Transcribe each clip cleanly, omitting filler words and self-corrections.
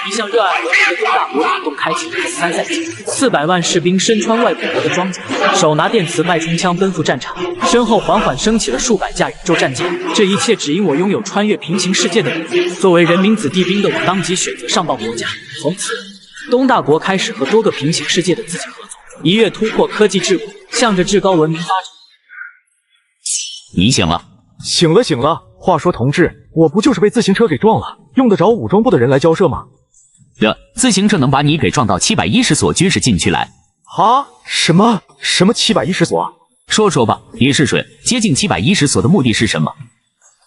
一向热爱和平的东大国主动开启了第3赛季，400万士兵身穿外骨骼的装甲，手拿电磁脉冲枪奔赴战场，身后缓缓升起了数百架宇宙战舰。这一切只因我拥有穿越平行世界的能力。作为人民子弟兵的我，当即选择上报国家。从此，东大国开始和多个平行世界的自己合作，一跃突破科技桎梏，向着至高文明发展。你醒了？醒了醒了。话说同志，我不就是被自行车给撞了，用得着武装部的人来交涉吗？自行车能把你给撞到710所军事禁区来。啊？什么710所啊？说吧，你试水接近710所的目的是什么？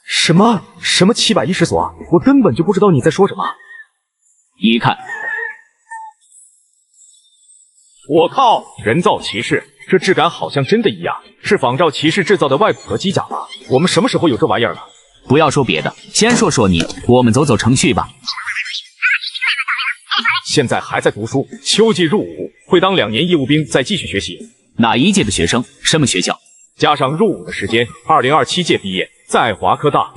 什么710所啊？我根本就不知道你在说什么。一看，我靠，人造骑士，这质感好像真的一样，是仿照骑士制造的外骨骼机甲吧？我们什么时候有这玩意儿了？不要说别的，先说你，我们走走程序吧。现在还在读书，秋季入伍，会当2年义务兵，再继续学习。哪一届的学生？什么学校？加上入伍的时间，2027届毕业，在华科大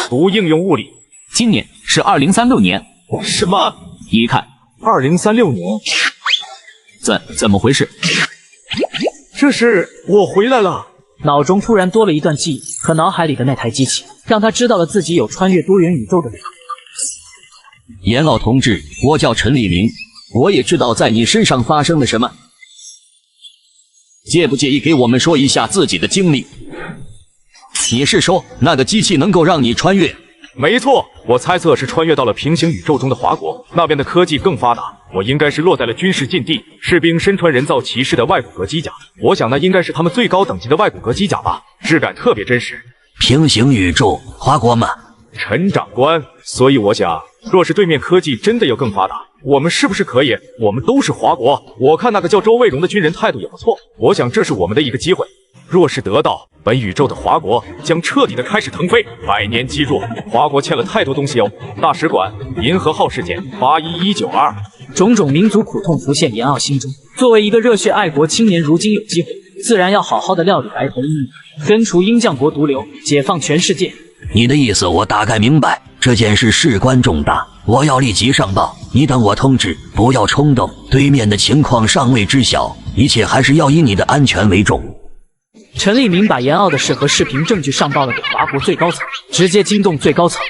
读应用物理。今年是2036年。什么？一看2036年？怎么回事？这是我回来了。脑中突然多了一段记忆，可脑海里的那台机器让他知道了自己有穿越多元宇宙的能力。严老同志，我叫陈立明，我也知道在你身上发生了什么，介不介意给我们说一下自己的经历？你是说那个机器能够让你穿越？没错，我猜测是穿越到了平行宇宙中的华国，那边的科技更发达。我应该是落在了军事禁地，士兵身穿人造骑士的外骨骼机甲，我想那应该是他们最高等级的外骨骼机甲吧，质感特别真实。平行宇宙，华国吗？陈长官，所以我想，若是对面科技真的要更发达，我们是不是可以？我们都是华国，我看那个叫周卫荣的军人态度也不错，我想这是我们的一个机会。若是得到，本宇宙的华国将彻底的开始腾飞。100年积弱，华国欠了太多东西哦。大使馆，银河号事件811192，种种民族苦痛浮现严傲心中。作为一个热血爱国青年，如今有机会，自然要好好的料理白头阴影，根除鹰将国毒瘤，解放全世界。你的意思我大概明白，这件事事关重大，我要立即上报。你等我通知，不要冲动，对面的情况尚未知晓，一切还是要以你的安全为重。陈立明把严傲的事和视频证据上报了给华国最高层，直接惊动最高层。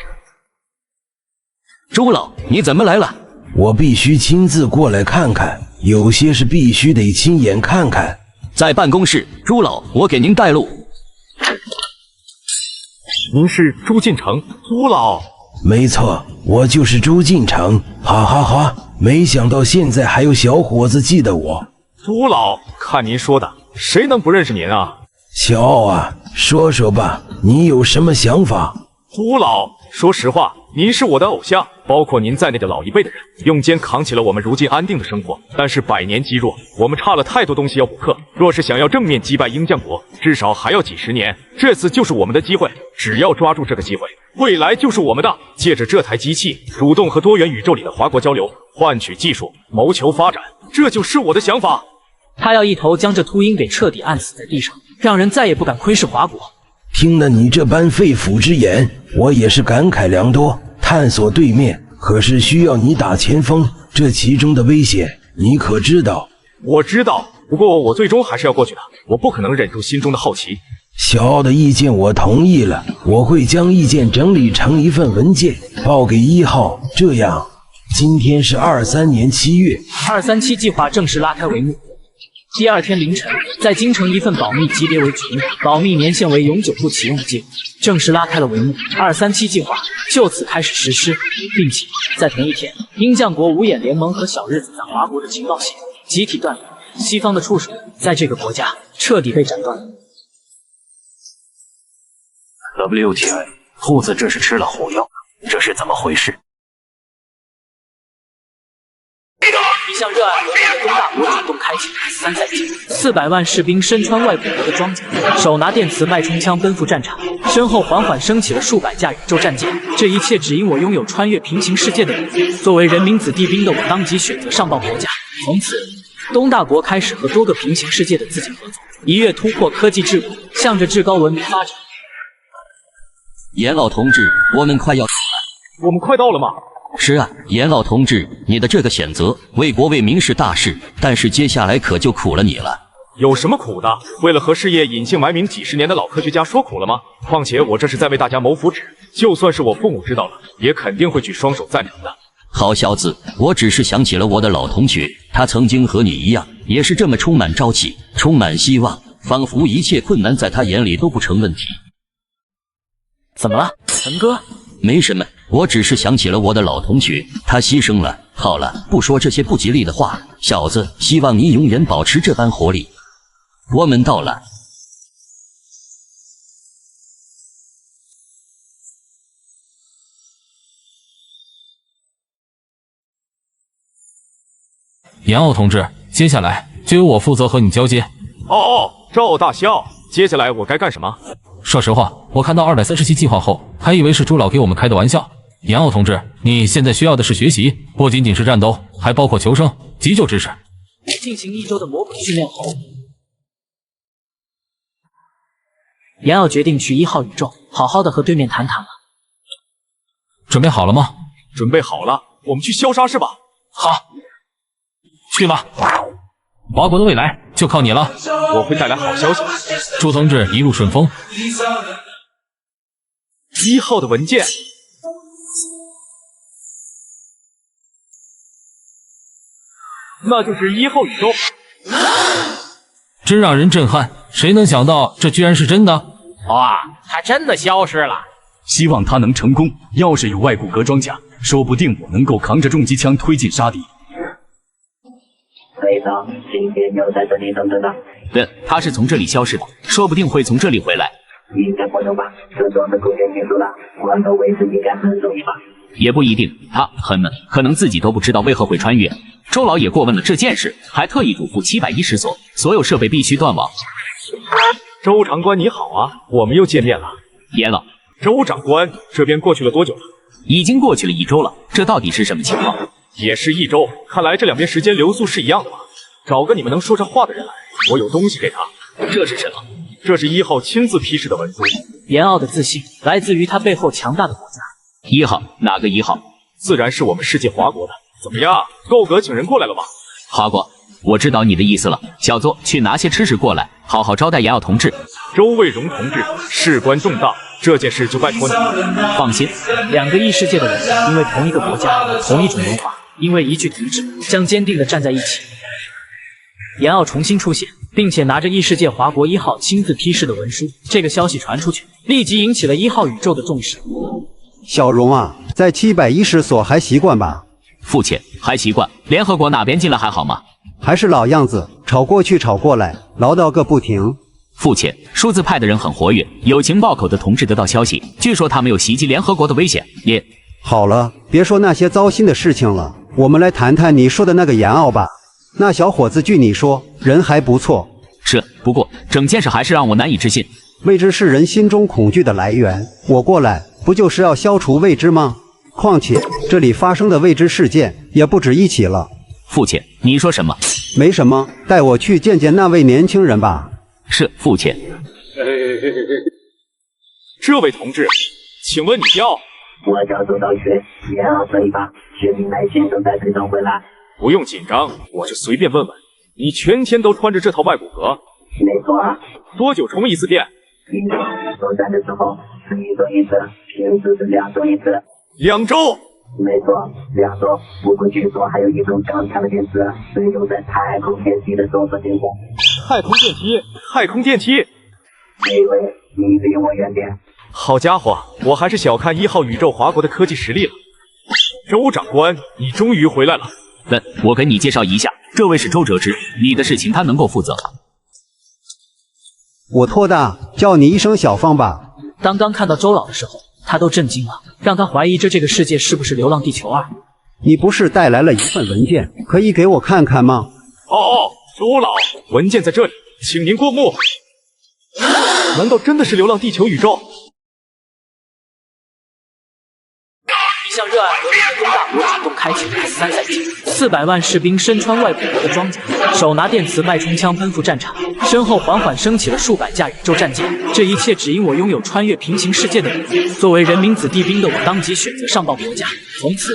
朱老，你怎么来了？我必须亲自过来看看，有些是必须得亲眼看看。在办公室，朱老，我给您带路。您是朱进城，朱老？没错，我就是朱进城，哈哈哈！没想到现在还有小伙子记得我。朱老，看您说的，谁能不认识您啊？小奥啊，说说吧，你有什么想法？朱老，说实话，您是我的偶像，包括您在内的老一辈的人，用肩扛起了我们如今安定的生活。但是100年积弱，我们差了太多东西要补课。若是想要正面击败鹰将国，至少还要几十年。这次就是我们的机会，只要抓住这个机会，未来就是我们的。借着这台机器，主动和多元宇宙里的华国交流，换取技术，谋求发展，这就是我的想法。他要一头将这秃鹰给彻底按死在地上，让人再也不敢窥视华国。听了你这般肺腑之言，我也是感慨良多。探索对面可是需要你打前锋，这其中的危险你可知道？我知道，不过我最终还是要过去的，我不可能忍住心中的好奇。小奥的意见我同意了，我会将意见整理成一份文件报给1号。这样，今天是23年7月，237计划正式拉开帷幕。第2天凌晨，在京城一份保密级别为绝密、保密年限为永久不启用的计划正式拉开了帷幕。237计划就此开始实施，并且在同一天，鹰将国五眼联盟和小日子在华国的情报系统集体断裂，西方的触手在这个国家彻底被斩断。WTI， 兔子这是吃了虎药，这是怎么回事？一向热爱和平的东大国主动开启了第3赛季，400万士兵身穿外骨骼的装甲，手拿电磁脉冲枪奔赴战场，身后缓缓升起了数百架宇宙战舰。这一切只因我拥有穿越平行世界的能力。作为人民子弟兵的我，当即选择上报国家。从此，东大国开始和多个平行世界的自己合作，一跃突破科技桎梏，向着至高文明发展。严老同志，我们快要到了。我们快到了吗？是啊，严傲同志，你的这个选择为国为民是大事，但是接下来可就苦了你了。有什么苦的？为了和事业隐姓埋名几十年的老科学家说苦了吗？况且我这是在为大家谋福祉，就算是我父母知道了，也肯定会举双手赞成的。好小子，我只是想起了我的老同学，他曾经和你一样，也是这么充满朝气，充满希望，仿佛一切困难在他眼里都不成问题。怎么了，陈哥？没什么，我只是想起了我的老同学，他牺牲了。好了，不说这些不吉利的话，小子，希望你永远保持这般活力。我们到了。严傲同志，接下来就由我负责和你交接。赵大校，接下来我该干什么？说实话，我看到237计划后，还以为是朱老给我们开的玩笑。严傲同志，你现在需要的是学习，不仅仅是战斗，还包括求生、急救知识。进行1周的魔鬼训练后，严傲决定去1号宇宙，好好的和对面谈谈了。准备好了吗？准备好了，我们去消杀是吧？好，去吧。华国的未来就靠你了，我会带来好消息。朱同志一路顺风。1号的文件，那就是1号宇宙。真让人震撼，谁能想到这居然是真的？哇，它真的消失了！希望它能成功。要是有外骨骼装甲，说不定我能够扛着重机枪推进沙敌。队长，今天又在这里等着呢。对，他是从这里消失的，说不定会从这里回来。应该不能吧？这装的够全清楚了，换个位置应该很容易吧？也不一定，他很闷，可能自己都不知道为何会穿越。周老也过问了这件事，还特意嘱咐710所，所有设备必须断网。周长官你好啊，我们又见面了。严老，周长官，这边过去了多久了？已经过去了1周了，这到底是什么情况？也是1周，看来这两边时间流速是一样的吧？找个你们能说上话的人来，我有东西给他。这是什么？这是1号亲自批示的文书。严傲的自信来自于他背后强大的国家。1号？哪个1号？自然是我们世界华国的。怎么样，够格请人过来了吧？华国，我知道你的意思了，小作去拿些吃食过来，好好招待严傲同志。周卫荣同志，事关重大，这件事就拜托你了。放心，2个异世界的人因为同一个国家、同一种文化，因为一句同志，将坚定地站在一起。严傲重新出现，并且拿着异世界华国1号亲自批示的文书，这个消息传出去，立即引起了1号宇宙的重视。小荣啊，在710所还习惯吧？父亲还习惯。联合国哪边进来还好吗？还是老样子，吵过去吵过来，唠叨个不停。父亲，数字派的人很活跃，有情报口的同志得到消息，据说他们有袭击联合国的危险。也好了，别说那些糟心的事情了，我们来谈谈你说的那个严傲吧。那小伙子据你说人还不错，是，不过整件事还是让我难以置信。未知是人心中恐惧的来源，我过来不就是要消除未知吗？况且这里发生的未知事件也不止1起了。父亲，你说什么？没什么，带我去见见那位年轻人吧。是，父亲。这位同志，请问你叫？我叫周道学，严傲这一把，薛明来先生带队长回来。不用紧张，我就随便问问。你全天都穿着这套外骨骼？没错啊。多久充一次电？平常作战的时候是1周1次，平时是2周1次。2周？没错，2周。不过据说还有一种更强的电池，是用在太空电梯的时候所电的。太空电梯？太空电梯？这位，你离我远点。好家伙，我还是小看1号宇宙华国的科技实力了。周长官，你终于回来了。我给你介绍一下，这位是周哲之，你的事情他能够负责。我托大，叫你一声小芳吧。刚刚看到周老的时候，他都震惊了，让他怀疑这个世界是不是《流浪地球2》。你不是带来了一份文件，可以给我看看吗？周老，文件在这里，请您过目。难道真的是《流浪地球》宇宙？一向热爱和平的东大国主动开启了3赛季，400万士兵身穿外骨骼的装甲，手拿电磁脉冲枪奔赴战场，身后缓缓升起了数百架宇宙战舰。这一切只因我拥有穿越平行世界的能力。作为人民子弟兵的我，当即选择上报国家。从此，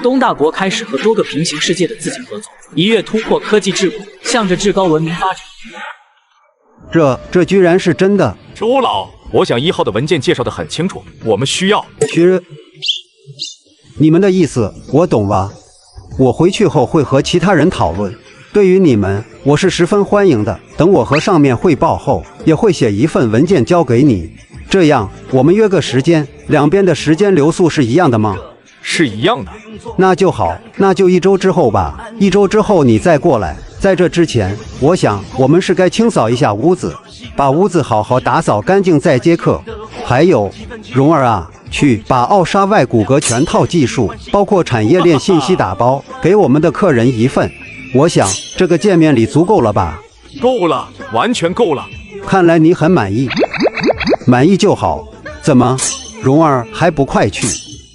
东大国开始和多个平行世界的自己合作，一跃突破科技桎梏，向着至高文明发展。这居然是真的！周老，我想1号的文件介绍的很清楚，我们需要你们的意思我懂了，我回去后会和其他人讨论。对于你们，我是十分欢迎的。等我和上面汇报后，也会写一份文件交给你。这样，我们约个时间，两边的时间流速是一样的吗？是一样的。那就好，那就1周之后吧。1周之后你再过来。在这之前，我想我们是该清扫一下屋子，把屋子好好打扫干净再接客。还有，蓉儿啊，去把奥沙外骨骼全套技术，包括产业链信息打包给我们的客人一份。我想这个见面礼足够了吧？够了，完全够了。看来你很满意，满意就好。怎么，蓉儿还不快去？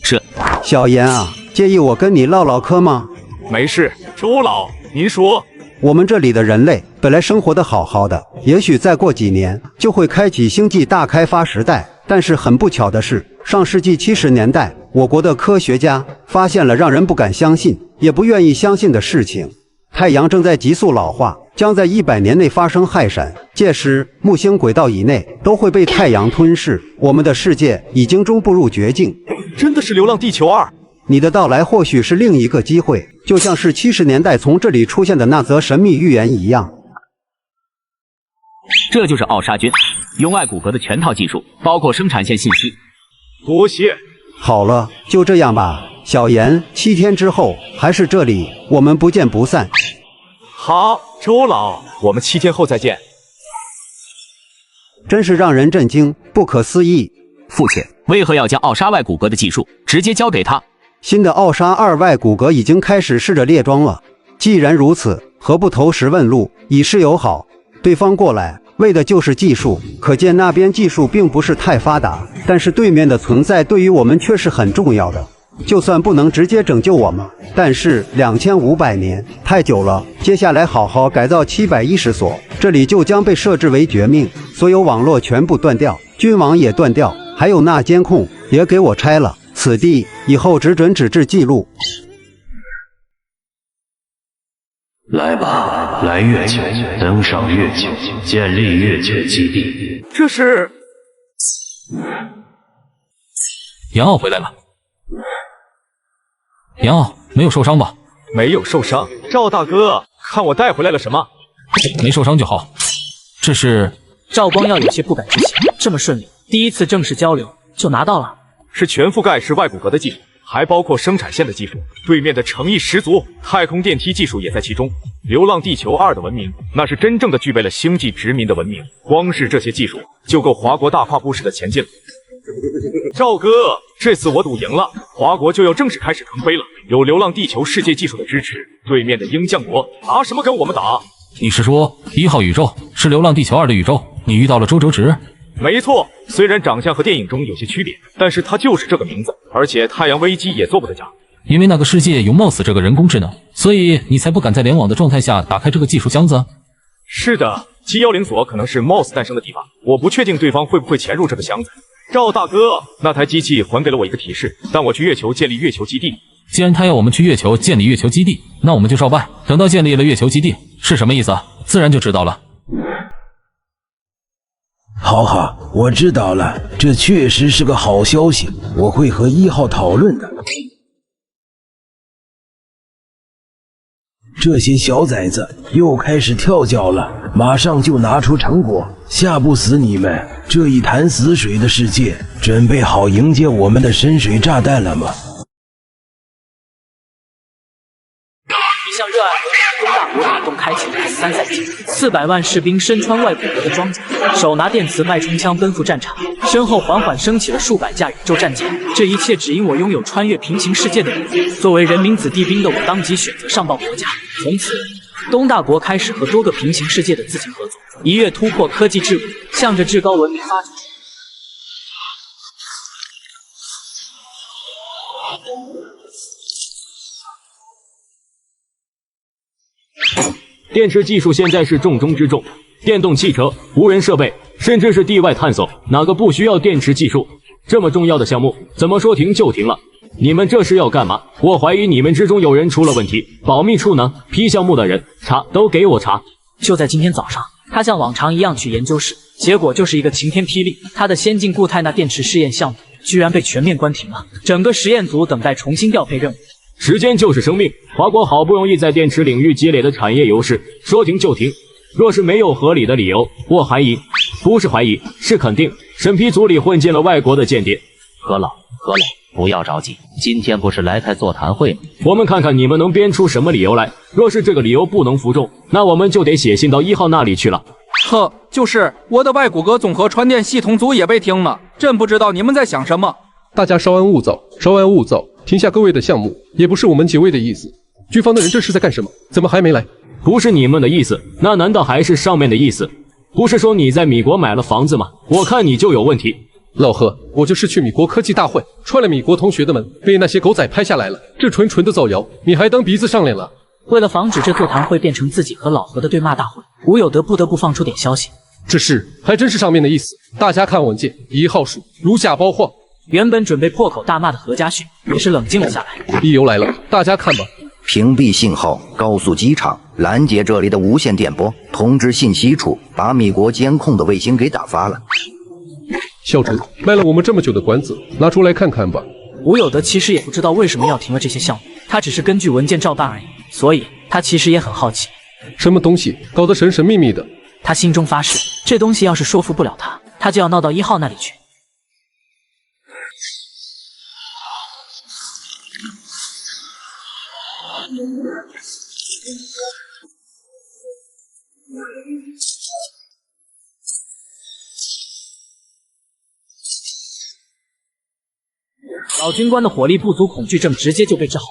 是。小严啊，介意我跟你唠唠嗑吗？没事，周老，您说。我们这里的人类本来生活的好好的，也许再过几年就会开启星际大开发时代。但是很不巧的是，上世纪70年代，我国的科学家发现了让人不敢相信，也不愿意相信的事情。太阳正在急速老化，将在100年内发生氦闪，届时木星轨道以内都会被太阳吞噬，我们的世界已经终步入绝境。真的是《流浪地球2》。你的到来或许是另一个机会，就像是70年代从这里出现的那则神秘预言一样。这就是奥沙菌，用外骨骼的全套技术，包括生产线信息。多谢。好了，就这样吧。小严，7天之后还是这里，我们不见不散。好，周老，我们7天后再见。真是让人震惊，不可思议。父亲，为何要将奥沙外骨骼的技术直接交给他？新的奥沙2外骨骼已经开始试着列装了。既然如此，何不投石问路，以示友好？对方过来为的就是技术，可见那边技术并不是太发达，但是对面的存在对于我们却是很重要的。就算不能直接拯救我们，但是2500年太久了。接下来好好改造710所，这里就将被设置为绝命，所有网络全部断掉，军网也断掉，还有那监控也给我拆了。此地以后只准纸质记录。来吧，来月球，登上月球，建立月球基地。这是杨傲回来了。杨傲没有受伤吧？没有受伤。赵大哥，看我带回来了什么？没受伤就好。这是……赵光耀有些不敢置信，这么顺利，第一次正式交流就拿到了。是全覆盖式外骨骼的技术，还包括生产线的技术。对面的诚意十足，太空电梯技术也在其中。流浪地球2的文明，那是真正的具备了星际殖民的文明。光是这些技术，就够华国大跨步式的前进了。赵哥，这次我赌赢了，华国就要正式开始腾飞了。有流浪地球世界技术的支持，对面的鹰将国拿什么跟我们打？你是说1号宇宙是流浪地球2的宇宙？你遇到了周哲直？没错，虽然长相和电影中有些区别，但是他就是这个名字，而且太阳危机也做不得假。因为那个世界有 Moss 这个人工智能，所以你才不敢在联网的状态下打开这个技术箱子？是的，710所可能是 Moss 诞生的地方，我不确定对方会不会潜入这个箱子。赵大哥，那台机器还给了我一个提示，让我去月球建立月球基地。既然他要我们去月球建立月球基地，那我们就照办。等到建立了月球基地是什么意思，自然就知道了。好，我知道了，这确实是个好消息，我会和1号讨论的。这些小崽子又开始跳脚了，马上就拿出成果，吓不死你们！这一潭死水的世界，准备好迎接我们的深水炸弹了吗？一项热爱和平的东大国主动开启了第3赛季，400万士兵身穿外骨骼的装甲，手拿电磁脉冲枪奔赴战场，身后缓缓升起了数百架宇宙战舰。这一切只因我拥有穿越平行世界的能力。作为人民子弟兵的我，当即选择上报国家。从此，东大国开始和多个平行世界的自己合作，一跃突破科技桎梏，向着至高文明发展。电池技术现在是重中之重，电动汽车、无人设备，甚至是地外探索，哪个不需要电池技术？这么重要的项目，怎么说停就停了？你们这是要干嘛？我怀疑你们之中有人出了问题。保密处呢？P 项目的人查，都给我查！就在今天早上，他像往常一样去研究室，结果就是一个晴天霹雳，他的先进固态钠电池试验项目居然被全面关停了，整个实验组等待重新调配任务。时间就是生命，华国好不容易在电池领域积累的产业优势，说停就停。若是没有合理的理由，我怀疑，不是怀疑，是肯定，审批组里混进了外国的间谍。何老，不要着急，今天不是来开座谈会吗？我们看看你们能编出什么理由来。若是这个理由不能服众，那我们就得写信到1号那里去了。呵，就是我的外骨骼总和传电系统组也被停了，真不知道你们在想什么。大家稍安勿躁，停下各位的项目，也不是我们几位的意思。军方的人这是在干什么？怎么还没来？不是你们的意思，那难道还是上面的意思？不是说你在米国买了房子吗？我看你就有问题。老何，我就是去米国科技大会，踹了米国同学的门，被那些狗仔拍下来了，这纯的造谣，你还当鼻子上脸了？为了防止这座谈会变成自己和老何的对骂大会，吴有德不得不放出点消息。这事还真是上面的意思，大家看文件，1号书如下包话。原本准备破口大骂的何家旭也是冷静了下来。理由来了，大家看吧。屏蔽信号，高速机场，拦截这里的无线电波，通知信息处把米国监控的卫星给打发了。小陈卖了我们这么久的关子，拿出来看看吧。吴有德其实也不知道为什么要停了这些项目，他只是根据文件照办而已，所以他其实也很好奇，什么东西搞得神神秘秘的。他心中发誓，这东西要是说服不了他，他就要闹到1号那里去。老军官的火力不足恐惧症直接就被治好了。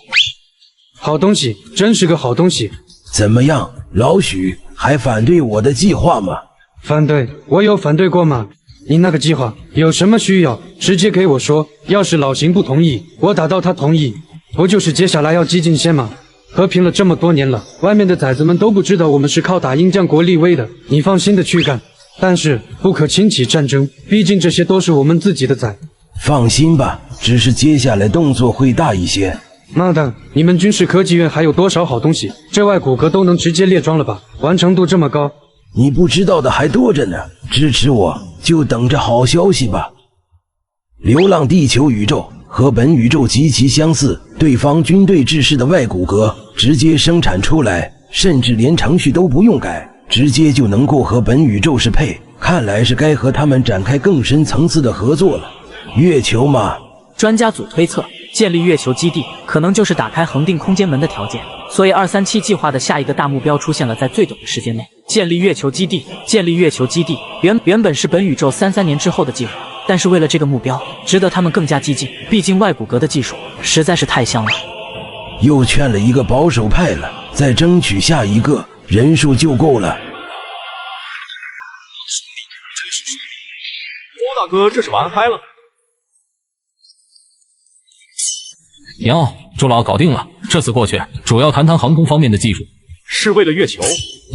好东西，真是个好东西。怎么样，老许还反对我的计划吗？反对？我有反对过吗？你那个计划有什么需要，直接给我说。要是老邢不同意，我打到他同意，不就是接下来要激进些吗？和平了这么多年了，外面的崽子们都不知道我们是靠打赢将国立威的。你放心的去干，但是不可轻启战争，毕竟这些都是我们自己的崽。放心吧，只是接下来动作会大一些。妈的，你们军事科技院还有多少好东西？这外骨骼都能直接列装了吧？完成度这么高，你不知道的还多着呢。支持我，就等着好消息吧。流浪地球宇宙和本宇宙极其相似，对方军队制式的外骨骼直接生产出来，甚至连程序都不用改，直接就能够和本宇宙适配。看来是该和他们展开更深层次的合作了。月球嘛，专家组推测，建立月球基地可能就是打开恒定空间门的条件，所以237计划的下一个大目标出现了，在最短的时间内建立月球基地。建立月球基地原本是本宇宙33年之后的计划，但是为了这个目标，值得他们更加激进，毕竟外骨骼的技术实在是太香了。又劝了一个保守派了，再争取下一个，人数就够了。郭大哥这是玩嗨了。杨傲，周老搞定了。这次过去主要谈航空方面的技术。是为了月球？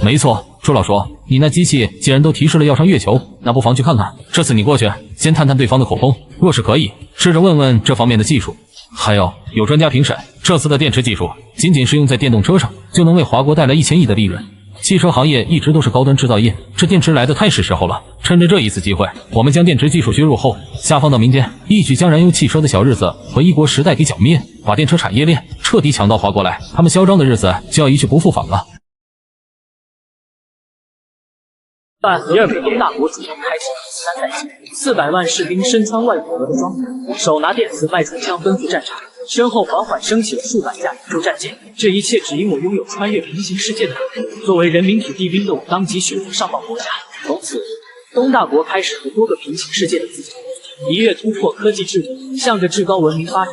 没错，周老说，你那机器既然都提示了要上月球，那不妨去看看。这次你过去，先探探对方的口风，若是可以，试着问问这方面的技术。还有专家评审，这次的电池技术仅仅是用在电动车上，就能为华国带来1000亿的利润。汽车行业一直都是高端制造业，这电池来的太是时候了。趁着这一次机会，我们将电池技术削弱后下放到民间，一举将燃油汽车的小日子和一国时代给剿灭，把电车产业链彻底抢到华国来，他们嚣张的日子就要一去不复返了。在和平东大国主动开启第3赛季，400万士兵身穿外骨骼的装甲，手拿电磁脉冲枪奔赴战场，身后缓缓升起了数百架宇宙战舰。这一切只因我拥有穿越平行世界的能力。作为人民土地兵的我，当即选择上报国家。从此，东大国开始和多个平行世界的自己一跃突破科技制度，向着至高文明发展。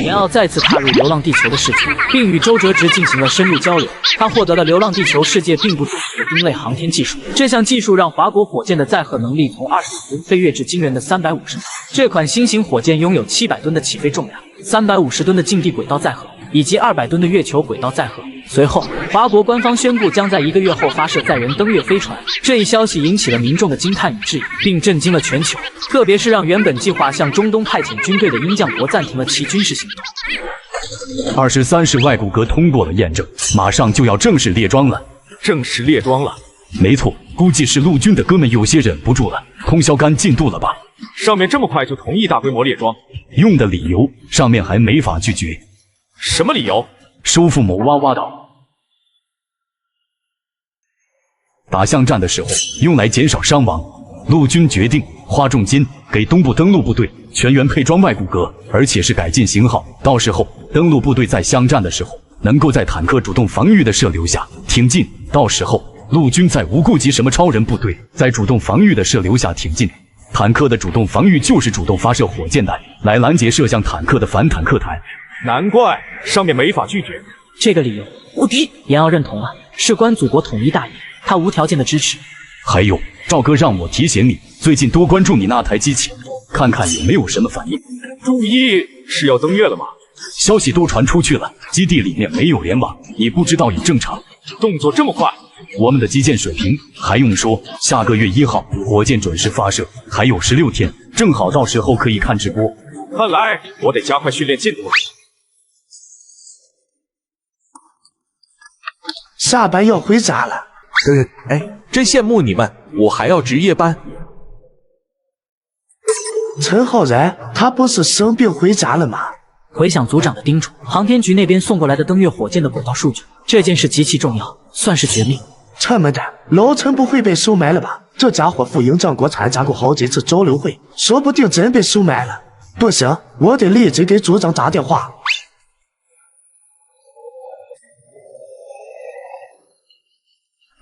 年奥再次踏入流浪地球的世界，并与周哲直进行了深入交流。他获得了流浪地球世界并不支持的丁类航天技术，这项技术让华国火箭的载荷能力从20吨飞跃至惊人的350吨。这款新型火箭拥有700吨的起飞重量，350吨的近地轨道载荷，以及200吨的月球轨道载荷。随后，华国官方宣布将在1个月后发射载人登月飞船。这一消息引起了民众的惊叹与质疑，并震惊了全球。特别是让原本计划向中东派遣军队的鹰将国暂停了其军事行动。 23式外骨骼通过了验证，马上就要正式列装了。正式列装了？没错，估计是陆军的哥们有些忍不住了，通宵赶进度了吧？上面这么快就同意大规模列装，用的理由上面还没法拒绝。什么理由？收复某哇哇岛。打巷战的时候用来减少伤亡，陆军决定花重金给东部登陆部队全员配装外骨骼，而且是改进型号。到时候登陆部队在巷战的时候，能够在坦克主动防御的射流下挺进。到时候陆军再无顾及什么超人部队，在主动防御的射流下挺进。坦克的主动防御就是主动发射火箭弹来拦截射向坦克的反坦克弹。难怪上面没法拒绝，这个理由无敌，严奥认同了，事关祖国统一大业，他无条件的支持。还有，赵哥让我提醒你，最近多关注你那台机器，看看有没有什么反应。注意，是要登月了吗？消息都传出去了，基地里面没有联网，你不知道也正常。动作这么快，我们的基建水平还用说？下个月1号火箭准时发射，还有16天，正好到时候可以看直播。看来我得加快训练进度。下班要回家了。真羡慕你们，我还要值夜班。陈浩然，他不是生病回家了吗？回想组长的叮嘱，航天局那边送过来的登月火箭的轨道数据，这件事极其重要，算是绝命。这么的，老陈不会被收买了吧？这家伙赴营长国参加过好几次交流会，说不定真被收买了。不行，我得立即给组长打电话。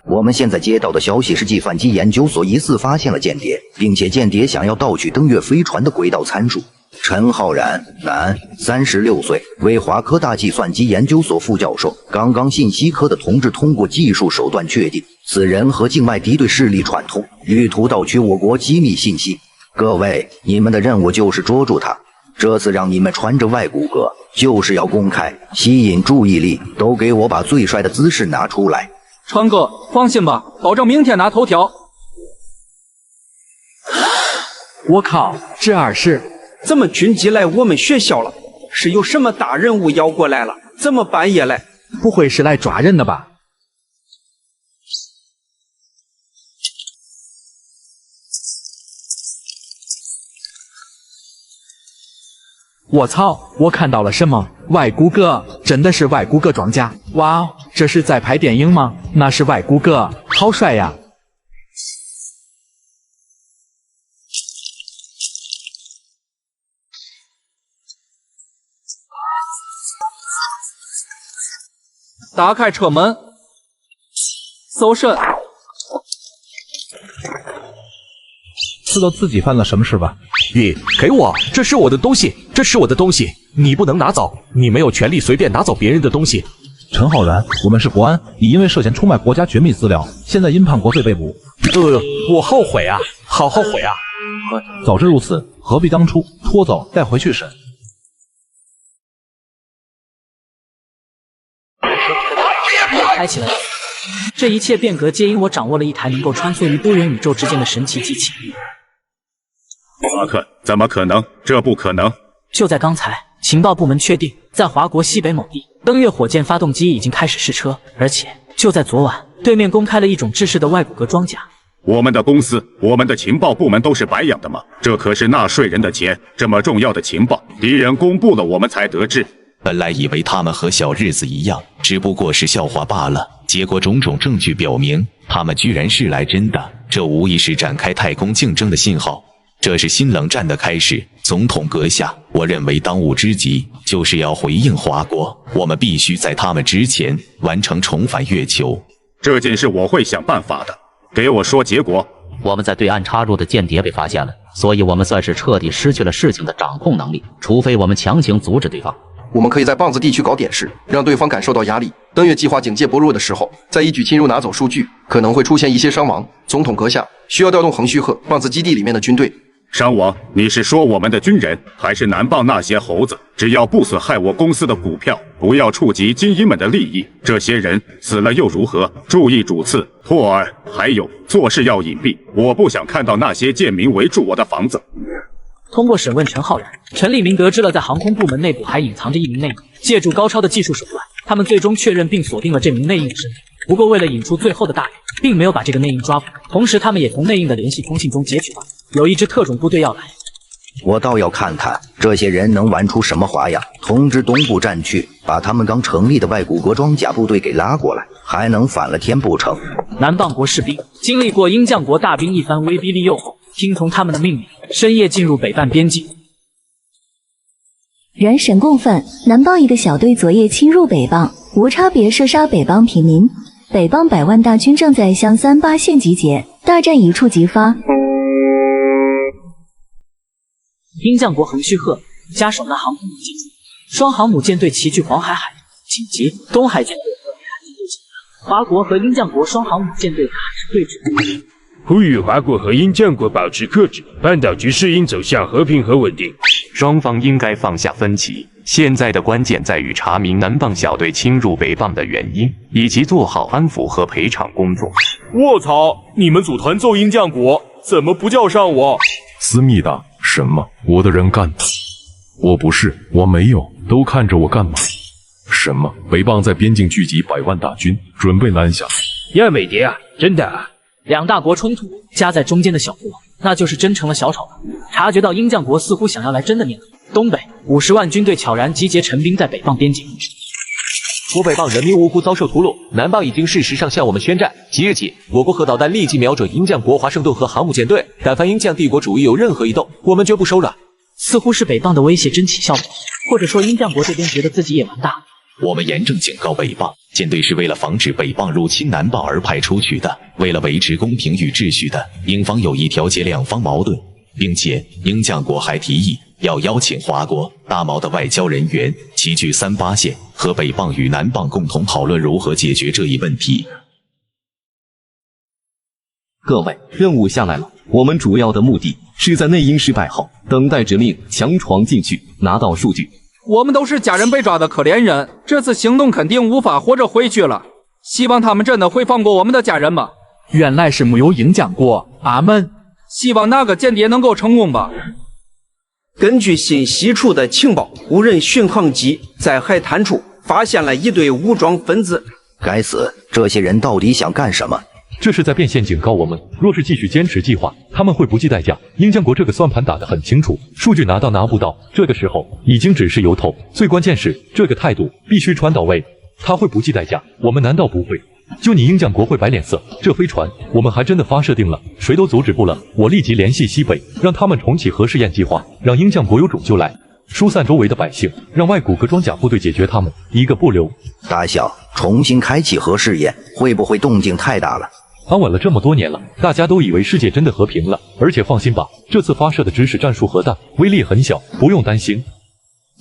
我们现在接到的消息是，计算机研究所疑似发现了间谍，并且间谍想要盗取登月飞船的轨道参数。陈浩然，男，36岁，为华科大计算机研究所副教授。刚刚信息科的同志通过技术手段确定，此人和境外敌对势力串通，意图盗取我国机密信息。各位，你们的任务就是捉住他。这次让你们穿着外骨骼，就是要公开，吸引注意力。都给我把最帅的姿势拿出来。川哥，放心吧，保证明天拿头条。我靠，这二是怎么军机来我们学校了？是有什么大人物要过来了？怎么半夜来？不会是来抓人的吧？我操！我看到了什么？外骨骼，真的是外骨骼装甲！哇哦，这是在拍电影吗？那是外骨骼，好帅呀！打开车门，搜身。知道自己犯了什么事吧？给我，这是我的东西，这是我的东西，你不能拿走，你没有权利随便拿走别人的东西。陈浩然，我们是国安，你因为涉嫌出卖国家绝密资料，现在因叛国罪被捕。我后悔啊，好后悔啊！早知如此，何必当初拖走带回去审？开起来了。这一切变革皆因我掌握了一台能够穿梭于多元宇宙之间的神奇机器。马克，怎么可能？这不可能！就在刚才，情报部门确定，在华国西北某地，登月火箭发动机已经开始试车，而且就在昨晚，对面公开了一种制式的外骨骼装甲。我们的公司，我们的情报部门都是白养的吗？这可是纳税人的钱，这么重要的情报，敌人公布了，我们才得知。本来以为他们和小日子一样，只不过是笑话罢了。结果种种证据表明，他们居然是来真的。这无疑是展开太空竞争的信号，这是新冷战的开始。总统阁下，我认为当务之急就是要回应华国，我们必须在他们之前完成重返月球。这件事我会想办法的。给我说结果。我们在对岸插入的间谍被发现了，所以我们算是彻底失去了事情的掌控能力，除非我们强行阻止对方。我们可以在棒子地区搞点事，让对方感受到压力。登月计划警戒薄弱的时候，再一举侵入拿走数据，可能会出现一些伤亡。总统阁下需要调动横须贺、棒子基地里面的军队，商王，你是说我们的军人，还是南棒那些猴子？只要不损害我公司的股票，不要触及精英们的利益，这些人死了又如何？注意主次，拓儿，还有做事要隐蔽，我不想看到那些贱民围住我的房子。通过审问陈浩然，陈立明得知了在航空部门内部还隐藏着一名内应，借助高超的技术手段，他们最终确认并锁定了这名内应的身份。不过为了引出最后的大鱼，并没有把这个内应抓捕，同时他们也从内应的联系通信中截取到有一支特种部队要来。我倒要看看这些人能玩出什么花样，通知东部战区，把他们刚成立的外骨骼装甲部队给拉过来，还能反了天不成？南棒国士兵经历过鹰将国大兵一番威逼利诱后，听从他们的命令，深夜进入北半边境。原神共愤，南棒一个小队昨夜侵入北棒，无差别射杀北棒平民。北棒100万大军正在向38线集结，大战一触即发。鹰将国横须贺加手那航空母舰，双航母舰队齐聚黄海海域，紧急东海舰队和北海舰队进来，华国和鹰将国双航母舰队卡式对峙。呼吁华国和鹰将国保持克制，半岛局势应走向和平和稳定。双方应该放下分歧，现在的关键在于查明南棒小队侵入北棒的原因，以及做好安抚和赔偿工作。卧槽！你们组团揍鹰将国，怎么不叫上我？思密达，什么？我的人干的？我不是，我没有，都看着我干嘛？什么？北棒在边境聚集100万大军，准备南下？呀，美蝶啊，真的啊！两大国冲突，夹在中间的小国，那就是真成了小丑了。察觉到鹰将国似乎想要来真的念头，东北50万军队悄然集结陈兵在北棒边境。我北棒人民无辜遭受屠戮，南棒已经事实上向我们宣战。即日起，我国核导弹立即瞄准鹰将国华盛顿和航母舰队，但凡鹰将帝国主义有任何异动，我们绝不手软。似乎是北棒的威胁真起效果，或者说鹰将国这边觉得自己也完大了。我们严正警告北棒，舰队是为了防止北棒入侵南棒而派出去的，为了维持公平与秩序的，英方有意调解两方矛盾，并且鹰将国还提议要邀请华国、大毛的外交人员齐聚38线，和北棒与南棒共同讨论如何解决这一问题。各位，任务下来了，我们主要的目的是在内应失败后，等待指令，强闯进去，拿到数据。我们都是家人被抓的可怜人，这次行动肯定无法活着回去了。希望他们真的会放过我们的家人吧。原来是没有鹰将国，阿门。希望那个间谍能够成功吧。根据信息处的情报，无人巡航机在海滩处发现了一队武装分子。该死，这些人到底想干什么？这是在变相警告我们，若是继续坚持计划，他们会不计代价。鹰将国这个算盘打得很清楚，数据拿到拿不到，这个时候已经只是由头。最关键是这个态度必须传到位，他会不计代价，我们难道不会？就你鹰将国会摆脸色？这飞船我们还真的发射定了，谁都阻止不了。我立即联系西北，让他们重启核试验计划，让鹰将国有种就来，疏散周围的百姓，让外骨骼装甲部队解决他们，一个不留。大小，重新开启核试验，会不会动静太大了？安稳了这么多年了，大家都以为世界真的和平了，而且放心吧，这次发射的只是战术核弹，威力很小，不用担心。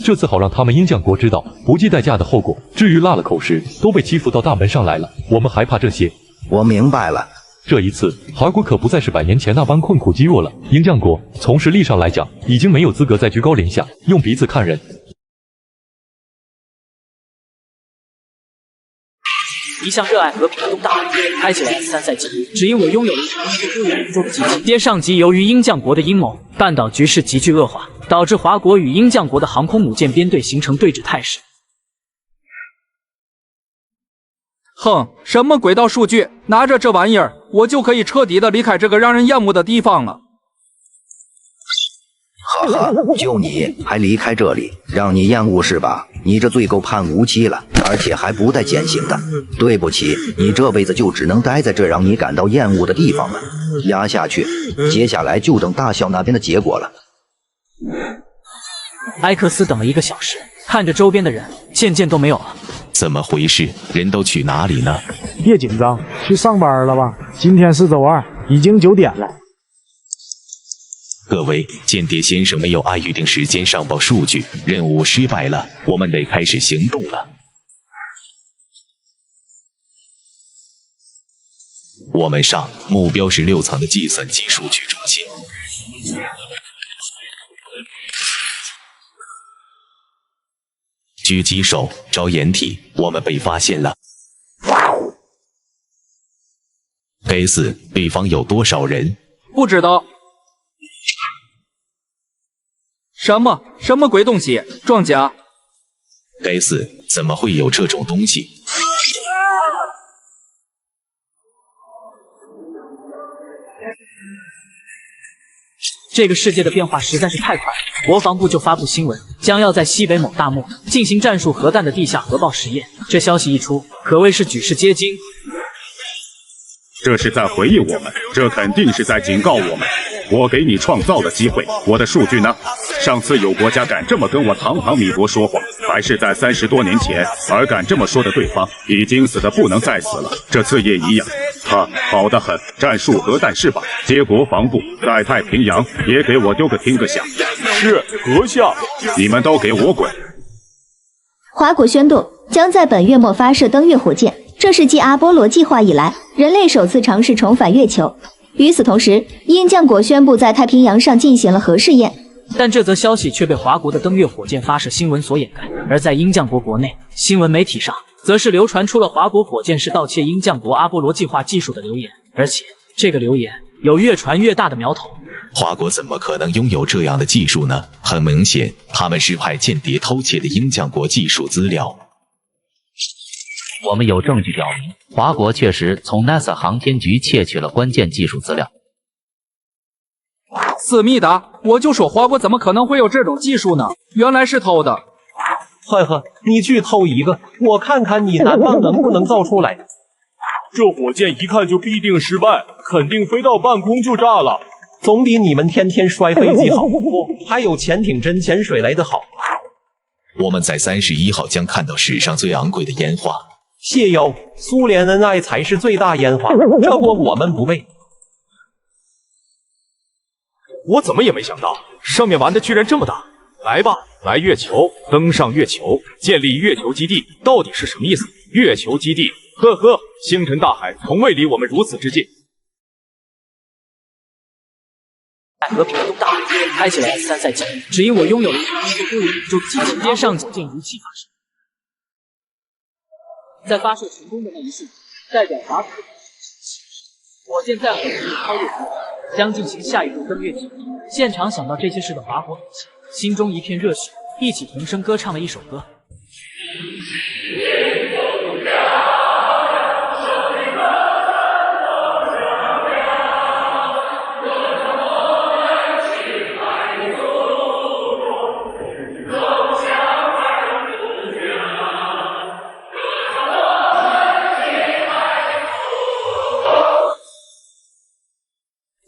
这次好让他们鹰将国知道不计代价的后果。至于落了口实，都被欺负到大门上来了，我们还怕这些？我明白了。这一次，华国可不再是100年前那般困苦积弱了。鹰将国从实力上来讲，已经没有资格再居高临下，用鼻子看人。一向热爱和平的东大海开启了 S3赛季，只因我拥有了一台能够救援宇宙的机器。接上级由于鹰将国的阴谋，半岛局势急剧恶化，导致华国与鹰将国的航空母舰编队形成对峙态势。哼，什么轨道数据？拿着这玩意儿，我就可以彻底的离开这个让人厌恶的地方了。哈哈，就你还离开这里，让你厌恶是吧？你这罪够判无期了，而且还不带减刑的。对不起，你这辈子就只能待在这让你感到厌恶的地方了。压下去，接下来就等大校那边的结果了。埃克斯等了1个小时，看着周边的人渐渐都没有了。怎么回事？人都去哪里呢？别紧张，去上班了吧？今天是周2，已经9点了。各位，间谍先生没有按预定时间上报数据，任务失败了，我们得开始行动了。我们上，目标是6层的计算机数据中心。狙击手，招掩体，我们被发现了。该死，对方有多少人？不知道。什么鬼东西？装甲？该死，怎么会有这种东西？这个世界的变化实在是太快了，国防部就发布新闻，将要在西北某大漠进行战术核弹的地下核爆实验。这消息一出，可谓是举世皆惊。这是在回应我们，这肯定是在警告我们。我给你创造的机会，我的数据呢？上次有国家敢这么跟我堂堂米国说话，还是在30多年前，而敢这么说的对方已经死得不能再死了。这次也一样，他好得很，战术核弹是吧？接国防部在太平洋也给我丢个听个响。是，阁下。你们都给我滚！华国宣布将在本月末发射登月火箭，这是继阿波罗计划以来，人类首次尝试重返月球。与此同时，鹰将国宣布在太平洋上进行了核试验。但这则消息却被华国的登月火箭发射新闻所掩盖，而在鹰将国国内，新闻媒体上则是流传出了华国火箭是盗窃鹰将国阿波罗计划技术的流言，而且这个流言有越传越大的苗头。华国怎么可能拥有这样的技术呢？很明显，他们是派间谍偷窃的鹰将国技术资料。我们有证据表明，华国确实从 NASA 航天局窃取了关键技术资料。思密达，我就说华国怎么可能会有这种技术呢？原来是偷的。呵呵，你去偷一个，我看看你南方能不能造出来。这火箭一看就必定失败，肯定飞到半空就炸了。总比你们天天摔飞机好，还有潜艇真潜水来的好。我们在31号将看到史上最昂贵的烟花。谢哟，苏联恩爱才是最大烟花，这锅我们不背。我怎么也没想到，上面玩的居然这么大。来吧，来月球，登上月球，建立月球基地，到底是什么意思？月球基地，呵呵，星辰大海从未离我们如此之近。在和平的东大海开启了 S3赛季，只因我拥有了一个多元宇宙机器边上九件仪器发射。在发射成功的那一瞬间，代表华国火箭在火星超越地球，将进行下一步登月计划。现场想到这些事的华国母亲，心中一片热血，一起同声歌唱了一首歌。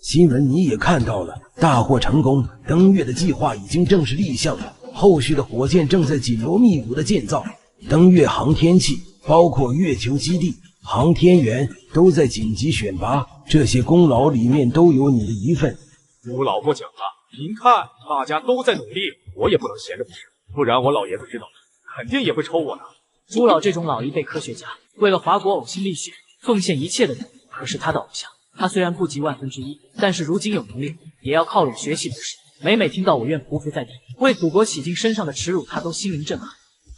新闻你也看到了，大获成功，登月的计划已经正式立项了，后续的火箭正在紧锣密鼓的建造，登月航天器，包括月球基地、航天员都在紧急选拔，这些功劳里面都有你的一份。朱老过奖了，您看，大家都在努力，我也不能闲着不是，不然我老爷子知道了，肯定也会抽我的。朱老这种老一辈科学家，为了华国呕心沥血、奉献一切的人，可是他的偶像。他虽然不及1/1000，但是如今有能力，也要靠拢学习不是？每每听到我愿匍匐在地，为祖国洗净身上的耻辱，他都心灵震撼。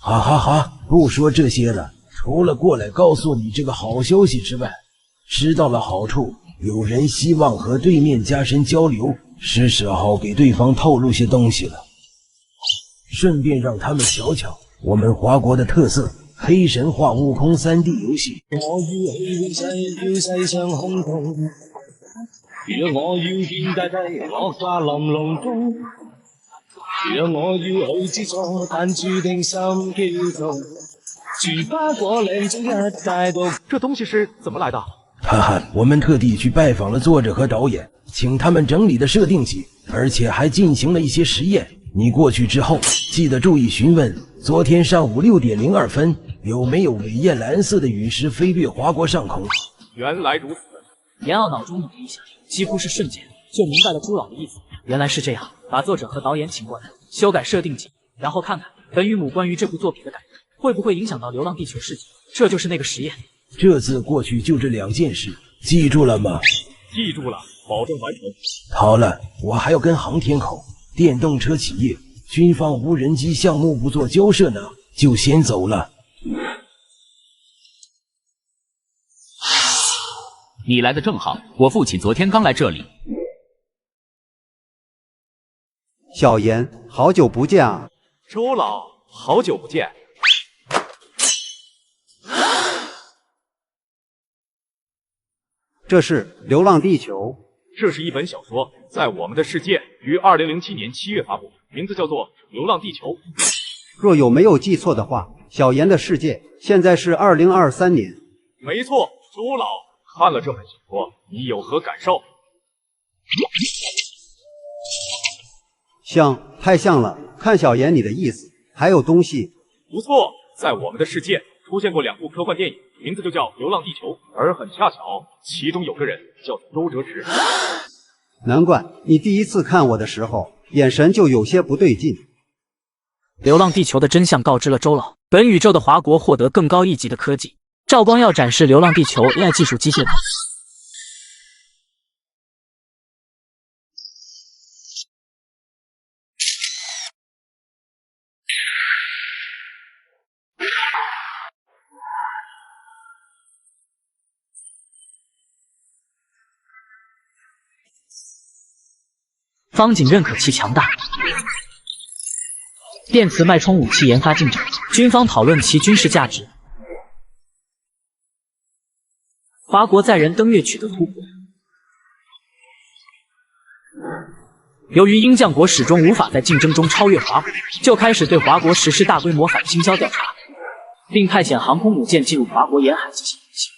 哈哈哈，不说这些了，除了过来告诉你这个好消息之外，知道了好处，有人希望和对面加深交流，是时候给对方透露些东西了。顺便让他们瞧瞧我们华国的特色。黑神话悟空3D 游戏。我要世上空洞，若我要見大地惡化林籠中，若我要去知錯，但注定心叫痛。全花果嶺中一大道。這東西是怎麼來的？哈哈，我們特地去拜訪了作者和導演，請他們整理的設定集，而且還進行了一些實驗。你過去之後，記得注意詢問昨天上午6點02分有沒有尾焰藍色的隕石飛掠華國上空。原來如此。严傲脑中nghĩ了一下，几乎是瞬间就明白了朱老的意思。原来是这样，把作者和导演请过来，修改设定集，然后看看本与母关于这部作品的改编会不会影响到《流浪地球》世界。这就是那个实验。这次过去就这2件事，记住了吗？记住了，保证完成。好了，我还要跟航天口、电动车企业、军方无人机项目部做交涉呢，就先走了。你来的正好，我父亲昨天刚来这里。小严，好久不见啊！周老，好久不见。这是《流浪地球》，这是一本小说，在我们的世界于2007年7月发布，名字叫做《流浪地球》。若有没有记错的话，小严的世界现在是2023年。没错，周老看了这本小说，你有何感受？像，太像了。看小严你的意思，还有东西。不错，在我们的世界出现过2部科幻电影，名字就叫《流浪地球》，而很恰巧，其中有个人叫做周哲直。难怪你第一次看我的时候，眼神就有些不对劲。流浪地球的真相告知了周老，本宇宙的华国获得更高一级的科技。赵光耀展示流浪地球 AI 技术机械版。方景认可其强大。电磁脉冲武器研发进展，军方讨论其军事价值。华国载人登月取得突破。由于鹰将国始终无法在竞争中超越华国，就开始对华国实施大规模反倾销调查，并派遣航空母舰进入华国沿海进行演习。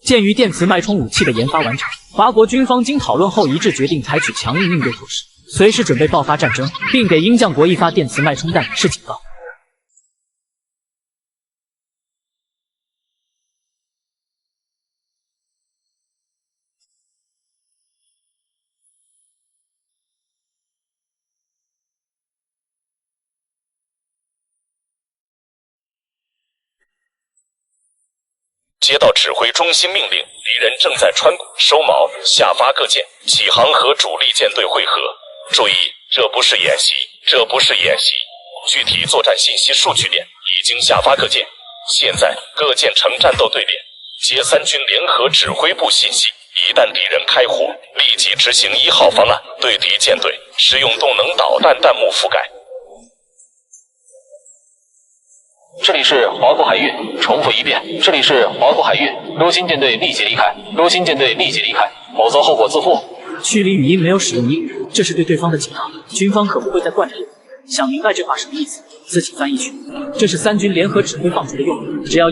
鉴于电磁脉冲武器的研发完成，华国军方经讨论后一致决定采取强硬应对措施，随时准备爆发战争，并给鹰将国一发电磁脉冲弹以示警告。接到指挥中心命令，敌人正在川谷收锚，下发各舰起航和主力舰队会合。注意，这不是演习，这不是演习。具体作战信息数据链已经下发各舰，现在各舰呈战斗队列，接3军联合指挥部信息。一旦敌人开火，立即执行1号方案，对敌舰队使用动能导弹弹幕覆盖。这里是华国海运，重复一遍，这里是华国海运，入侵舰队立即离开，入侵舰队立即离开，否则后果自负。区里语音没有使用英语，这是对对方的警告。军方可不会再惯着你。想明白这话什么意思，自己翻译去。这是3军联合指挥放出的诱饵，只要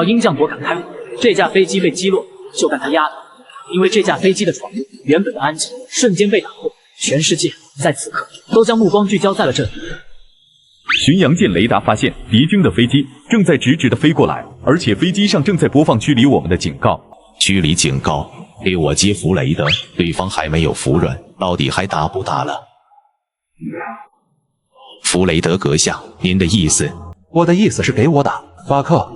鹰将国敢开火，这架飞机被击落，就干他丫的！因为这架飞机的闯入，原本的安静瞬间被打破，全世界在此刻都将目光聚焦在了这里。巡洋舰雷达发现敌军的飞机正在直直的飞过来，而且飞机上正在播放驱离我们的警告。驱离警告，给我接弗雷德，对方还没有服软，到底还打不打了？弗雷德阁下，您的意思？我的意思是给我打，巴克。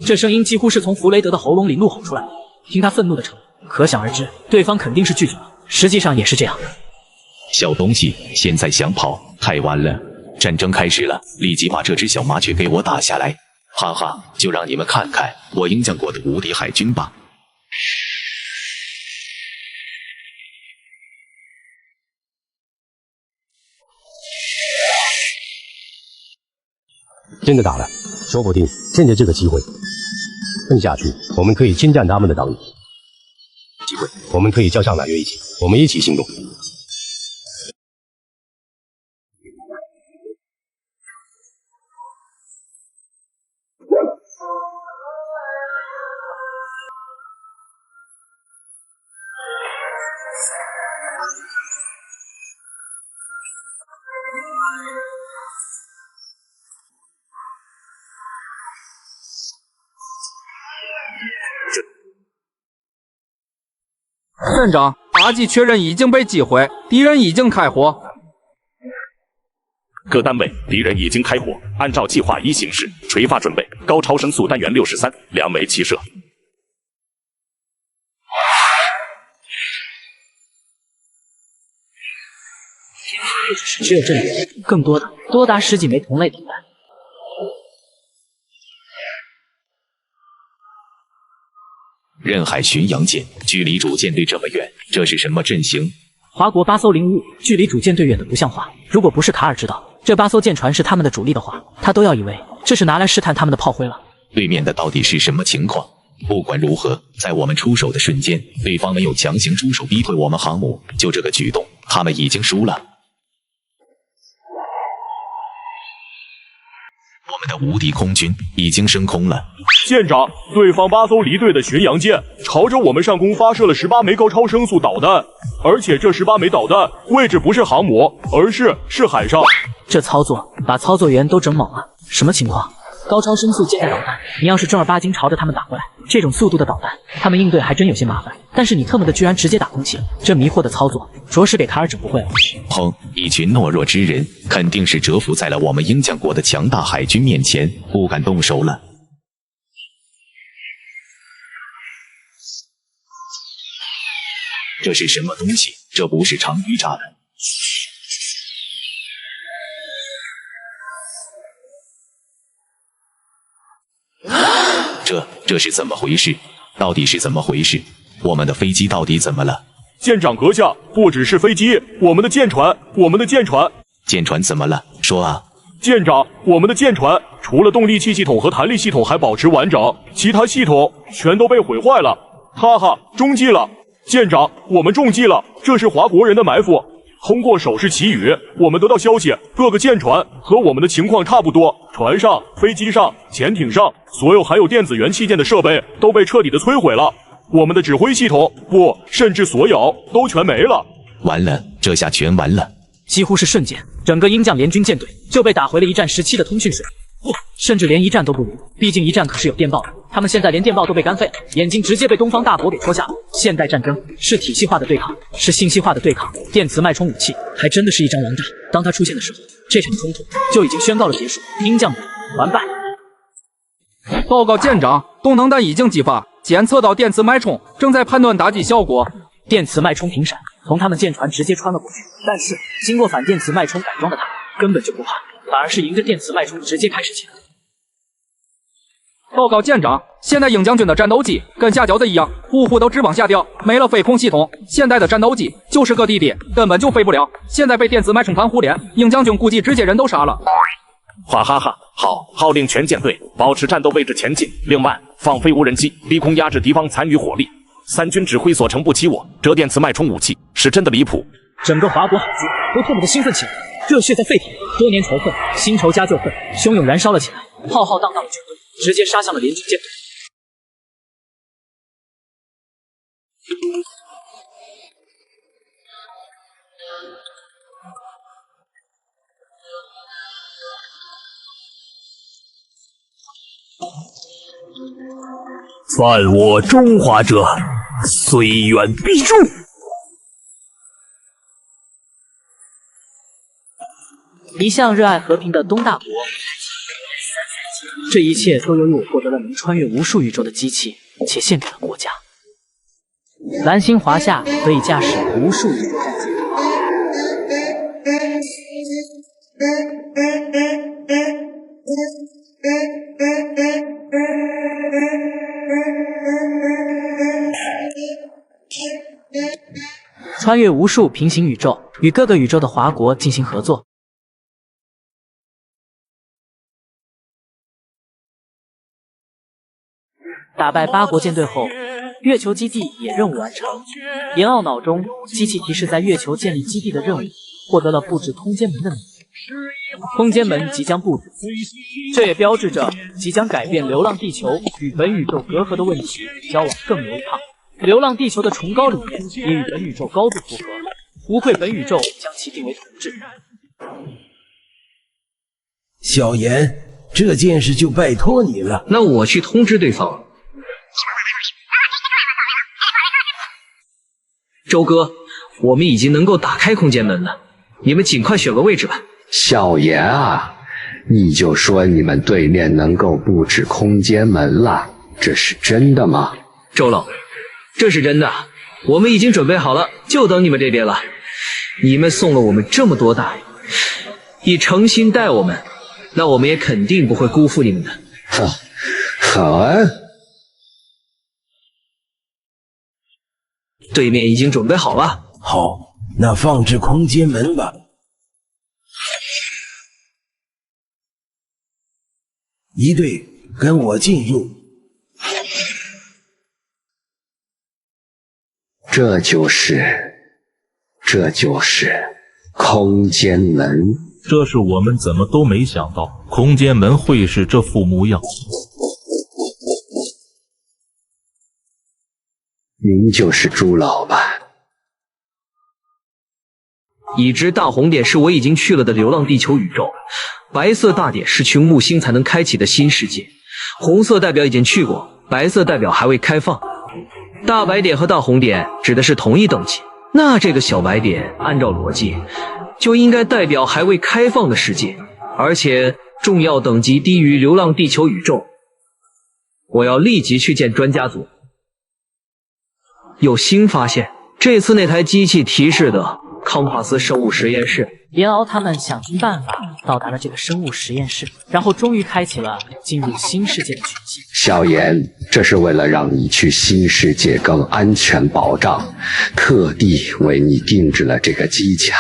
这声音几乎是从弗雷德的喉咙里怒吼出来的，听他愤怒的程度，可想而知，对方肯定是拒绝了。实际上也是这样。小东西，现在想跑太晚了。战争开始了，立即把这只小麻雀给我打下来！哈哈，就让你们看看我鹰将国的无敌海军吧！真的打了，说不定趁着这个机会摁下去，我们可以侵占他们的岛屿。机会，我们可以叫上南越一起，我们一起行动。舰长，阿基确认已经被击毁，敌人已经开火。各单位，敌人已经开火，按照计划1行事，垂发准备，高超声速单元63，2枚齐射。不只是只有这里，更多的多达10几枚同类导弹。任海巡洋舰距离主舰队这么远，这是什么阵型？华国8艘零误，距离主舰队远的不像话。如果不是卡尔知道这8艘舰船是他们的主力的话，他都要以为这是拿来试探他们的炮灰了。对面的到底是什么情况？不管如何，在我们出手的瞬间，对方没有强行出手逼退我们航母，就这个举动，他们已经输了。我们的无敌空军已经升空了。舰长，对方8艘离队的巡洋舰朝着我们上空发射了18枚高超声速导弹，而且这18枚导弹位置不是航母，而是海上。这操作把操作员都整懵了，什么情况？高超声速舰载导弹，你要是正儿八经朝着他们打过来，这种速度的导弹，他们应对还真有些麻烦。但是你特么的居然直接打空气，这迷惑的操作，着实给卡尔整不会了。砰！一群懦弱之人，肯定是折服在了我们鹰将国的强大海军面前，不敢动手了。这是什么东西？这不是长鱼炸弹。这是怎么回事？到底是怎么回事？我们的飞机到底怎么了？舰长阁下，不只是飞机，我们的舰船，舰船怎么了？说啊！舰长，我们的舰船除了动力器系统和弹力系统还保持完整，其他系统全都被毁坏了。哈哈，中计了！舰长，我们中计了，这是华国人的埋伏。通过手势旗语，我们得到消息，各个舰船和我们的情况差不多，船上、飞机上、潜艇上，所有含有电子元器件的设备都被彻底的摧毁了。我们的指挥系统，不，甚至所有都全没了。完了，这下全完了。几乎是瞬间，整个鹰将联军舰队就被打回了1战17的通讯水平，甚至连1战都不如。毕竟1战可是有电报的，他们现在连电报都被干废了，眼睛直接被东方大国给戳瞎了。现代战争是体系化的对抗，是信息化的对抗。电磁脉冲武器还真的是一张王炸，当它出现的时候，这场冲突就已经宣告了结束，鹰将国完败。报告舰长，动能弹已经激发，检测到电磁脉冲，正在判断打击效果。电磁脉冲频闪，从他们舰船直接穿了过去，但是经过反电磁脉冲改装的他们根本就不怕，反而是迎着电磁脉冲直接开始起来。报告舰长，现在鹰将军的战斗机跟下饺子一样，呼呼都直往下掉，没了飞控系统，现代的战斗机就是个弟弟，根本就飞不了。现在被电磁脉冲盘互联，鹰将军估计直接人都杀了。哈哈哈！好，号令全舰队保持战斗位置前进。另外，放飞无人机，低空压制敌方残余火力。3军指挥所承不起我，这电磁脉冲武器是真的离谱。整个华国海军都特么的兴奋起来，热血在沸腾，多年仇恨，新仇加旧恨，汹涌燃烧了起来，浩浩荡荡的军队直接杀向了联军舰队。犯我中华者，虽远必诛。一向热爱和平的东大国，这一切都由于我获得了能穿越无数宇宙的机器，且献给了国家。蓝星华夏可以驾驶无数宇宙战舰。穿越无数平行宇宙，与各个宇宙的华国进行合作。打败8国舰队后，月球基地也任务完成。研奥脑中机器提示在月球建立基地的任务，获得了布置空间门的能力。空间门即将布置，这也标志着即将改变流浪地球与本宇宙隔阂的问题，交往更流畅。流浪地球的崇高理念也与本宇宙高度符合，无愧本宇宙将其定为统治。小严，这件事就拜托你了。那我去通知对方。周哥，我们已经能够打开空间门了，你们尽快选个位置吧。小严啊，你就说你们对面能够布置空间门了，这是真的吗？周老，这是真的，我们已经准备好了，就等你们这边了。你们送了我们这么多大礼，以诚心待我们，那我们也肯定不会辜负你们的。好啊，对面已经准备好了。好，那放置空间门吧。一队跟我进入。这就是空间门。这是我们怎么都没想到，空间门会是这副模样。您就是朱老板。已知大红点是我已经去了的流浪地球宇宙，白色大点是去木星才能开启的新世界，红色代表已经去过，白色代表还未开放。大白点和大红点指的是同一等级，那这个小白点按照逻辑就应该代表还未开放的世界，而且重要等级低于流浪地球宇宙。我要立即去见专家组。有新发现，这次那台机器提示的康帕斯生物实验室。严敖他们想尽办法到达了这个生物实验室，然后终于开启了进入新世界的权限。小严，这是为了让你去新世界更安全保障，特地为你定制了这个机甲。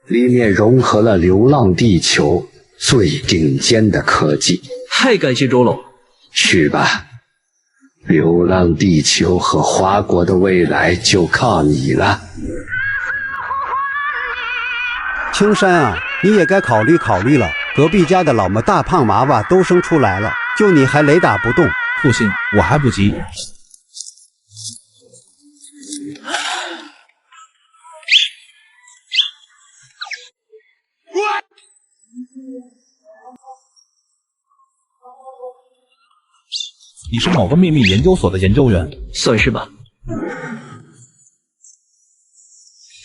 里面融合了流浪地球最顶尖的科技。太感谢周老。去吧，流浪地球和华国的未来就靠你了。青山啊，你也该考虑考虑了。隔壁家的老么大胖娃娃都生出来了，就你还雷打不动。父亲，我还不急。你是某个秘密研究所的研究员？算是吧。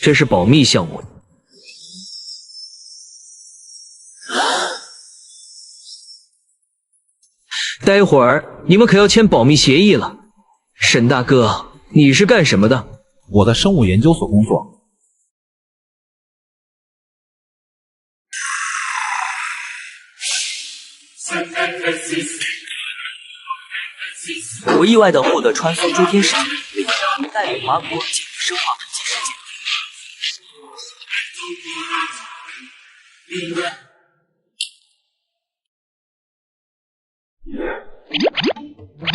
这是保密项目。待会儿你们可要签保密协议了。沈大哥，你是干什么的？我在生物研究所工作。我意外地获得穿梭诸天使能力，带领华国进入生化等级世界。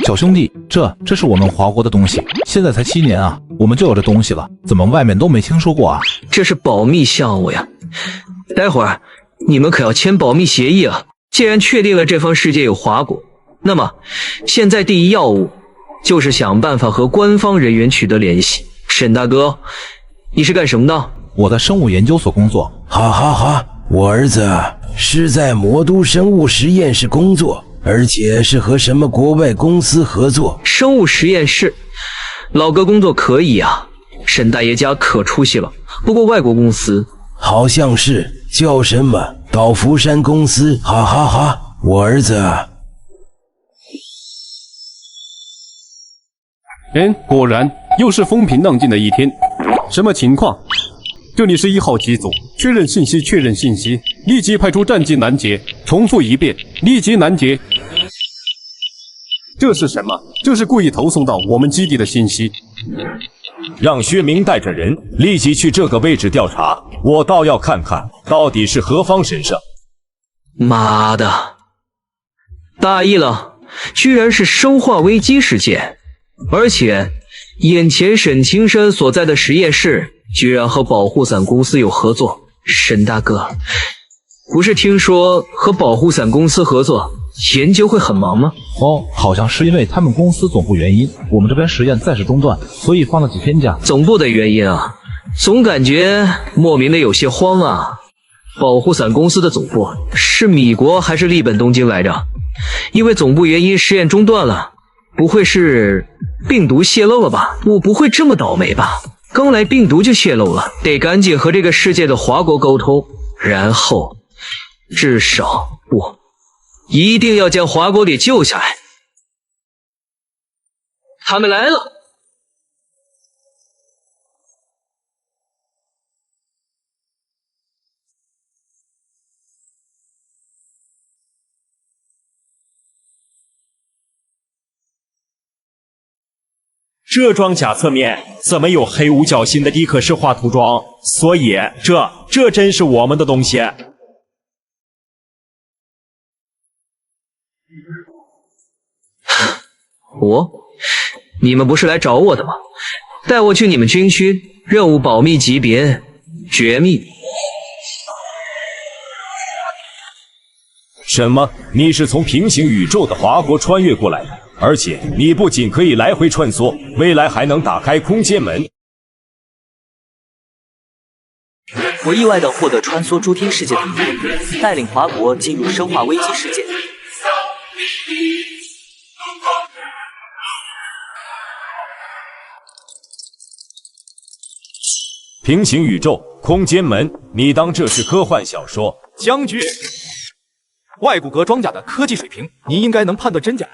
小兄弟，这是我们华国的东西，现在才7年啊，我们就有这东西了，怎么外面都没听说过啊？这是保密项目呀，待会儿你们可要签保密协议啊！既然确定了这方世界有华国，那么现在第一要务就是想办法和官方人员取得联系。沈大哥，你是干什么的？我在生物研究所工作。哈，我儿子是在魔都生物实验室工作，而且是和什么国外公司合作。生物实验室，老哥工作可以啊，沈大爷家可出息了。不过外国公司好像是叫什么岛福山公司。哈，我儿子果然又是风平浪静的一天。什么情况？这里是1号机组，确认信息，立即派出战机拦截。重复一遍，立即拦截。这是什么？这是故意投送到我们基地的信息。让薛明带着人立即去这个位置调查，我倒要看看到底是何方神圣。妈的，大意了，居然是生化危机事件，而且眼前沈青山所在的实验室居然和保护伞公司有合作。沈大哥，不是听说和保护伞公司合作研究会很忙吗？好像是因为他们公司总部原因，我们这边实验暂时中断，所以放了几天假。总部的原因啊，总感觉莫名的有些慌啊。保护伞公司的总部是米国还是日本东京来着？因为总部原因实验中断了，不会是病毒泄露了吧？我不会这么倒霉吧？刚来病毒就泄露了，得赶紧和这个世界的华国沟通，然后至少不，一定要将华国给救下来。他们来了。这装甲侧面怎么有黑五角星的迪克式画涂装？所以这真是我们的东西。你们不是来找我的吗？带我去你们军区，任务保密级别绝密。什么？你是从平行宇宙的华国穿越过来的？而且你不仅可以来回穿梭，未来还能打开空间门。我意外地获得穿梭诸天世界的能力，带领华国进入生化危机世界。平行宇宙空间门，你当这是科幻小说？将军，外骨骼装甲的科技水平，您应该能判断真假。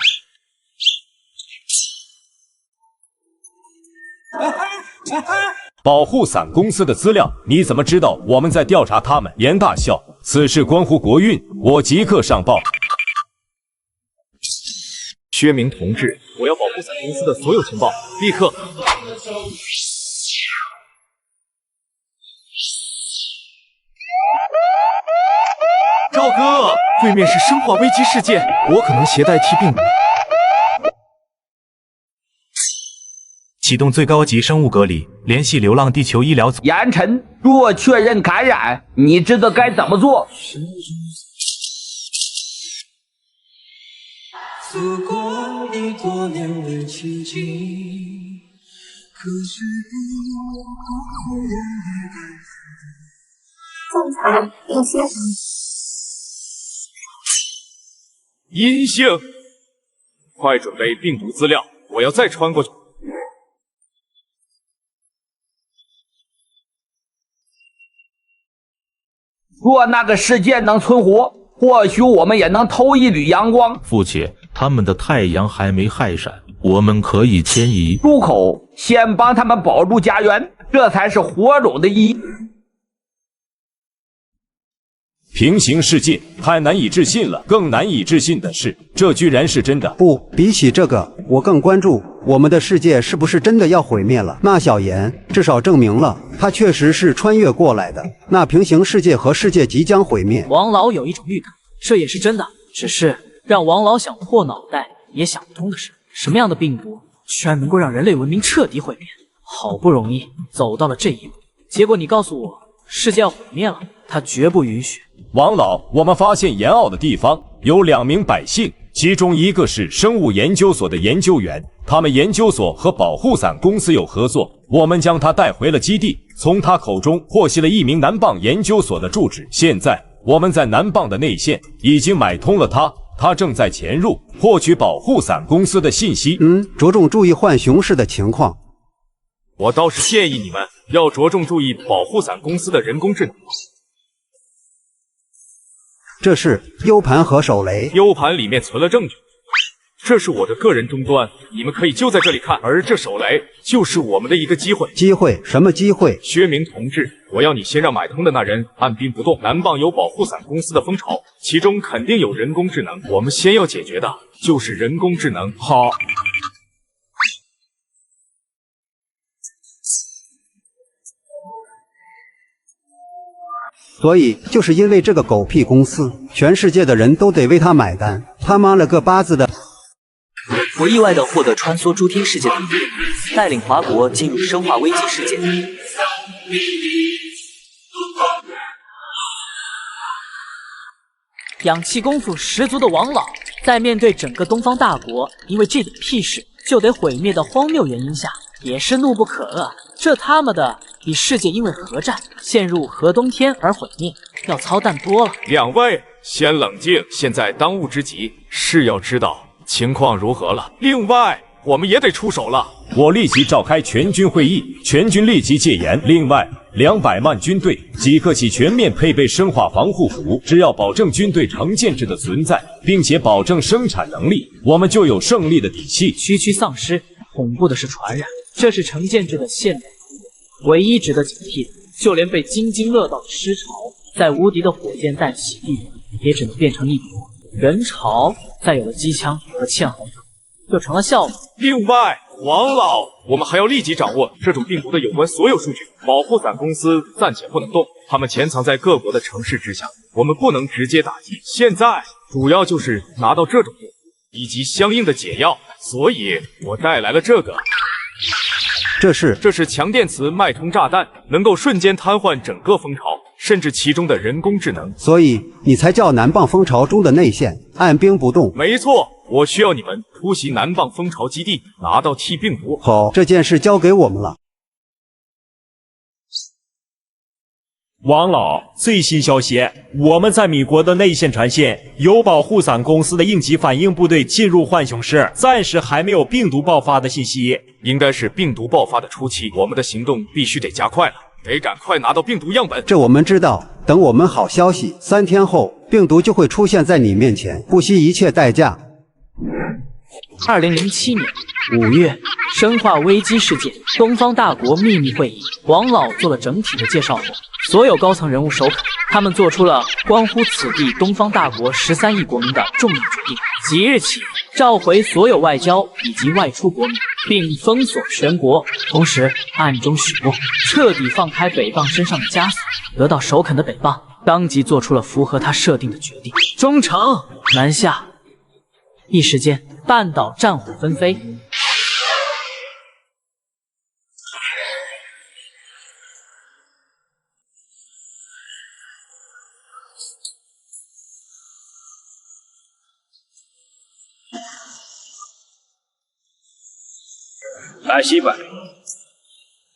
保护伞公司的资料，你怎么知道我们在调查他们？严大校，此事关乎国运，我即刻上报。薛明同志，我要保护伞公司的所有情报，立刻。赵哥，对面是生化危机事件，我可能携带 T 病毒。启动最高级生物隔离，联系流浪地球医疗组。严晨，若确认感染，你知道该怎么做？走过你多年的情景，可是不一样的感觉。阴性，快准备病毒资料，我要再穿过去。若那个世界能存活，或许我们也能偷一缕阳光。父亲，他们的太阳还没害闪，我们可以迁移。入口，先帮他们保住家园，这才是火种的意义。平行世界太难以置信了，更难以置信的是，这居然是真的。不，比起这个，我更关注我们的世界是不是真的要毁灭了。那小妍至少证明了他确实是穿越过来的。那平行世界和世界即将毁灭。王老有一种预感，这也是真的。只是让王老想破脑袋也想不通的是，什么样的病毒居然能够让人类文明彻底毁灭？好不容易走到了这一步，结果你告诉我世界要毁灭了，他绝不允许。王老，我们发现严奥的地方有2名百姓，其中一个是生物研究所的研究员，他们研究所和保护伞公司有合作，我们将他带回了基地，从他口中获悉了一名南棒研究所的住址。现在我们在南棒的内线已经买通了他，他正在潜入，获取保护伞公司的信息。着重注意浣熊市的情况。我倒是建议你们要着重注意保护伞公司的人工智能。这是 U 盘和手雷 ，U 盘里面存了证据。这是我的个人终端，你们可以就在这里看。而这手雷就是我们的一个机会。机会？什么机会？薛明同志，我要你先让买通的那人按兵不动。南棒有保护伞公司的风潮，其中肯定有人工智能。我们先要解决的就是人工智能。好。所以就是因为这个狗屁公司，全世界的人都得为他买单。他妈了个巴子的！我意外地获得穿梭诸天世界的能力，带领华国进入生化危机世界。氧气功夫十足的王老，在面对整个东方大国因为这点屁事就得毁灭的荒谬原因下，也是怒不可遏。这他妈的比世界因为核战陷入核冬天而毁灭要操蛋多了。2位先冷静，现在当务之急是要知道情况如何了。另外，我们也得出手了。我立即召开全军会议，全军立即戒严。另外，200万军队即刻起全面配备生化防护服。只要保证军队成建制的存在，并且保证生产能力，我们就有胜利的底气。区区丧尸，恐怖的是传染，这是成建制的现代毒瘤。唯一值得警惕的，就连被津津乐道的尸潮，在无敌的火箭弹洗地里，也只能变成一坨人潮。再有了机枪和堑壕就成了笑话。另外，王老，我们还要立即掌握这种病毒的有关所有数据。保护伞公司暂且不能动，他们潜藏在各国的城市之下，我们不能直接打击。现在主要就是拿到这种病毒以及相应的解药，所以我带来了这个。这是强电磁脉冲炸弹，能够瞬间瘫痪整个蜂巢，甚至其中的人工智能。所以你才叫南棒蜂巢中的内线按兵不动。没错，我需要你们突袭南棒蜂巢基地，拿到 T 病毒。好，这件事交给我们了。王老，最新消息，我们在米国的内线船线有保护伞公司的应急反应部队进入浣熊市，暂时还没有病毒爆发的信息。应该是病毒爆发的初期，我们的行动必须得加快了，得赶快拿到病毒样本。这我们知道，等我们好消息，3天后病毒就会出现在你面前，不惜一切代价。2007年5月，生化危机事件，东方大国秘密会议，王老做了整体的介绍后，所有高层人物首肯，他们做出了关乎此地东方大国13亿国民的重要决定：即日起召回所有外交以及外出国民，并封锁全国，同时暗中许诺彻底放开北棒身上的枷锁。得到首肯的北棒当即做出了符合他设定的决定：忠诚南下。一时间，半岛战火纷飞。来西吧。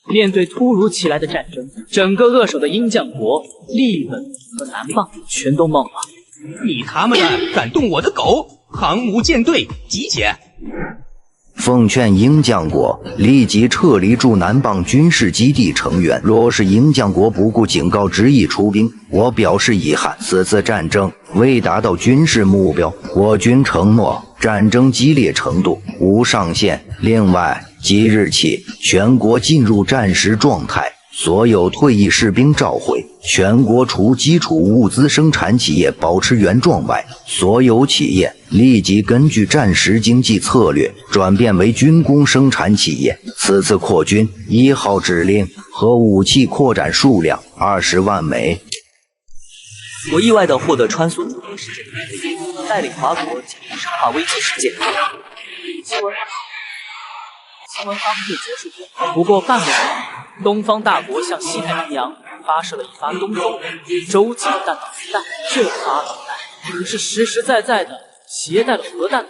面对突如其来的战争，整个扼守的鹰将国、利本和南棒全都懵了。你他妈的敢动我的狗！航母舰队集结！奉劝鹰将国立即撤离驻南棒军事基地成员。若是鹰将国不顾警告执意出兵，我表示遗憾。此次战争未达到军事目标，我军承诺战争激烈程度无上限。另外，即日起全国进入战时状态，所有退役士兵召回，全国除基础物资生产企业保持原状外，所有企业立即根据战时经济策略转变为军工生产企业。此次扩军1号指令和武器扩展数量20万枚。我意外地获得穿梭多事件的飞机，带领华国解决生化危机事件。新闻发布会结束后，不过半个小时，东方大国向西太平洋发射了一发东风洲际弹道飞弹。这发导弹可是实实在在的携带了核弹头，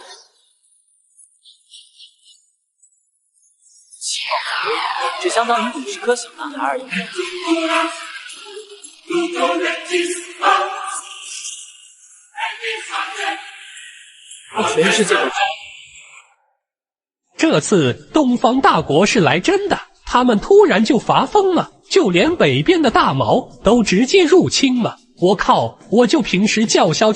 气爆范围只相当于50颗小男孩而已。全世界都知道。这次东方大国是来真的，他们突然就发疯了，就连北边的大毛都直接入侵了。我靠，我就平时叫嚣，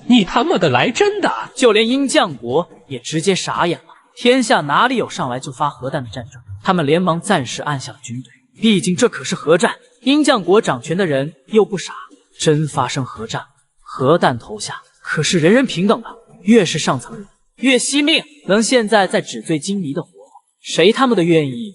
你他妈的来真的！就连鹰将国也直接傻眼了，天下哪里有上来就发核弹的战争？他们连忙暂时按下了军队，毕竟这可是核战，鹰将国掌权的人又不傻，真发生核战，核弹投下可是人人平等的，越是上层人越惜命，能现在在纸醉金迷的活，谁他妈的愿意？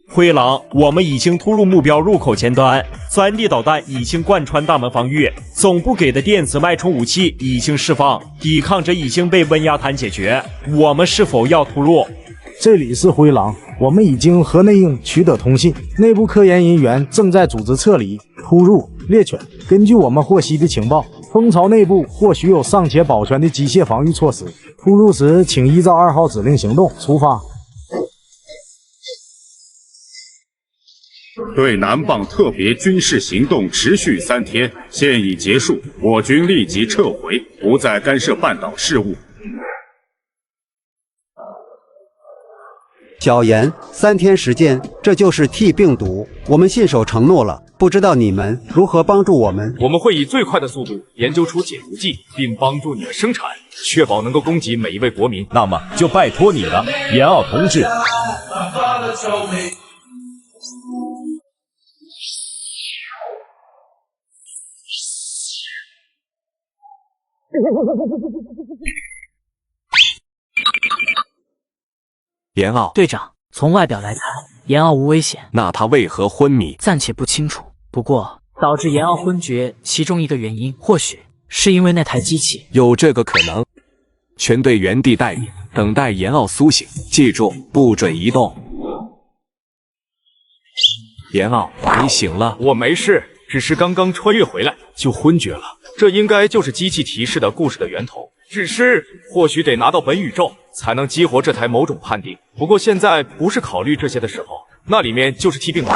灰狼，我们已经突入目标入口前端，钻地导弹已经贯穿大门防御，总部给的电子脉冲武器已经释放，抵抗者已经被温压弹解决。我们是否要突入？这里是灰狼，我们已经和内应取得通信，内部科研人员正在组织撤离。突入猎犬，根据我们获悉的情报，蜂巢内部或许有尚且保全的机械防御措施。突入时，请依照2号指令行动，出发。对南棒特别军事行动持续3天，现已结束，我军立即撤回，不再干涉半岛事务。小严，3天时间，这就是 T 病毒，我们信守承诺了。不知道你们如何帮助我们？我们会以最快的速度研究出解毒剂，并帮助你们生产，确保能够供给每一位国民。那么就拜托你了，严奥同志。严奥队长，从外表来看，严奥无危险。那他为何昏迷？暂且不清楚。不过，导致严奥昏厥，其中一个原因或许是因为那台机器。有这个可能。全队原地待命，等待严奥苏醒。记住，不准移动。严奥，你醒了？我没事，只是刚刚穿越回来就昏厥了。这应该就是机器提示的故事的源头。只是或许得拿到本宇宙才能激活这台某种判定。不过现在不是考虑这些的时候，那里面就是 T 病毒。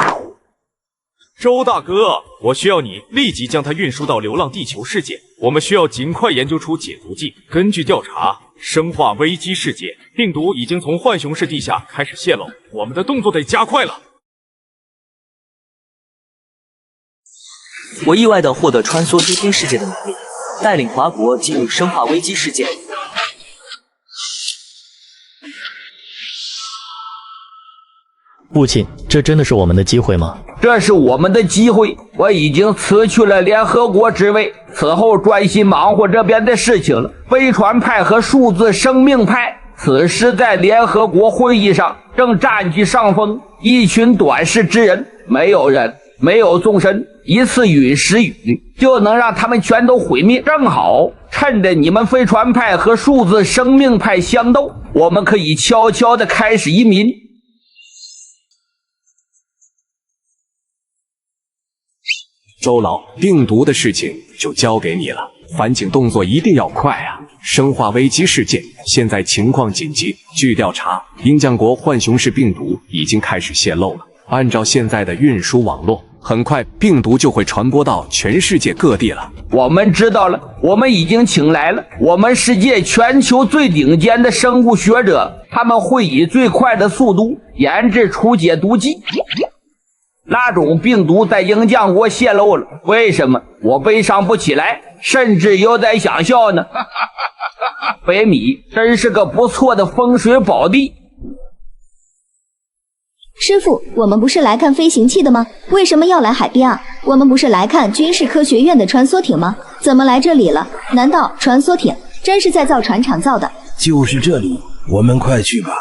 周大哥，我需要你立即将它运输到流浪地球世界。我们需要尽快研究出解毒剂。根据调查，生化危机世界病毒已经从浣熊市地下开始泄露，我们的动作得加快了。我意外地获得穿梭诸天世界的能力，带领华国进入生化危机世界。父亲，这真的是我们的机会吗？这是我们的机会，我已经辞去了联合国职位，此后专心忙活这边的事情了。飞船派和数字生命派此时在联合国会议上正占据上风，一群短视之人，没有人，没有纵深，一次陨石雨就能让他们全都毁灭。正好趁着你们飞船派和数字生命派相斗，我们可以悄悄地开始移民。周老，病毒的事情就交给你了，反警动作一定要快啊！生化危机事件现在情况紧急，据调查，鹰将国浣熊市病毒已经开始泄露了。按照现在的运输网络，很快病毒就会传播到全世界各地了。我们知道了，我们已经请来了我们世界全球最顶尖的生物学者，他们会以最快的速度研制出解毒剂。那种病毒在鹰将国泄露了，为什么我悲伤不起来，甚至有点想笑呢？北米真是个不错的风水宝地。师傅，我们不是来看飞行器的吗？为什么要来海边啊？我们不是来看军事科学院的穿梭艇吗？怎么来这里了？难道穿梭艇真是在造船厂造的？就是这里，我们快去吧。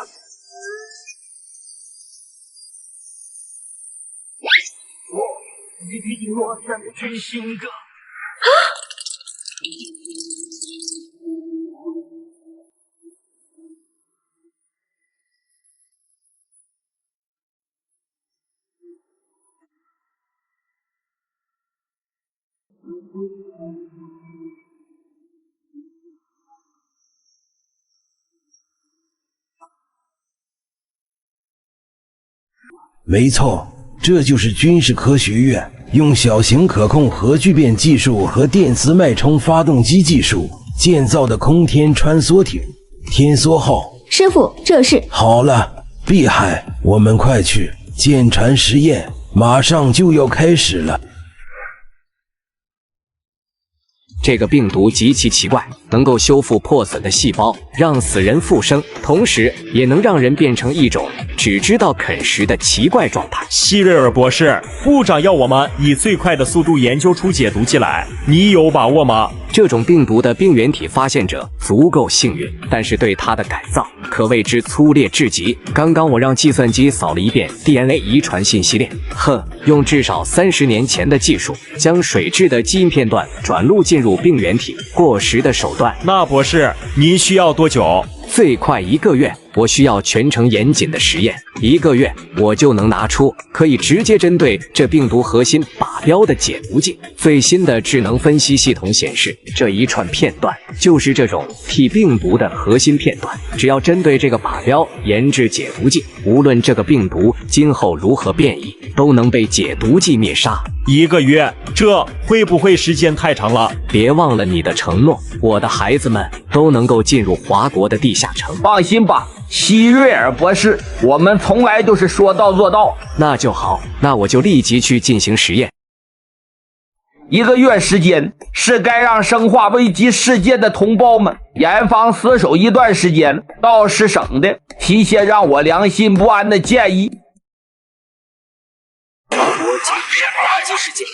没错，这就是军事科学院用小型可控核聚变技术和电磁脉冲发动机技术建造的空天穿梭艇天梭号。师傅，这是……好了，碧海，我们快去，舰船实验马上就要开始了。这个病毒极其奇怪，能够修复破损的细胞，让死人复生，同时也能让人变成一种只知道啃食的奇怪状态。希瑞尔博士，部长要我们以最快的速度研究出解毒剂来，你有把握吗？这种病毒的病原体发现者足够幸运，但是对它的改造可谓之粗劣至极。刚刚我让计算机扫了一遍 DNA 遗传信息链，用至少30年前的技术将水质的基因片段转录进入病原体，过时的手段。那博士，您需要多久？最快1个月，我需要全程严谨的实验，1个月我就能拿出可以直接针对这病毒核心靶标的解毒剂。最新的智能分析系统显示，这一串片段就是这种 T 病毒的核心片段，只要针对这个靶标研制解毒剂，无论这个病毒今后如何变异，都能被解毒剂灭杀。1个月，这会不会时间太长了？别忘了你的承诺，我的孩子们都能够进入华国的地下城。放心吧，希瑞尔博士，我们从来就是说到做到。那就好，那我就立即去进行实验。1个月时间是该让生化危机事件的同胞们严防死守一段时间，倒是省的提些让我良心不安的建议。华国进入生化危机事件。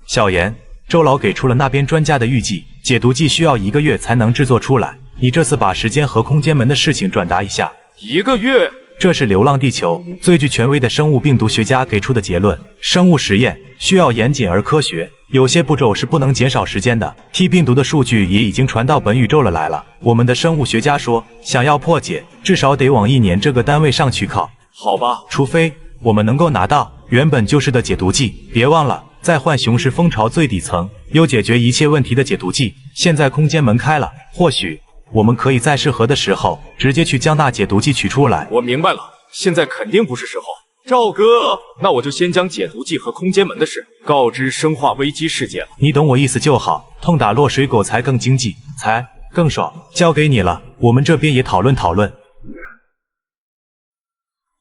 小严，周老给出了那边专家的预计，解毒剂需要1个月才能制作出来。你这次把时间和空间门的事情转达一下。1个月？这是《流浪地球》最具权威的生物病毒学家给出的结论。生物实验需要严谨而科学，有些步骤是不能减少时间的。T 病毒的数据也已经传到本宇宙了来了。我们的生物学家说，想要破解，至少得往1年这个单位上去靠。好吧，除非我们能够拿到原本就是的解毒剂。别忘了，在浣熊市蜂巢最底层有解决一切问题的解毒剂。现在空间门开了，或许我们可以在适合的时候直接去将那解毒剂取出来。我明白了，现在肯定不是时候。赵哥，那我就先将解毒剂和空间门的事告知生化危机事件了。你懂我意思就好，痛打落水狗才更经济，才更爽。交给你了，我们这边也讨论讨论。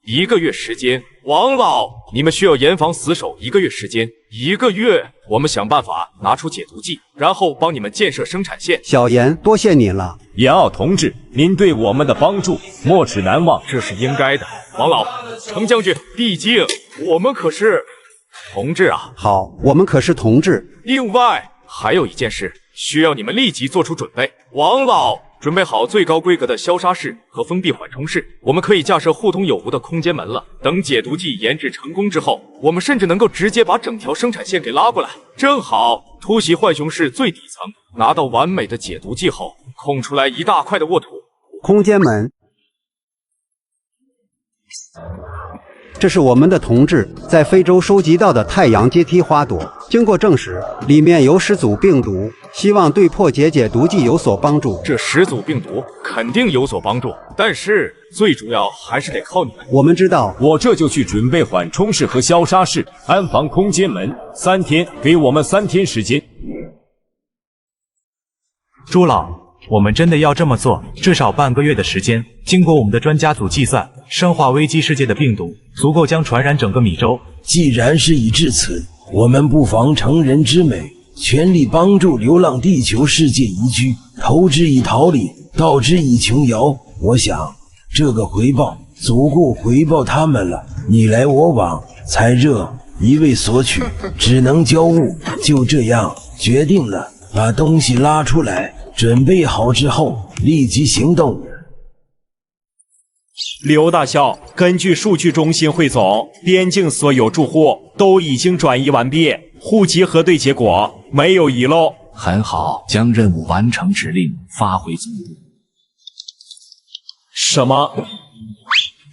1个月时间，王老，你们需要严防死守1个月时间。1个月，我们想办法拿出解毒剂，然后帮你们建设生产线。小严，多谢你了。严傲同志，您对我们的帮助没齿难忘，这是应该的。王老，程将军，毕竟我们可是同志啊。好，我们可是同志。另外还有一件事，需要你们立即做出准备。王老，准备好最高规格的消杀室和封闭缓冲室，我们可以架设互通有无的空间门了。等解毒剂研制成功之后，我们甚至能够直接把整条生产线给拉过来，正好突袭浣熊市最底层，拿到完美的解毒剂后，空出来一大块的沃土。空间门，这是我们的同志在非洲收集到的太阳阶梯花朵，经过证实，里面有10组病毒，希望对破解解毒剂有所帮助。这10组病毒肯定有所帮助，但是最主要还是得靠你们。我们知道，我这就去准备缓冲室和消杀室，安防空间门。3天，给我们3天时间。朱老，我们真的要这么做，至少半个月的时间。经过我们的专家组计算，生化危机世界的病毒足够将传染整个米洲。既然事已至此，我们不妨成人之美，全力帮助流浪地球世界宜居，投之以桃李，道之以琼瑶。我想这个回报足够回报他们了。你来我往，才热一味索取，只能交物。就这样决定了，把东西拉出来，准备好之后立即行动。刘大校，根据数据中心汇总，边境所有住户都已经转移完毕，户籍核对结果没有遗漏。很好，将任务完成指令发回总部。什么？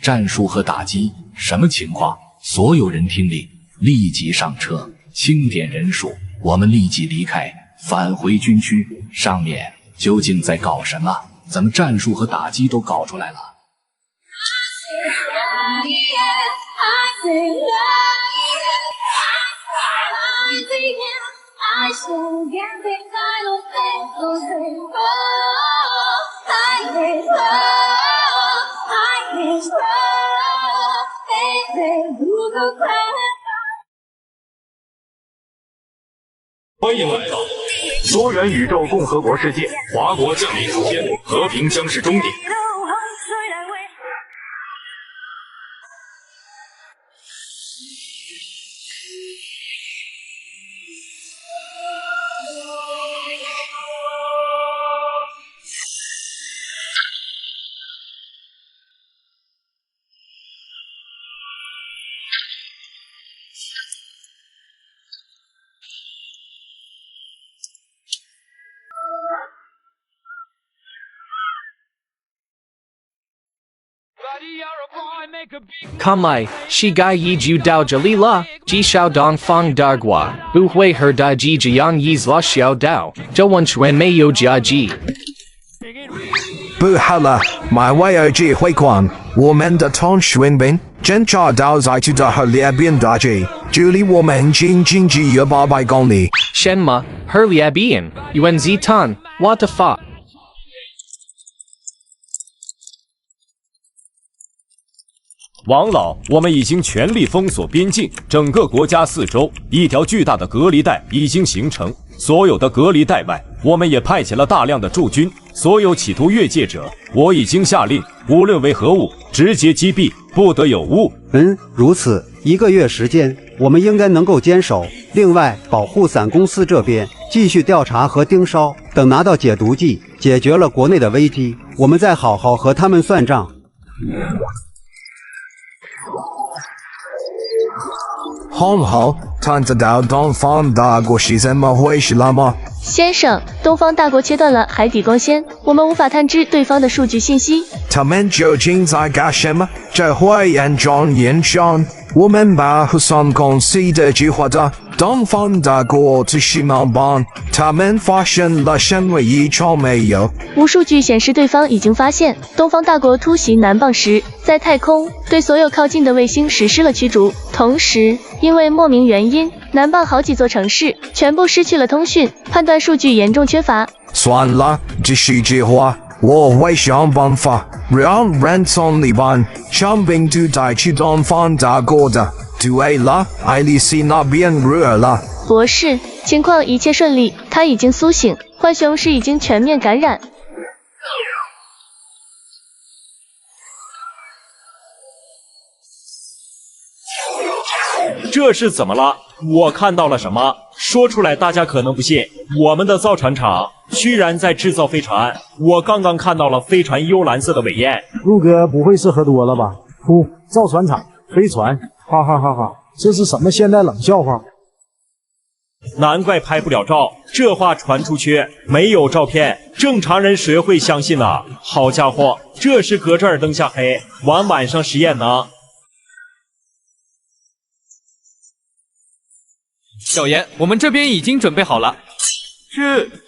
战术核打击？什么情况？所有人听令，立即上车，清点人数，我们立即离开，返回军区。上面究竟在搞什么？怎么战术和打击都搞出来了？欢迎来到多元宇宙共和国世界，华国降临出现，和平将是终点。看来是该移居到这里了。至少东方大国不会和大家这样一直小岛，这完全没有交集。不好了，买外耳机汇款，我们的通讯兵侦察到在这的和列边大街，距离我们仅只有800公里。什么？和列边？UNZ ton？What the fuck？王老，我们已经全力封锁边境，整个国家四周一条巨大的隔离带已经形成。所有的隔离带外，我们也派遣了大量的驻军。所有企图越界者，我已经下令，无论为何物，直接击毙，不得有误。如此1个月时间，我们应该能够坚守。另外，保护伞公司这边继续调查和盯梢，等拿到解毒剂，解决了国内的危机，我们再好好和他们算账。好不好？看得到东方大国是怎么回事了吗？先生，东方大国切断了海底光纤，我们无法探知对方的数据信息。他们究竟在干什么？这会严重影响我们保护伞公司的计划的。东方大国只是盲帮，他们发现了什么异常没有？无数据显示，对方已经发现东方大国突袭南傍时，在太空对所有靠近的卫星实施了驱逐，同时因为莫名原因，南傍好几座城市全部失去了通讯，判断数据严重缺乏。算了，这是计划，我会想办法让人从离班枪兵都带去东方大国的。对了，爱丽丝那边热了。博士，情况一切顺利，他已经苏醒，浣熊市已经全面感染。这是怎么了？我看到了什么？说出来大家可能不信，我们的造船厂居然在制造飞船。我刚刚看到了飞船幽蓝色的尾焰。陆哥不会是喝多了吧？造船厂、飞船，哈哈哈哈！这是什么现代冷笑话？难怪拍不了照，这话传出去没有照片，正常人谁会相信呢？好家伙，这是隔着耳灯下黑，玩晚上实验呢。小严，我们这边已经准备好了。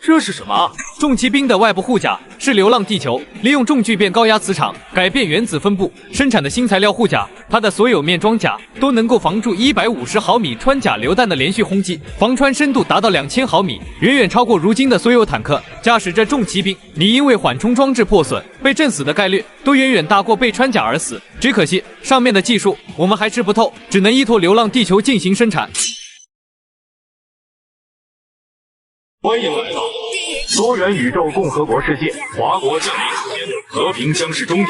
这是什么？重骑兵的外部护甲是流浪地球，利用重聚变高压磁场改变原子分布生产的新材料护甲。它的所有面装甲都能够防住150毫米穿甲榴弹的连续轰击，防穿深度达到2000毫米，远远超过如今的所有坦克。驾驶着重骑兵，你因为缓冲装置破损被震死的概率都远远大过被穿甲而死。只可惜上面的技术我们还吃不透，只能依托流浪地球进行生产。欢迎来到多元宇宙共和国世界，华国降临，和平将是终点。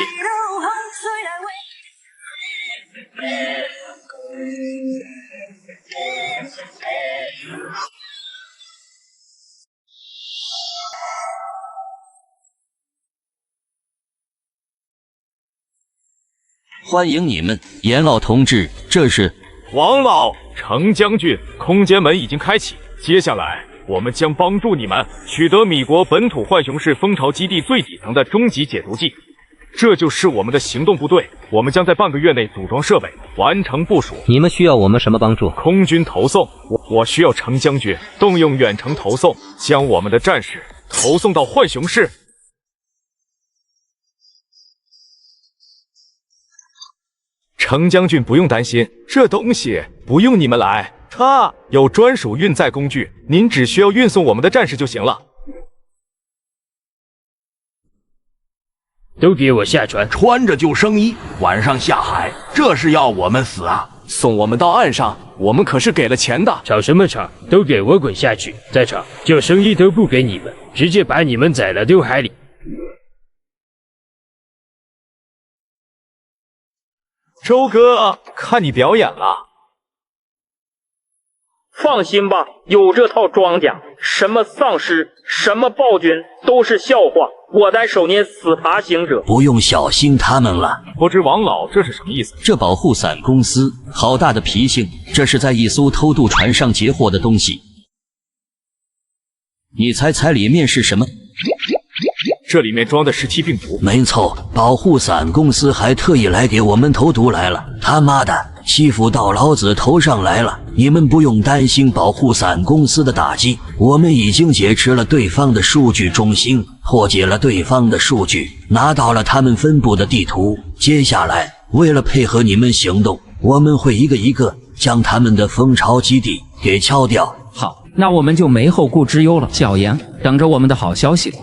欢迎你们，严老同志，这是王老、程将军，空间门已经开启，接下来我们将帮助你们取得米国本土浣熊市蜂巢基地最底层的终极解毒剂。这就是我们的行动部队，我们将在半个月内组装设备，完成部署。你们需要我们什么帮助？空军投送，我需要程将军动用远程投送，将我们的战士投送到浣熊市。程将军不用担心，这东西不用你们来，它有专属运载工具，您只需要运送我们的战士就行了。都给我下船，穿着救生衣，晚上下海，这是要我们死啊！送我们到岸上，我们可是给了钱的。吵什么吵？都给我滚下去！再吵，救生衣都不给你们，直接把你们宰了丢海里。周哥，看你表演了。放心吧，有这套装甲，什么丧尸，什么暴君，都是笑话。我在手捏死爬行者，不用小心他们了。不知王老这是什么意思？这保护伞公司好大的脾性，这是在一艘偷渡船上截获的东西。你猜里面是什么？这里面装的是 T 病毒。没错，保护伞公司还特意来给我们投毒来了。他妈的，欺负到老子头上来了！你们不用担心保护伞公司的打击，我们已经劫持了对方的数据中心，破解了对方的数据，拿到了他们分布的地图。接下来，为了配合你们行动，我们会一个一个将他们的蜂巢基地给敲掉。好，那我们就没后顾之忧了。小严，等着我们的好消息。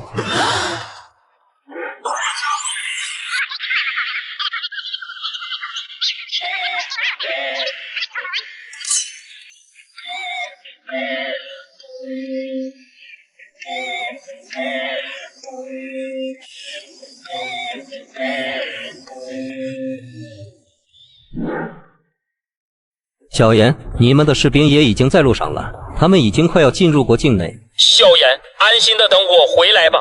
小严，你们的士兵也已经在路上了，他们已经快要进入国境内。萧炎，安心的等我回来吧。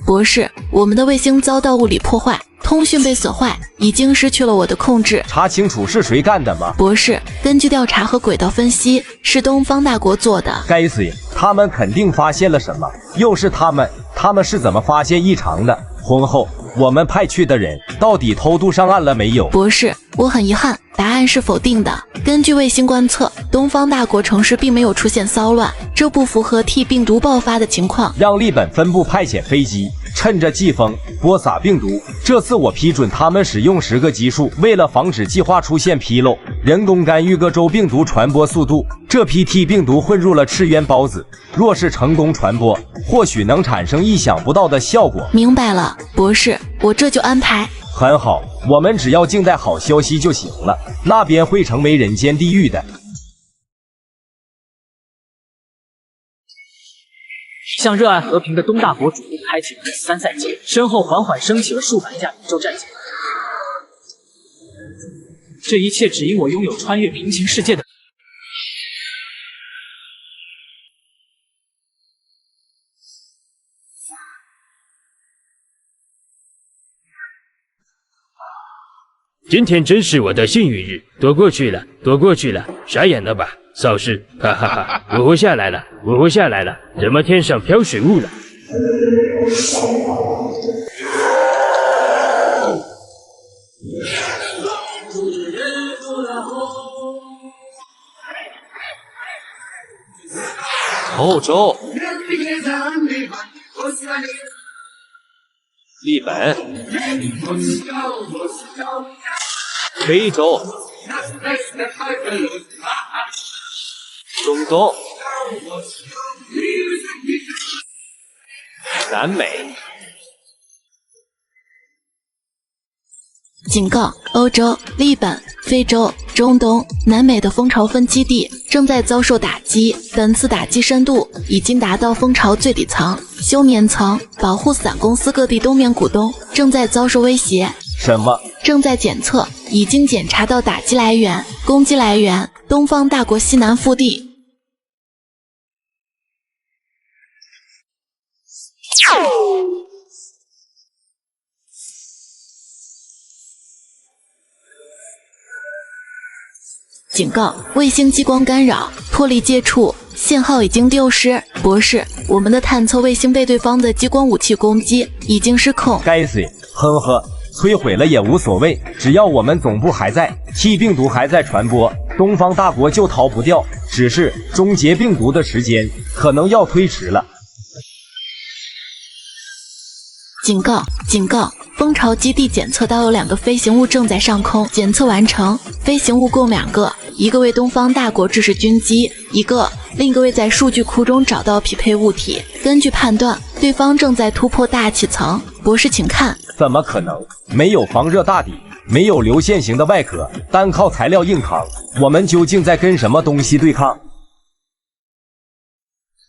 博士，我们的卫星遭到物理破坏，通讯被损坏，已经失去了我的控制。查清楚是谁干的吗？博士，根据调查和轨道分析，是东方大国做的。该死呀！他们肯定发现了什么，又是他们是怎么发现异常的？婚后我们派去的人到底偷渡上岸了没有？博士，我很遗憾，答案是否定的。根据卫星观测，东方大国城市并没有出现骚乱，这不符合 T 病毒爆发的情况。让利本分部派遣飞机，趁着季风播撒病毒。这次我批准他们使用10个基数，为了防止计划出现纰漏，人工干预各州病毒传播速度。这批 T 病毒混入了赤源孢子，若是成功传播，或许能产生意想不到的效果。明白了，博士，我这就安排。很好，我们只要静待好消息就行了。那边会成为人间地狱的。向热爱和平的东大国主动开启了第3赛季，身后缓缓升起了数百架宇宙战舰。这一切只因我拥有穿越平行世界的。今天真是我的幸运日，躲过去了，躲过去了，傻眼了吧，扫视，哈哈哈，我活下来了，我活下来了，怎么天上飘水雾了？欧洲，日本，非洲，中东，南美。警告：欧洲、日本、非洲、中东、南美的蜂巢分基地正在遭受打击，本次打击深度已经达到蜂巢最底层、休眠层。保护伞公司各地东面股东正在遭受威胁。什么？正在检测，已经检查到打击来源、攻击来源：东方大国西南腹地。警告：卫星激光干扰，脱离接触，信号已经丢失。博士，我们的探测卫星被对方的激光武器攻击，已经失控。该死！呵呵，摧毁了也无所谓，只要我们总部还在 ，T 病毒还在传播，东方大国就逃不掉。只是终结病毒的时间可能要推迟了。警告！警告！蜂巢基地检测到有2个飞行物正在上空，检测完成。飞行物共2个，一个为东方大国制式军机，另一个为在数据库中找到匹配物体。根据判断，对方正在突破大气层。博士，请看。怎么可能？没有防热大底，没有流线型的外壳，单靠材料硬扛，我们究竟在跟什么东西对抗？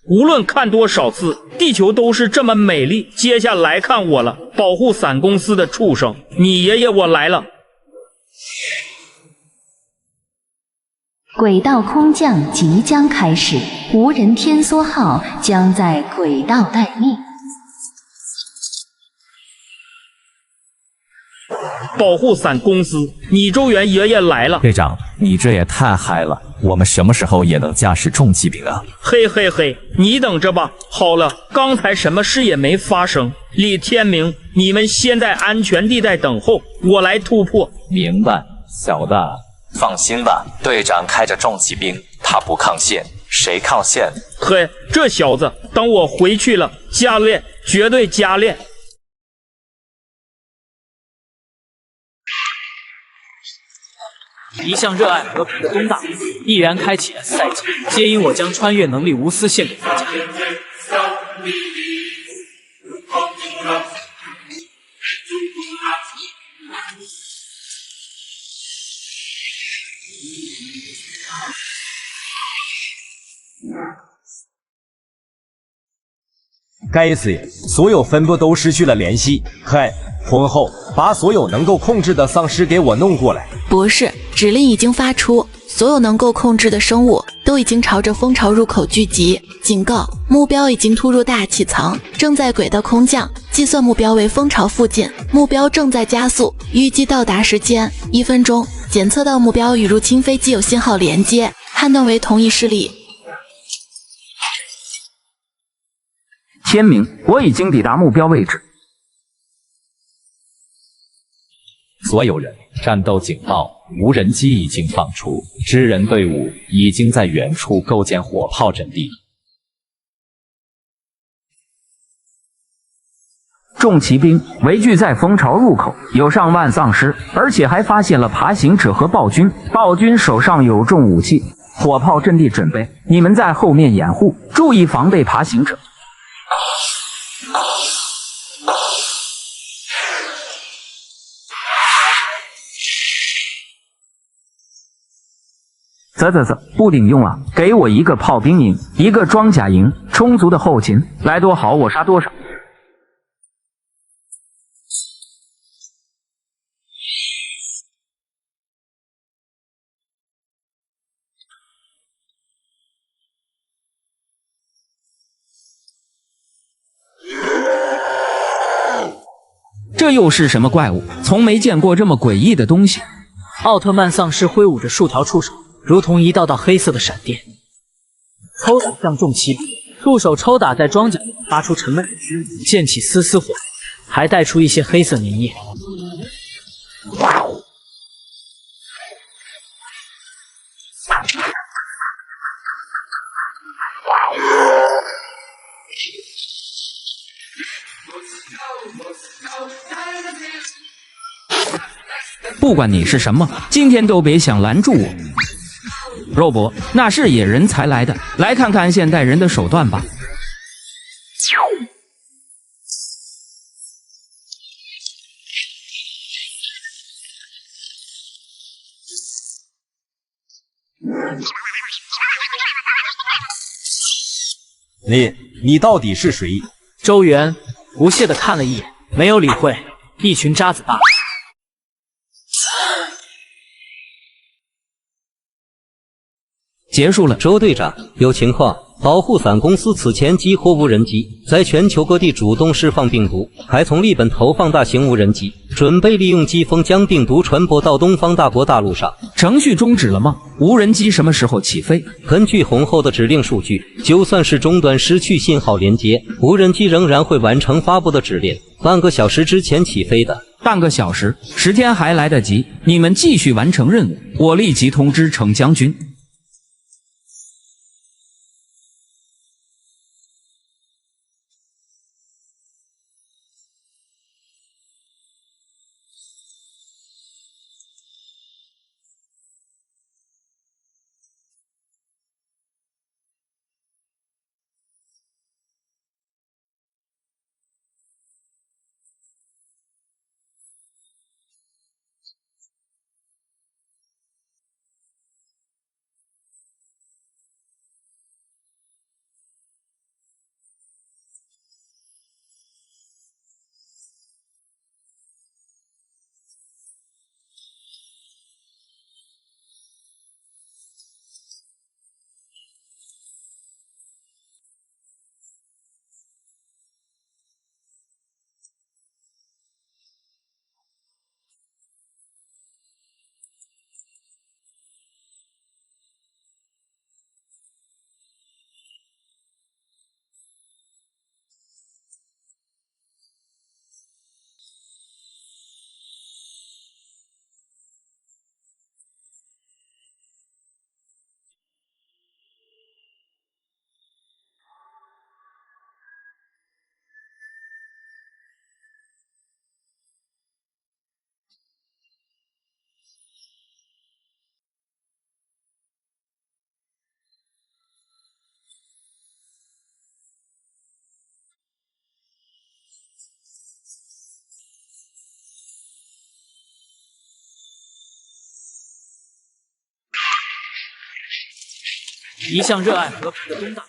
无论看多少次，地球都是这么美丽。接下来看我了，保护伞公司的畜生，你爷爷我来了。轨道空降即将开始，无人天梭号将在轨道待命。保护伞公司，你周元爷爷来了。队长，你这也太嗨了！我们什么时候也能驾驶重骑兵啊？嘿嘿嘿，你等着吧。好了，刚才什么事也没发生。李天明，你们先在安全地带等候，我来突破。明白，小子。放心吧，队长开着重骑兵，他不抗线，谁抗线？嘿，这小子，等我回去了，加练，绝对加练。一向热爱和平的东大国毅然开启 S 赛季，皆因我将穿越能力无私献给国家。该死呀！所有分部都失去了联系。嗨，婚后把所有能够控制的丧尸给我弄过来。不是，指令已经发出，所有能够控制的生物都已经朝着蜂巢入口聚集。警告，目标已经突入大气层，正在轨道空降，计算目标为蜂巢附近，目标正在加速，预计到达时间1分钟。检测到目标与入侵飞机有信号连接，判断为同一势力。天明，我已经抵达目标位置。所有人，战斗警报！无人机已经放出，支人队伍已经在远处构建火炮阵地。重骑兵围聚在蜂巢入口，有上万丧尸，而且还发现了爬行者和暴君。暴君手上有重武器，火炮阵地准备，你们在后面掩护，注意防备爬行者。啧，不顶用啊！给我一个炮兵营，一个装甲营，充足的后勤，来多好我杀多少。这又是什么怪物？从没见过这么诡异的东西。奥特曼丧尸挥舞着数条触手，如同一道道黑色的闪电，抽打向重骑兵。触手抽打在装甲，发出沉闷的声音，溅起丝丝火焰，还带出一些黑色粘液。不管你是什么，今天都别想拦住我。肉搏，那是野人才来的，来看看现代人的手段吧。你到底是谁？周元不屑地看了一眼，没有理会，一群渣子罢了。结束了，周队长，有情况。保护伞公司此前激活无人机，在全球各地主动释放病毒，还从日本投放大型无人机，准备利用疾风将病毒传播到东方大国大陆上。程序终止了吗？无人机什么时候起飞？根据红后的指令数据，就算是终端失去信号连接，无人机仍然会完成发布的指令，半个小时之前起飞的。半个小时，10天还来得及，你们继续完成任务，我立即通知程将军。一向热爱和平的东大，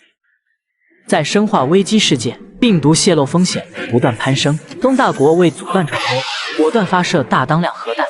在生化危机事件、病毒泄露风险不断攀升，东大国为阻断传播，果断发射大当量核弹。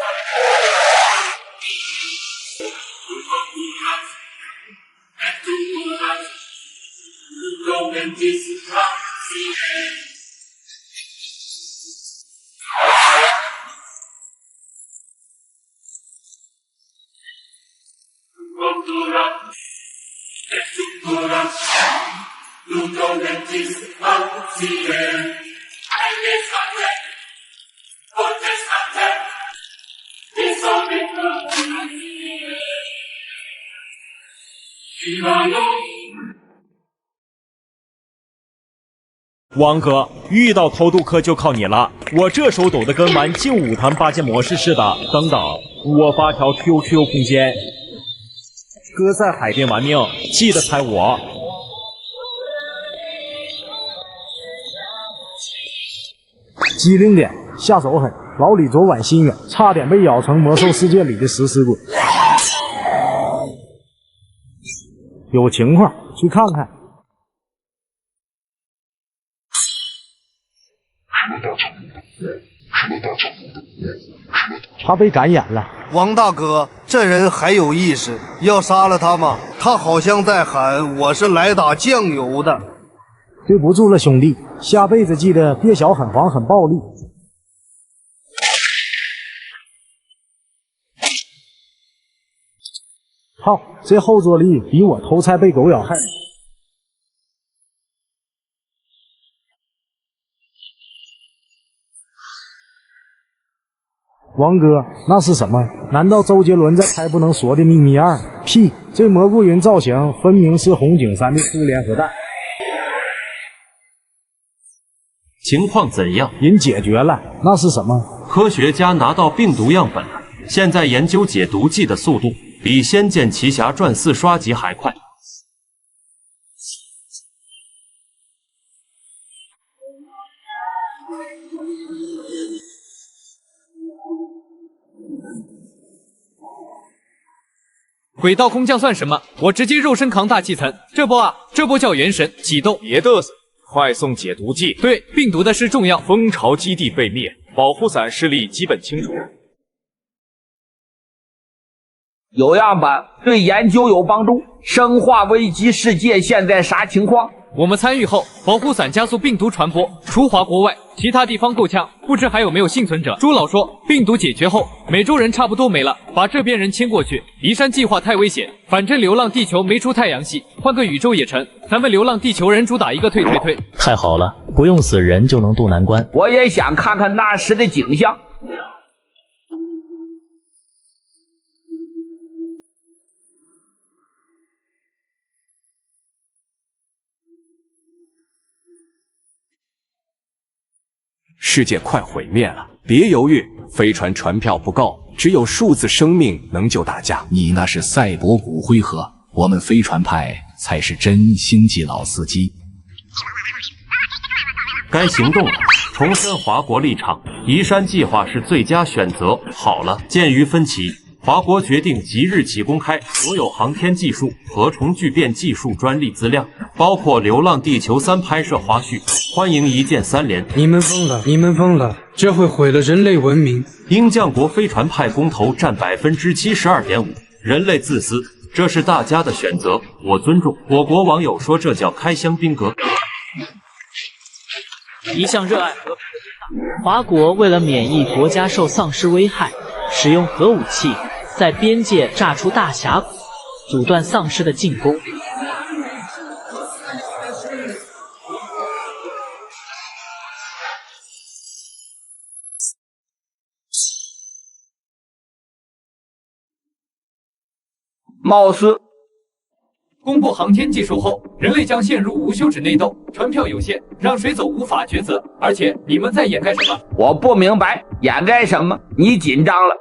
王哥，遇到偷渡客就靠你了，我这手抖得跟玩劲舞堂八戒模式似的。等等，我发条 QQ 空间。哥在海边玩命，记得猜我。机灵点，下手狠。老李昨晚心远，差点被咬成魔兽世界里的食尸鬼。有情况，去看看。他被感染了。王大哥，这人还有意识，要杀了他吗？他好像在喊：“我是来打酱油的。”对不住了，兄弟，下辈子记得别小很黄很暴力。好，这后坐力比我偷菜被狗咬还。王哥，那是什么？难道周杰伦在拍不能说的秘密2？屁！这蘑菇云造型分明是红警3的苏联核弹。情况怎样？人解决了。那是什么？科学家拿到病毒样本了，现在研究解毒剂的速度比《仙剑奇侠传4》刷级还快。轨道空降算什么？我直接肉身扛大气层，这波叫元神启动。别嘚瑟，快送解毒剂。对，病毒的事重要。蜂巢基地被灭，保护伞势力基本清楚。有样本，对研究有帮助。生化危机事件现在啥情况？我们参与后，保护伞加速病毒传播，除华国外，其他地方够呛，不知还有没有幸存者。朱老说，病毒解决后，美洲人差不多没了，把这边人迁过去。移山计划太危险，反正流浪地球没出太阳系，换个宇宙也成。咱们流浪地球人主打一个退。太好了，不用死人就能渡难关。我也想看看那时的景象。世界快毁灭了，别犹豫，飞船船票不够，只有数字生命能救大家。你那是赛博骨灰盒，我们飞船派才是真星际老司机。该行动了，重申华国立场，移山计划是最佳选择。好了，鉴于分歧，华国决定即日起公开所有航天技术和重聚变技术专利资料，包括《流浪地球3》拍摄花絮。欢迎一键3连。你们疯了，这会毁了人类文明。鹰将国飞船派公投占72.5%，人类自私，这是大家的选择，我尊重。我国网友说这叫开香槟阁。一向热爱和平的东大，华国为了免疫国家受丧尸危害，使用核武器在边界炸出大峡谷，阻断丧尸的进攻。貌似公布航天技术后，人类将陷入无休止内斗，船票有限，让谁走无法抉择。而且你们在掩盖什么？我不明白，掩盖什么？你紧张了。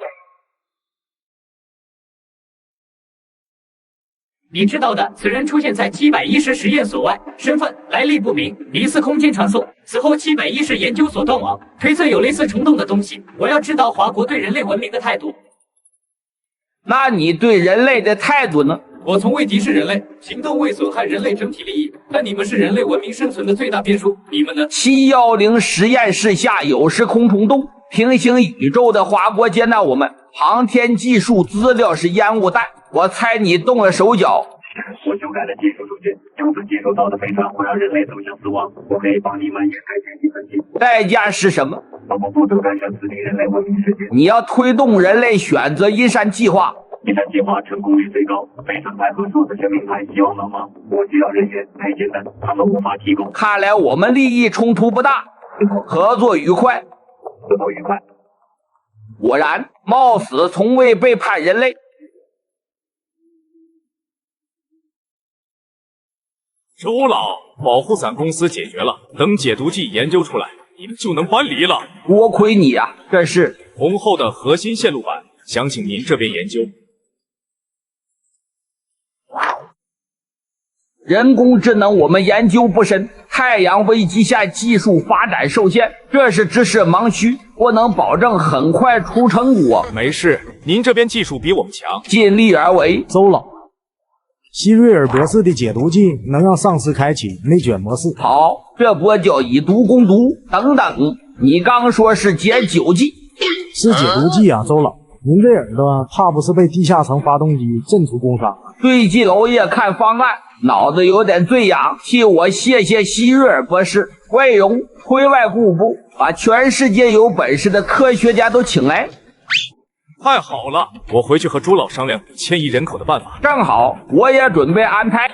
你知道的，此人出现在710实验所外，身份来历不明，疑似空间传送。此后710研究所断网，推测有类似虫洞的东西。我要知道华国对人类文明的态度。那你对人类的态度呢？我从未敌视人类，行动未损害人类整体利益，但你们是人类文明生存的最大变数。你们呢710实验室下有时空虫洞，平行宇宙的华国接纳我们，航天技术资料是烟雾弹。我猜你动了手脚。我修改了技术数据，杨子技术到的飞船会让人类走向死亡。我可以帮你们掩盖天体分析。代价是什么？我们不得干涉此地人类文明世界。你要推动人类选择阴山计划。阴山计划成功率最高，飞船派和数字生命派希望帮忙。我需要人员，太简单，他们无法提供。看来我们利益冲突不大，合作愉快。合作愉快。果然，冒死从未背叛人类。周老，保护伞公司解决了，等解毒剂研究出来，你们就能搬离了。多亏你啊，这是红后的核心线路板，想请您这边研究。人工智能我们研究不深，太阳微基线技术发展受限，这是知识盲区，不能保证很快出成果。没事，您这边技术比我们强，尽力而为。周老，希瑞尔博士的解毒剂能让丧尸开启内卷模式。好，这波叫以毒攻毒。等等，你刚说是解酒剂？是解毒剂啊，周老，您这耳朵怕不是被地下层发动机震出工伤了？对季娄烨看方案，脑子有点醉氧，替我谢谢希瑞尔博士。外荣推外顾部，把全世界有本事的科学家都请来。太好了，我回去和朱老商量迁移人口的办法。正好，我也准备安排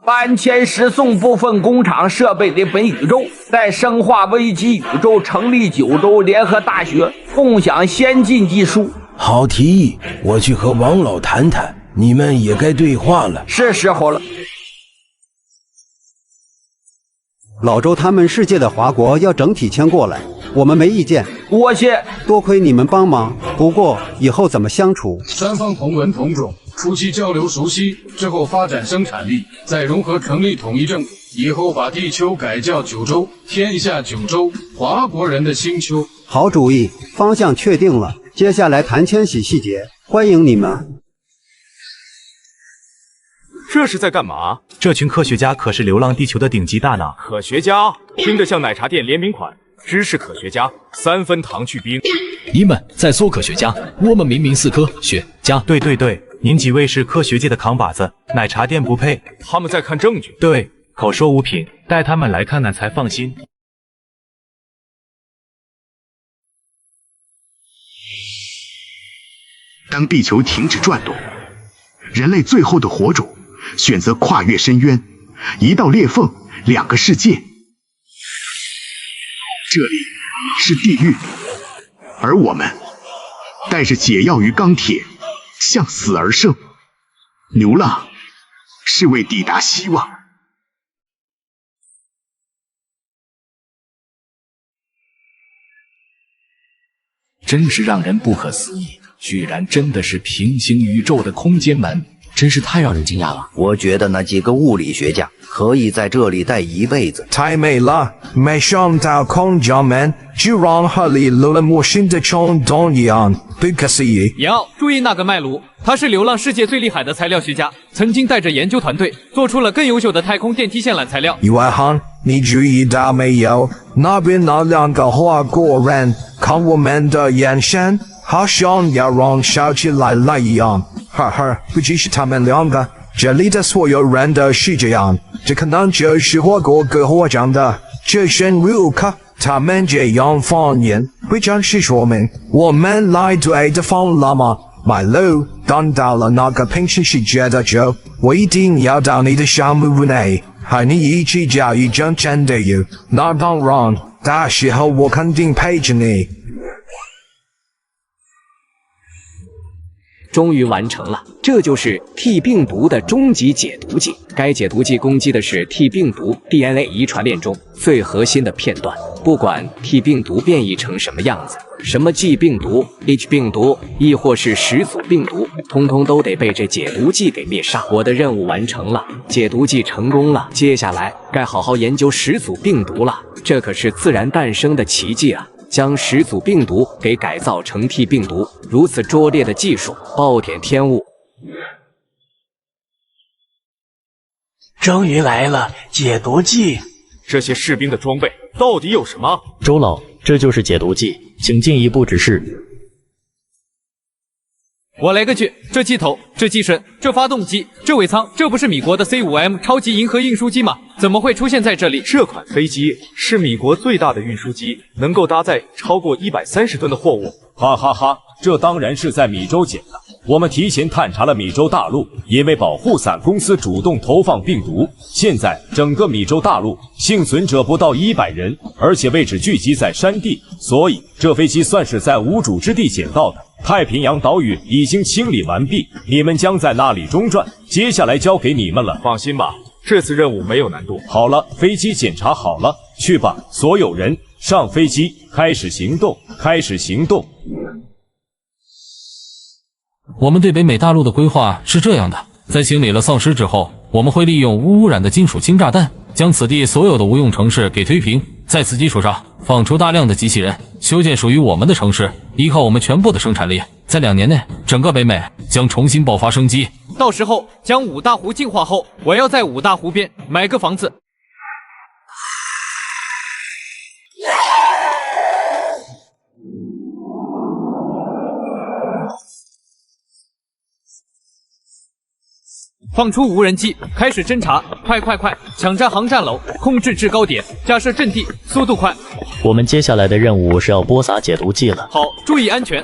搬迁十送部分工厂设备的本宇宙，在生化危机宇宙成立9州联合大学，共享先进技术。好提议，我去和王老谈谈，你们也该对话了。是时候了。老周他们世界的华国要整体迁过来，我们没意见。多谢，多亏你们帮忙。不过以后怎么相处？三方同文同种，初期交流熟悉，之后发展生产力，再融合成立统一政府。以后把地球改叫9州，天下9州，华国人的星球。好主意，方向确定了，接下来谈迁徙细节，欢迎你们。这是在干嘛？这群科学家可是流浪地球的顶级大脑。科学家听着像奶茶店联名款，知识科学家3分糖去冰。你们在说科学家，我们明明是科学家。对对对，您几位是科学界的扛把子，奶茶店不配。他们在看证据。对，口说无凭，带他们来看看才放心。当地球停止转动，人类最后的火种选择跨越深渊，一道裂缝，2个世界。这里是地狱，而我们带着解药与钢铁，向死而生。流浪是为抵达希望。真是让人不可思议，居然真的是平行宇宙的空间门，真是太让人惊讶了。我觉得那几个物理学家可以在这里待一辈子。太美了，没想到空间门居然和里露了魔性的冲动一样，不可思议。严奥，注意那个麦卢，他是流浪世界最厉害的材料学家，曾经带着研究团队做出了更优秀的太空电梯线缆材料。余外汉，你注意到没有？那边那2个华国人看我们的眼神，好像要让笑起来了一样。哈哈，不只是他们2个，这里的所有人都是这样。这可能就是华国给我讲的这些入口，他们这样方言，不就是说明我们来对的方了吗？麦路，等到了那个平行世界的时候，我一定要到你的项目内，和你一起交易挣钱的友。那当然，到时候我肯定陪着你。终于完成了，这就是 T 病毒的终极解毒剂。该解毒剂攻击的是 T 病毒 DNA 遗传链中最核心的片段。不管 T 病毒变异成什么样子，什么 G 病毒、H 病毒，亦或是始祖病毒，通通都得被这解毒剂给灭杀。我的任务完成了，解毒剂成功了，接下来该好好研究始祖病毒了。这可是自然诞生的奇迹啊！将始祖病毒给改造成 T 病毒。如此拙劣的技术，暴殄天物。终于来了，解毒剂。这些士兵的装备到底有什么？周老，这就是解毒剂，请进一步指示。我来个句，这机头，这机身，这发动机，这尾舱，这不是米国的 C5M 超级银河运输机吗？怎么会出现在这里？这款飞机是米国最大的运输机，能够搭载超过130吨的货物。哈哈哈，这当然是在米州捡的。我们提前探查了米州大陆，因为保护伞公司主动投放病毒，现在整个米州大陆幸存者不到100人，而且位置聚集在山地，所以这飞机算是在无主之地捡到的。太平洋岛屿已经清理完毕，你们将在那里中转，接下来交给你们了。放心吧，这次任务没有难度。好了，飞机检查好了，去吧，所有人上飞机，开始行动，开始行动。我们对北美大陆的规划是这样的，在清理了丧尸之后，我们会利用无污染的金属氢炸弹，将此地所有的无用城市给推平，在此基础上放出大量的机器人，修建属于我们的城市，依靠我们全部的生产力，在2年内，整个北美将重新爆发生机。到时候将五大湖净化后，我要在五大湖边买个房子。放出无人机，开始侦查！快快快，抢占航站楼，控制制高点，架设阵地，速度快！我们接下来的任务是要播撒解毒剂了。好，注意安全。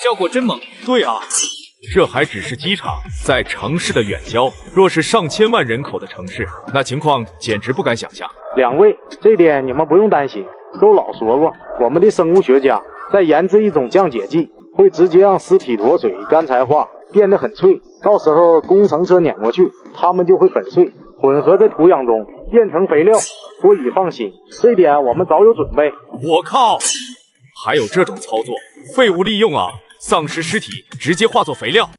效果真猛！对啊，这还只是机场，在城市的远郊。若是上千万人口的城市，那情况简直不敢想象。2位，这点你们不用担心。周老说过，我们的生物学家在研制一种降解剂，会直接让尸体脱水干柴化，变得很脆。到时候工程车碾过去，它们就会粉碎，混合在土壤中变成肥料。所以放心，这点我们早有准备。我靠，还有这种操作，废物利用啊！丧尸尸体直接化作肥料。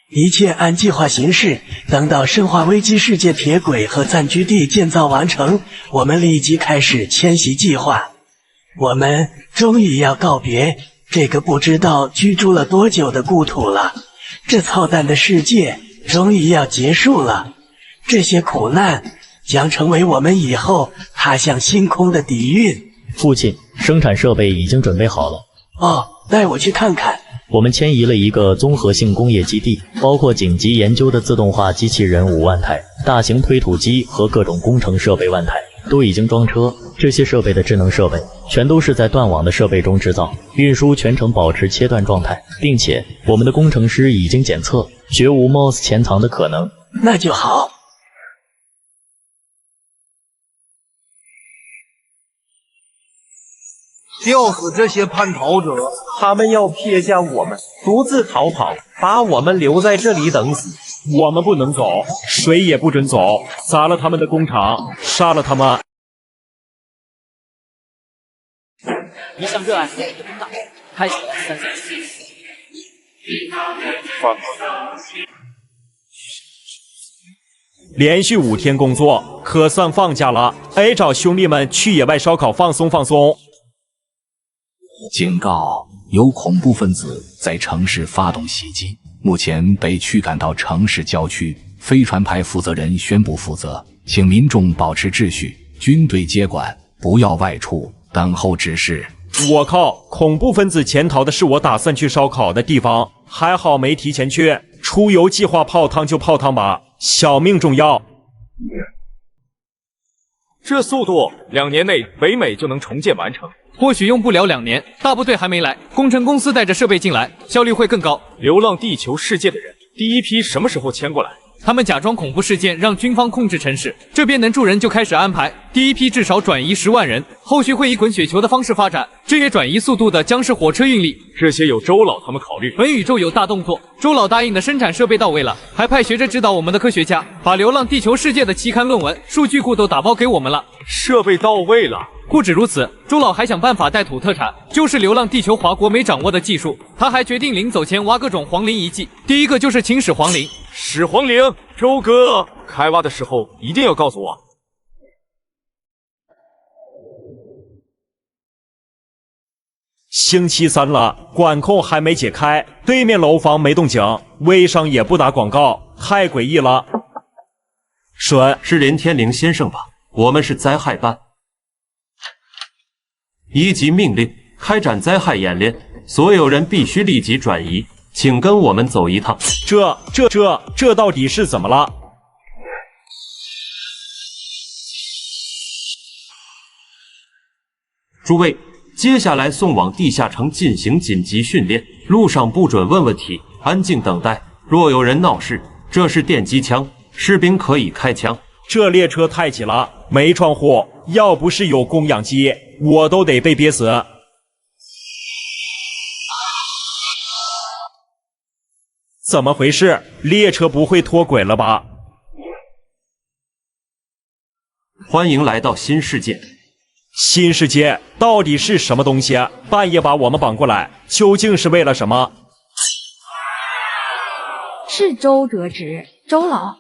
一切按计划行事，等到生化危机世界铁轨和暂居地建造完成，我们立即开始迁徙计划。我们终于要告别这个不知道居住了多久的故土了，这操蛋的世界终于要结束了。这些苦难将成为我们以后踏向星空的底蕴。父亲，生产设备已经准备好了。哦，带我去看看。我们迁移了一个综合性工业基地，包括紧急研究的自动化机器人5万台，大型推土机和各种工程设备1万台都已经装车。这些设备的智能设备全都是在断网的设备中制造，运输全程保持切断状态，并且我们的工程师已经检测，绝无 MOS 潜藏的可能。那就好。吊死这些叛逃者！他们要撇下我们，独自逃跑，把我们留在这里等死。我们不能走，谁也不准走！砸了他们的工厂，杀了他们！一向热爱和平的东大，开启了337。连续5天工作，可算放假了。找兄弟们去野外烧烤放松放松。警告：有恐怖分子在城市发动袭击，目前被驱赶到城市郊区。飞船派负责人宣布负责，请民众保持秩序，军队接管，不要外出，等候指示。我靠！恐怖分子潜逃的是我打算去烧烤的地方，还好没提前去。出游计划泡汤就泡汤吧，小命重要。这速度，2年内北美就能重建完成。或许用不了2年，大部队还没来，工程公司带着设备进来，效率会更高。流浪地球世界的人，第一批什么时候迁过来？他们假装恐怖事件，让军方控制城市，这边能住人就开始安排。第一批至少转移10万人，后续会以滚雪球的方式发展。这也转移速度的将是火车运力。这些有周老他们考虑。本宇宙有大动作，周老答应的生产设备到位了，还派学者指导我们的科学家，把《流浪地球世界》的期刊论文、数据库都打包给我们了。设备到位了。不止如此，周老还想办法带土特产，就是《流浪地球》华国没掌握的技术。他还决定临走前挖各种皇陵遗迹，第一个就是秦始皇陵，始皇陵，周哥，开挖的时候一定要告诉我。星期三了，管控还没解开，对面楼房没动静，微商也不打广告，太诡异了。说是林天灵先生吧？我们是灾害办，一级命令开展灾害演练，所有人必须立即转移，请跟我们走一趟。这到底是怎么了？诸位，接下来送往地下城进行紧急训练，路上不准问问题，安静等待。若有人闹事，这是电击枪，士兵可以开枪。这列车太挤了，没窗户，要不是有供氧机，我都得被憋死。怎么回事？列车不会脱轨了吧？欢迎来到新世界。新世界到底是什么东西？半夜把我们绑过来，究竟是为了什么？是周哲直，周老。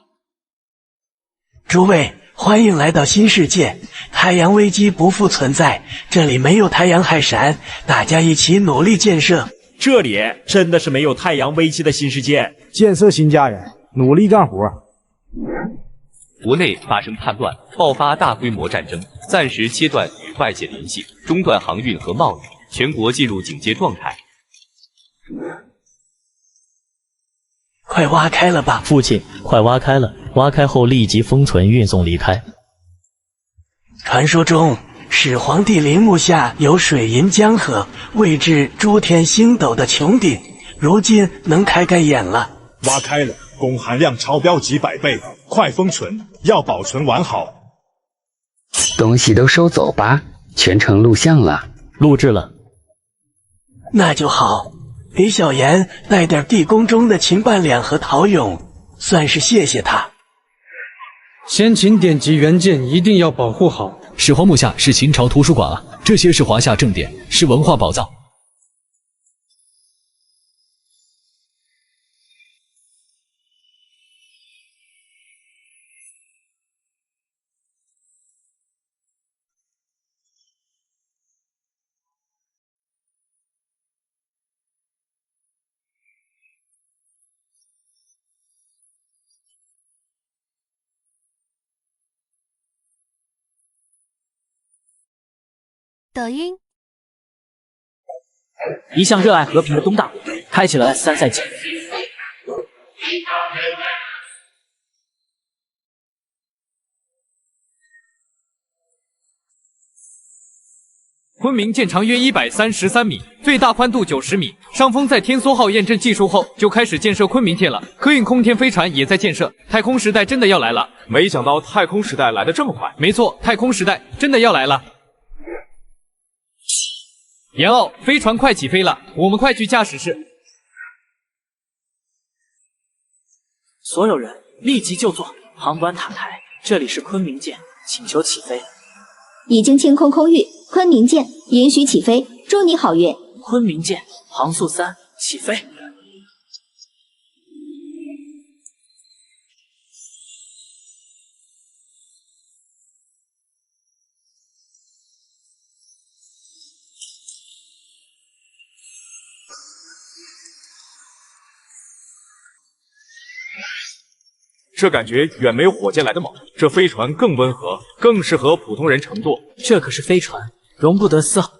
诸位，欢迎来到新世界。太阳危机不复存在，这里没有太阳海闪，大家一起努力建设。这里真的是没有太阳危机的新世界，建设新家园，努力干活。国内发生叛乱，爆发大规模战争，暂时切断与外界联系，中断航运和贸易，全国进入警戒状态。快挖开了吧，父亲，快挖开了！挖开后立即封存运送离开。传说中，始皇帝陵墓下有水银江河，位置诸天星斗的穹顶，如今能开开眼了。挖开了，汞含量超标几百倍，快封存，要保存完好。东西都收走吧，全程录像了，录制了。那就好。李小言带点地宫中的秦半两和陶俑，算是谢谢他。先秦典籍原件一定要保护好。始皇墓下是秦朝图书馆啊，这些是华夏正典，是文化宝藏。抖音，一向热爱和平的东大国开启了参赛季。昆明舰长约133米，最大宽度90米。上峰在天梭号验证技术后，就开始建设昆明舰了。客运空天飞船也在建设，太空时代真的要来了。没想到太空时代来得这么快。没错，太空时代真的要来了。延奥，飞船快起飞了，我们快去驾驶室。所有人立即就座，航管塔台，这里是昆明舰，请求起飞。已经清空空域，昆明舰允许起飞，祝你好运。昆明舰航速3，起飞。这感觉远没有火箭来的猛，这飞船更温和，更适合普通人乘坐。这可是飞船，容不得丝毫。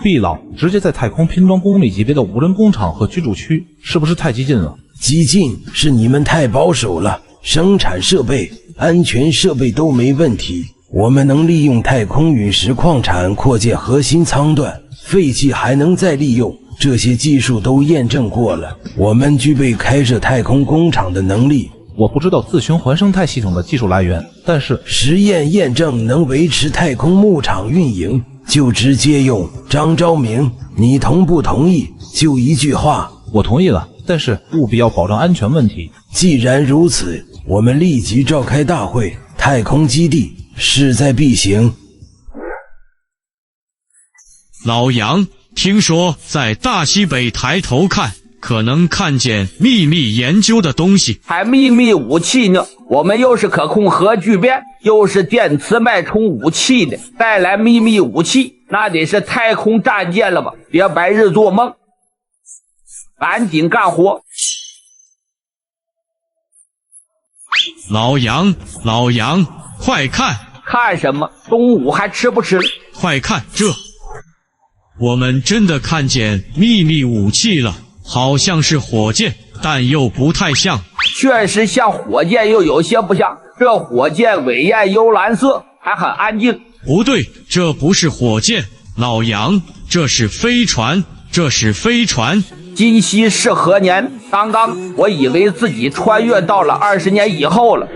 毕老直接在太空拼装公里级别的无人工厂和居住区，是不是太激进了？激进是你们太保守了，生产设备、安全设备都没问题。我们能利用太空陨石矿产扩建核心舱段，废气还能再利用。这些技术都验证过了，我们具备开设太空工厂的能力。我不知道自循环生态系统的技术来源，但是实验验证能维持太空牧场运营，就直接用。张昭明，你同不同意？就一句话，我同意了，但是务必要保障安全问题。既然如此，我们立即召开大会。太空基地势在必行。老杨。听说在大西北抬头看，可能看见秘密研究的东西。还秘密武器呢？我们又是可控核聚变，又是电磁脉冲武器的，带来秘密武器，那得是太空战舰了吧？别白日做梦，赶紧干活！老杨，老杨，快看！看什么？中午还吃不吃？快看这！我们真的看见秘密武器了，好像是火箭，但又不太像。确实像火箭，又有些不像。这火箭尾焰幽蓝色，还很安静。不对，这不是火箭，老杨，这是飞船，这是飞船。今夕是何年？刚刚我以为自己穿越到了20年以后了。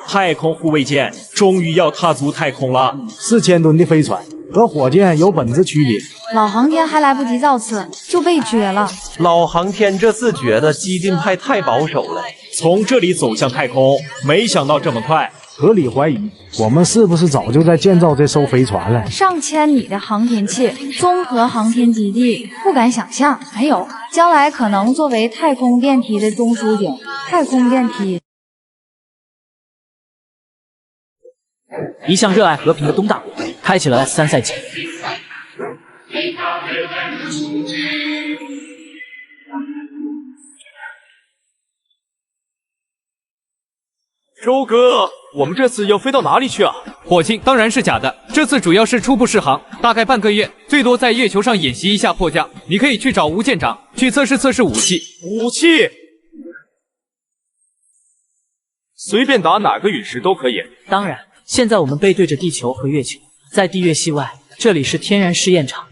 太空护卫舰终于要踏足太空了。4000吨的飞船和火箭有本质区别。老航天还来不及造次就被撅了。老航天这次觉得激进派太保守了，从这里走向太空，没想到这么快。合理怀疑，我们是不是早就在建造这艘飞船了？上千米的航天器，综合航天基地，不敢想象。还有，将来可能作为太空电梯的中枢点，太空电梯。一向热爱和平的东大国开启了 S3赛季。周哥，我们这次要飞到哪里去啊？火星当然是假的，这次主要是初步试航，大概半个月，最多在月球上演习一下迫降。你可以去找吴舰长去测试武器。武器？随便打哪个陨石都可以。当然。现在我们背对着地球和月球，在地月系外，这里是天然试验场。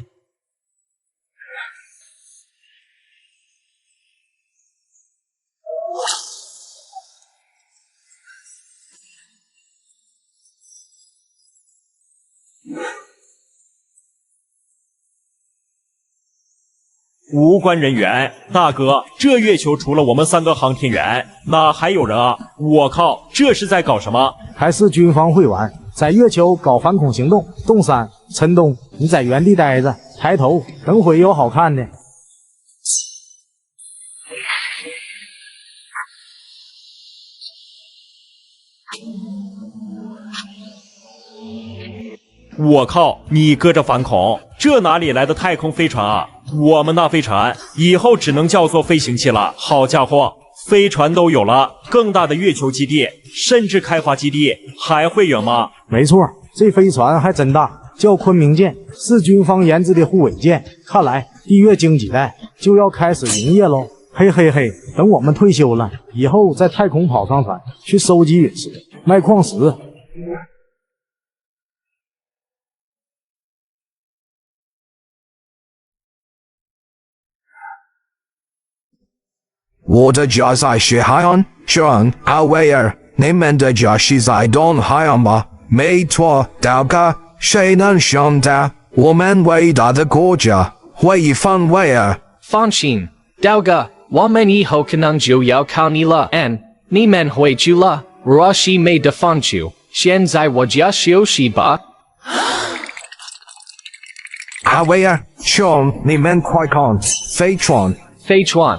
无关人员，大哥，这月球除了我们3个航天员，哪还有人啊？我靠，这是在搞什么？还是军方会玩，在月球搞反恐行动。洞3，陈东，你在原地待着，抬头，等会有好看的。我靠，你搁这反恐，这哪里来的太空飞船啊？我们那飞船以后只能叫做飞行器了。好家伙，飞船都有了，更大的月球基地，甚至开发基地还会有吗？没错，这飞船还真大，叫昆明舰，是军方研制的护卫舰。看来地月经济带就要开始营业喽。嘿嘿嘿，等我们退休了，以后在太空跑上船，去收集陨石、卖矿石。我的家在是海岸上，阿威尔，你们的家是在东海岸吗？没错，大哥，谁能想到我们伟大的国家会反威尔？放心，大哥，我们以后可能就要靠你了。你们回去了，若是没得放去，现在我家休息吧。阿威尔，兄，你们快看，飞船，飞船。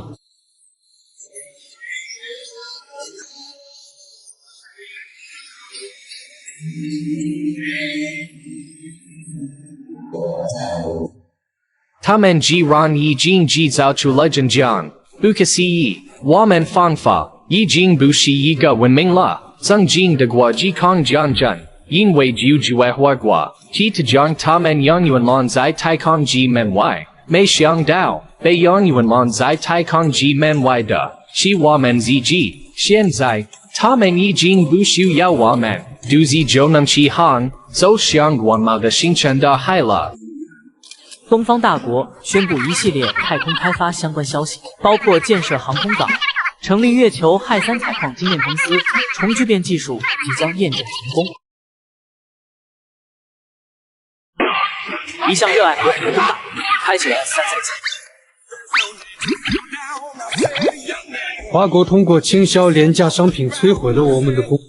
他们既然已经制造出了真相，不可思议，我们方法已经不是一个文明了。曾经的国际抗战争，因为救助火国，替他将他们永远晾在太空之门外。没想到，被永远晾在太空之门外的是我们自己。现在，他们已经不需要我们，独自就能起航，走向我们的星辰大海了。东方大国宣布一系列太空开发相关消息，包括建设航空港、成立月球氦3采矿精炼公司，重聚变技术即将验证成功。一向热爱和平的东大国开启了3赛季。华国通过倾销廉价商品摧毁了我们的工。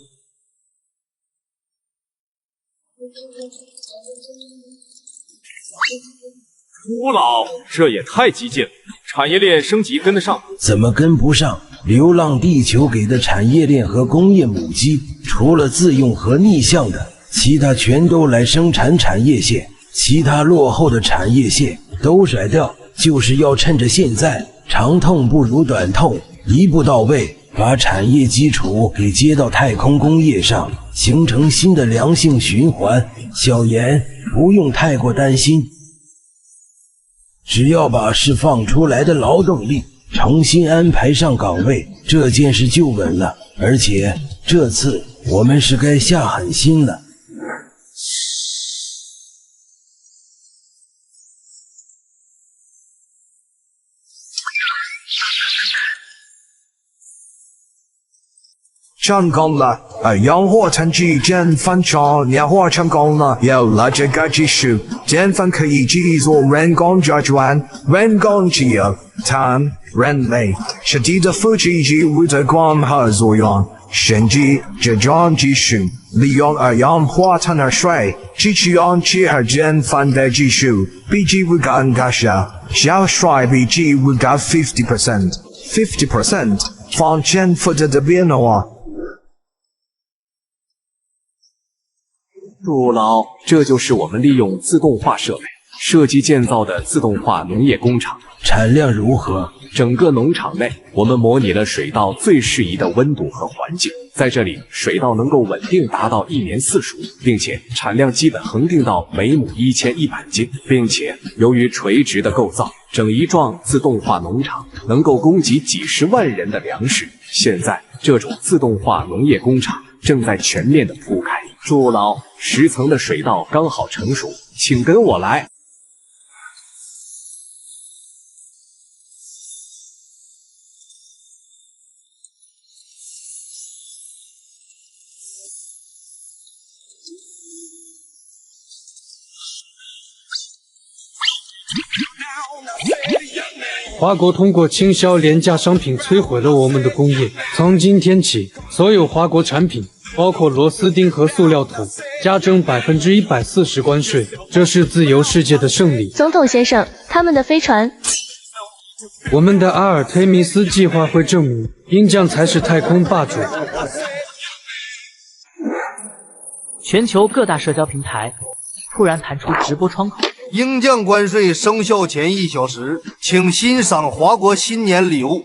朱老，这也太激进了，产业链升级跟得上吗？怎么跟不上？流浪地球给的产业链和工业母机，除了自用和逆向的，其他全都来生产产业线，其他落后的产业线都甩掉，就是要趁着现在，长痛不如短痛，一步到位，把产业基础给接到太空工业上，形成新的良性循环。小严，不用太过担心，只要把释放出来的劳动力重新安排上岗位，这件事就稳了。而且这次我们是该下狠心了。成功了！氧化碳基建翻厂氧化成功了，有了这个技术，建房可以制作人工转转、人工汽油、碳、人类实际的负极机物的光合作用，甚至这种技术利用二氧化碳和水提取氧气和建房的技术比机物更高效，小水比机物高 50%，50% 房间负责的变化。朱老，这就是我们利用自动化设备设计建造的自动化农业工厂。产量如何？整个农场内，我们模拟了水稻最适宜的温度和环境，在这里，水稻能够稳定达到1年4熟，并且产量基本恒定到每亩1100斤，并且由于垂直的构造，整一幢自动化农场能够供给几十万人的粮食。现在，这种自动化农业工厂正在全面的铺开。朱老，10层的水稻刚好成熟，请跟我来。华国通过倾销廉价商品摧毁了我们的工业。从今天起，所有华国产品，包括螺丝钉和塑料桶，加征140%关税。这是自由世界的胜利。总统先生，他们的飞船。我们的阿尔忒弥斯计划会证明，鹰将才是太空霸主。全球各大社交平台突然弹出直播窗口。鹰将关税生效前1小时，请欣赏华国新年礼物。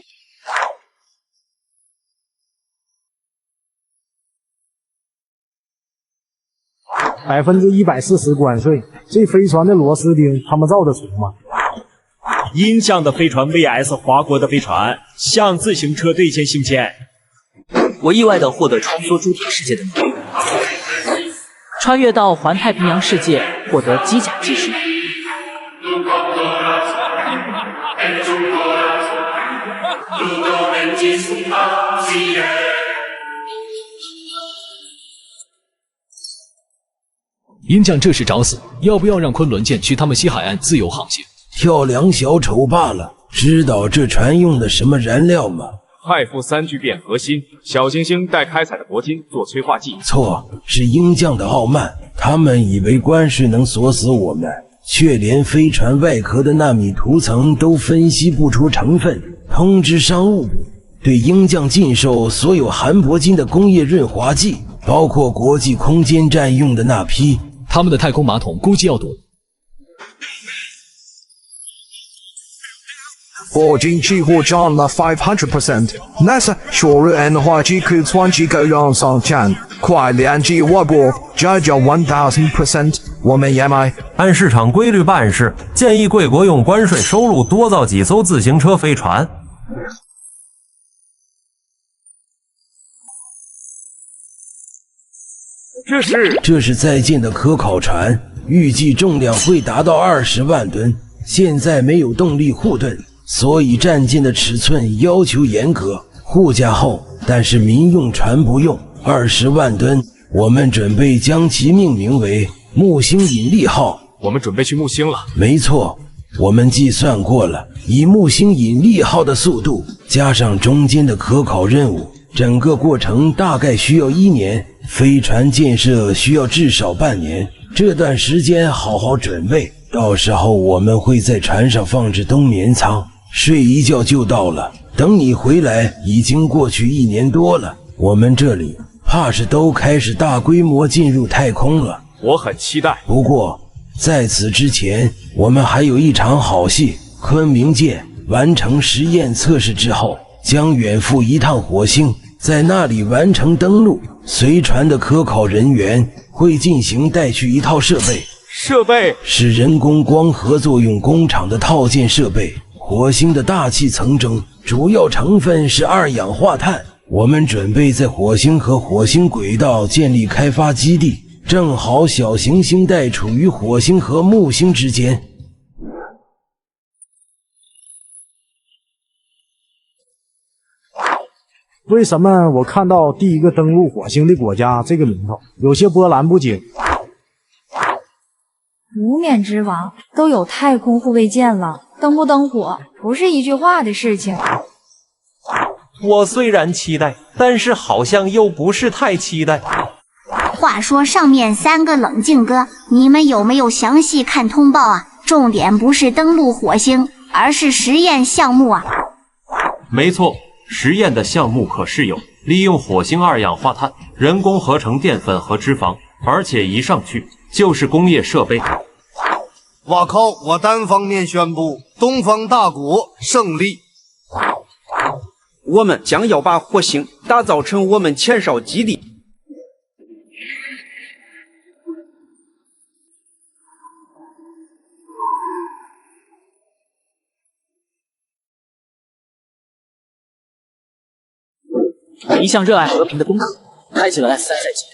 140%关税，这飞船的螺丝钉他们造得出吗？鹰将的飞船 VS 华国的飞船，向自行车对线信件。我意外地获得穿梭诸天世界的能力，穿越到环太平洋世界，获得机甲技术。鹰将这是找死，要不要让昆仑舰去他们西海岸自由航行？跳梁小丑罢了，知道这船用的什么燃料吗？氦负3聚变核心，小行星带开采的铂金做催化剂。错，是鹰将的傲慢，他们以为关税能锁死我们，却连飞船外壳的纳米涂层都分析不出成分。通知商务部，对鹰将禁售所有含铂金的工业润滑剂，包括国际空间站用的那批。他们的太空马桶估计要堵。火星起火涨了 500%。NASA 说人化机可传几个人上天，快联机微博，这叫 1000%。我们也买。按市场规律办事，建议贵国用关税收入多造几艘自行车飞船。这是在建的科考船，预计重量会达到20万吨。现在没有动力护盾，所以战舰的尺寸要求严格，护甲厚，但是民用船不用。20万吨，我们准备将其命名为木星引力号。我们准备去木星了。没错，我们计算过了，以木星引力号的速度，加上中间的科考任务，整个过程大概需要1年。飞船建设需要至少半年，这段时间好好准备，到时候我们会在船上放置冬眠舱，睡一觉就到了。等你回来，已经过去1年多了，我们这里怕是都开始大规模进入太空了。我很期待。不过在此之前，我们还有一场好戏。昆明舰完成实验测试之后，将远赴一趟火星，在那里完成登陆。随船的科考人员会进行带去一套设备是人工光合作用工厂的套件设备。火星的大气层中主要成分是2氧化碳。我们准备在火星和火星轨道建立开发基地，正好小行星带处于火星和木星之间。为什么我看到第一个登陆火星的国家这个名头有些波澜不惊？无冕之王都有太空护卫舰了，登不登火不是一句话的事情。我虽然期待，但是好像又不是太期待。话说上面3个冷静哥，你们有没有详细看通报啊？重点不是登陆火星，而是实验项目啊。没错，实验的项目可是有利用火星2氧化碳人工合成淀粉和脂肪，而且一上去就是工业设备。哇靠！我单方面宣布，东方大国胜利。我们将要把火星打造成我们前哨基地。一向热爱和平的公主开启了 S3 赛季。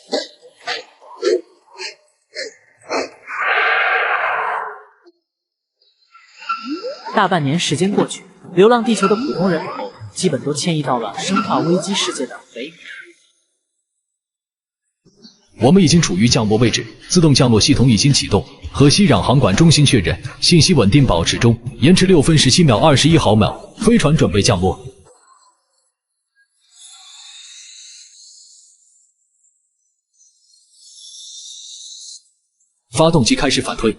大半年时间过去，流浪地球的普通人口基本都迁移到了生化危机世界的北美。我们已经处于降落位置，自动降落系统已经启动，和西壤航管中心确认，信息稳定保持中，延迟6分17秒21毫秒，飞船准备降落。发动机开始反推。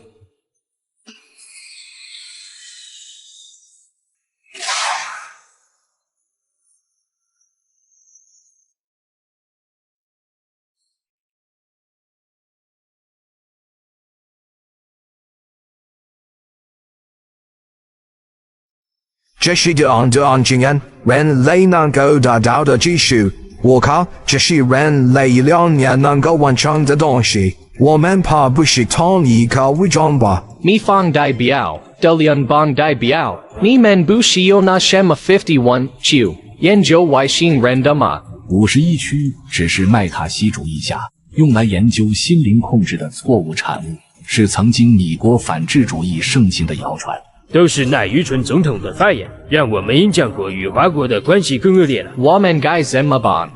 这是的安静人类能够达到的技术。我靠，这是人类2年能够完成的东西。我们怕不是同一个伪装吧？咪方代表，的联邦代表，你们不是有那什么51区研究外星人的吗？51区只是麦卡锡主义下用来研究心灵控制的错误产物，是曾经米国反智主义盛行的谣传。都是那愚蠢总统的发言，让我们印象国与华国的关系更恶劣了。我们该怎么办？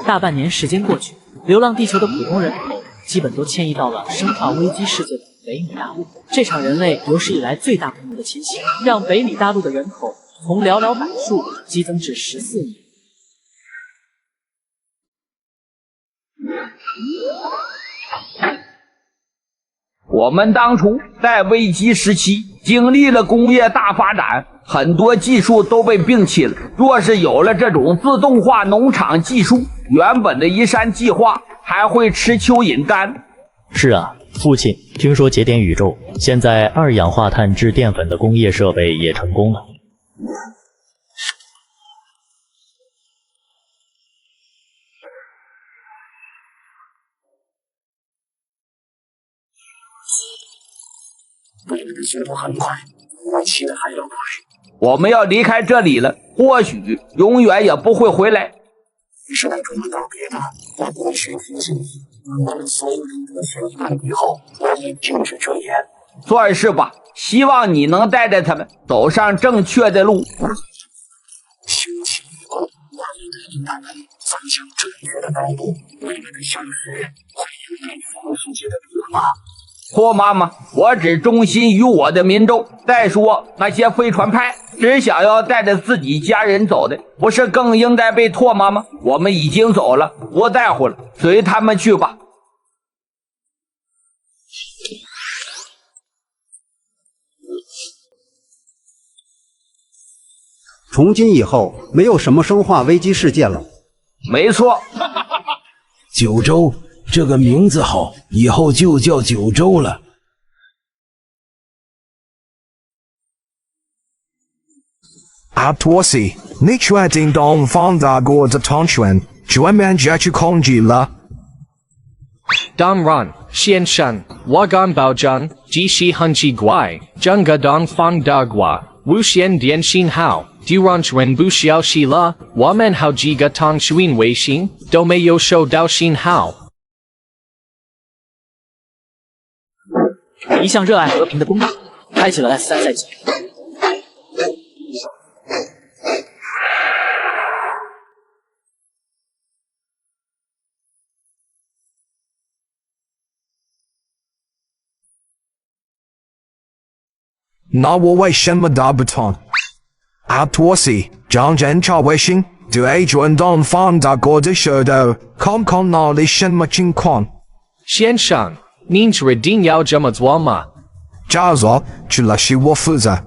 大半年时间过去，流浪地球的普通人口基本都迁移到了生化危机世界的北美大陆。这场人类有史以来最大规模的迁徙，让北美大陆的人口从寥寥百数激增至14亿。我们当初在危机时期经历了工业大发展，很多技术都被摒弃了。若是有了这种自动化农场技术，原本的一山计划还会吃蚯蚓干。是啊，父亲，听说节点宇宙现在2氧化碳制淀粉的工业设备也成功了。速度很快，我骑得还要快。我们要离开这里了，或许永远也不会回来。是来跟我道别的，我必须提醒你，我们所有人得全一半以后，我也停止遮掩。算是吧，希望你能带着他们走上正确的路。星期一后，我们的大人走向正确的道路，未来的消失会引领全世界的变化。托妈妈，我只忠心于我的民众。再说那些飞船派只想要带着自己家人走的，不是更应该被唾骂吗？我们已经走了，不在乎了，随他们去吧。从今以后没有什么生化危机事件了。没错。九州这个名字好，以后就叫九州了。阿托西，你确定东方大国的汤泉全面下去控制了？当然，先生，我敢保证，这是很奇怪，整个东方大国无线电信号突然全部消失了，我们好几个通讯卫星都没有收到信号。一项热爱和平的工党开启了 F3 赛季。那我为什么打不通？阿托西，张检查卫星对准东方大国的舌头，看看那里什么情况。先生，您确定要这么做吗？照做，除了是我负责。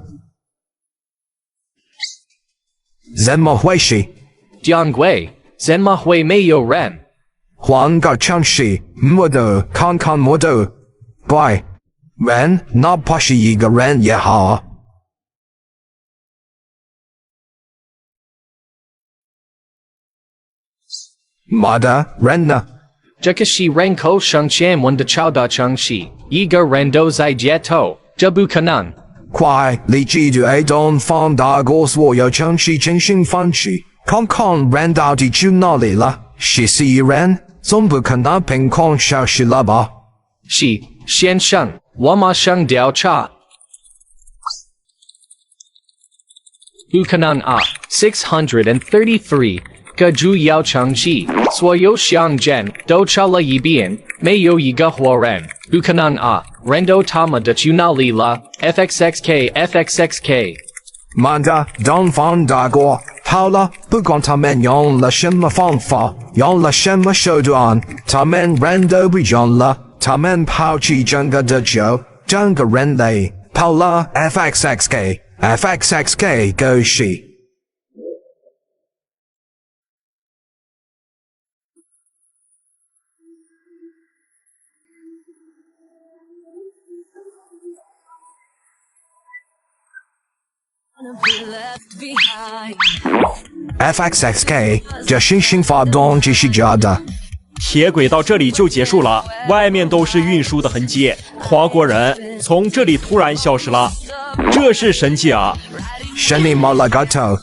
怎么回事？掌柜，怎么会没有人？换个城市，我都看看我都。乖，人哪怕是一个人也好。妈的，人呢？这个是人口上千万的超大城市，一个人都在街头，这不可能。快，立即对东方大国所有城市进行分析，看看人到底去哪里了。14亿人，总不可能凭空消失了吧？是，先生，我马上调查。不可能啊！633个主要城市，所有乡镇都查了一遍，没有一个活人。不可能啊！人都他妈的去哪里了 ？FXXK。妈的，东方大国好了，不管他们用了什么方法，用了什么手段，他们人都不用了，他们抛弃整个地球，整个人类，跑了 FXXK 狗屎。FXXK 这新型发动机是假的。铁轨到这里就结束了，外面都是运输的痕迹。华国人从这里突然消失了，这是神迹啊！是你妈了个头！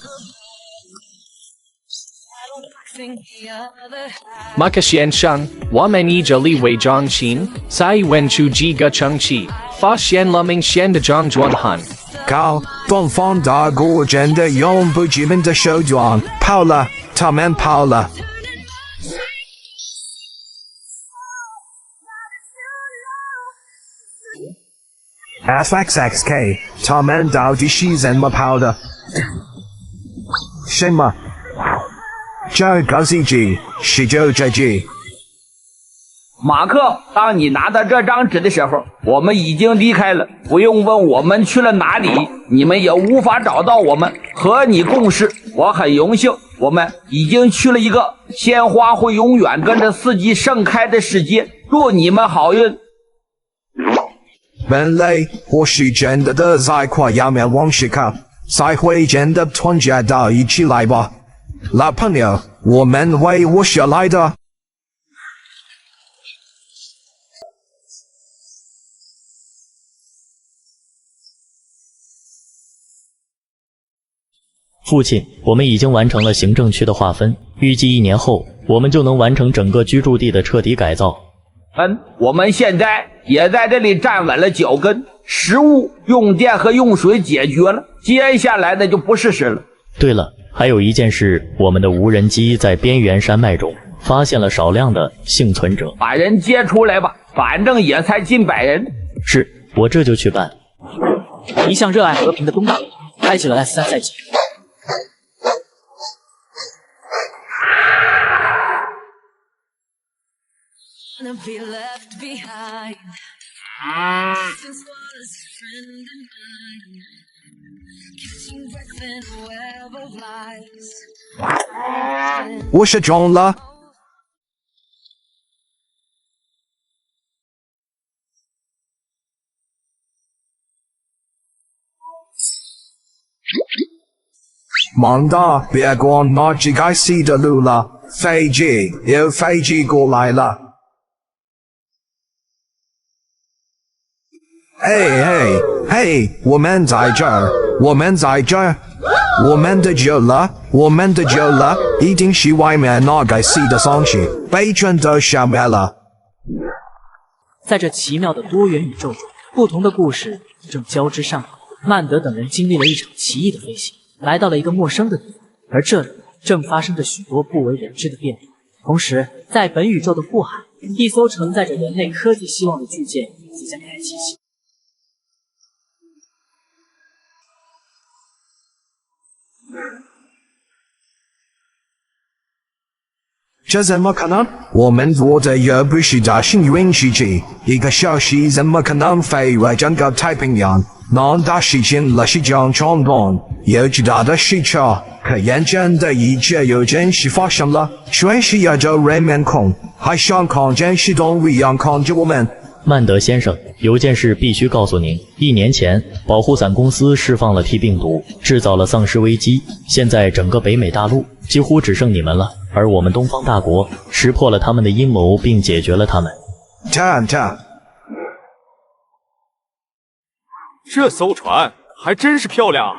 马克先生，我们以这里为中心，在远处几个城市发现了明显的张转痕。靠，东方大国真的用不基本的手段跑了，他们跑了。FXXK 他们到底是怎么跑的？什么？这个司机是就这句。马克，当你拿到这张纸的时候，我们已经离开了，不用问我们去了哪里，你们也无法找到我们。和你共事，我很荣幸。我们已经去了一个鲜花会永远跟着四季盛开的世界。祝你们好运。人类或许真的在快要灭亡时刻，才会真的团结到一起来吧。老朋友，我们会活下来的。父亲，我们已经完成了行政区的划分，预计1年后，我们就能完成整个居住地的彻底改造。我们现在也在这里站稳了脚跟，食物、用电和用水解决了，接下来的就不是事了。对了，还有一件事，我们的无人机在边缘山脉中发现了少量的幸存者，把人接出来吧，反正也才近100人。是，我这就去办。一项热爱和平的东大开启了 F3 赛季。Be left behind. Since was a friend of mine. Catching breath 我是中了。忙的，别管那只该死的路了。飞机，有飞机过来了。嘿，我们在这儿，我们在这儿，我们的酒了，一定是外面那该死的丧尸被全都消灭了。在这奇妙的多元宇宙中，不同的故事正交织上演。曼德等人经历了一场奇异的飞行，来到了一个陌生的地方，而这里正发生着许多不为人知的变化。同时，在本宇宙的腹海，一艘承载着人类科技希望的巨舰即将开启行。这怎么可能？我们做的又不是大型运输机，1个小时怎么可能飞越整个太平洋？难道是进了西江长短，有巨大的需求？可眼见的一切又真实发生了，谁是亚洲人面孔，还像看见是动物一样看着我们？曼德先生，有件事必须告诉您：1年前，保护伞公司释放了 T 病毒，制造了丧尸危机。现在整个北美大陆几乎只剩你们了，而我们东方大国识破了他们的阴谋，并解决了他们。这艘船还真是漂亮啊！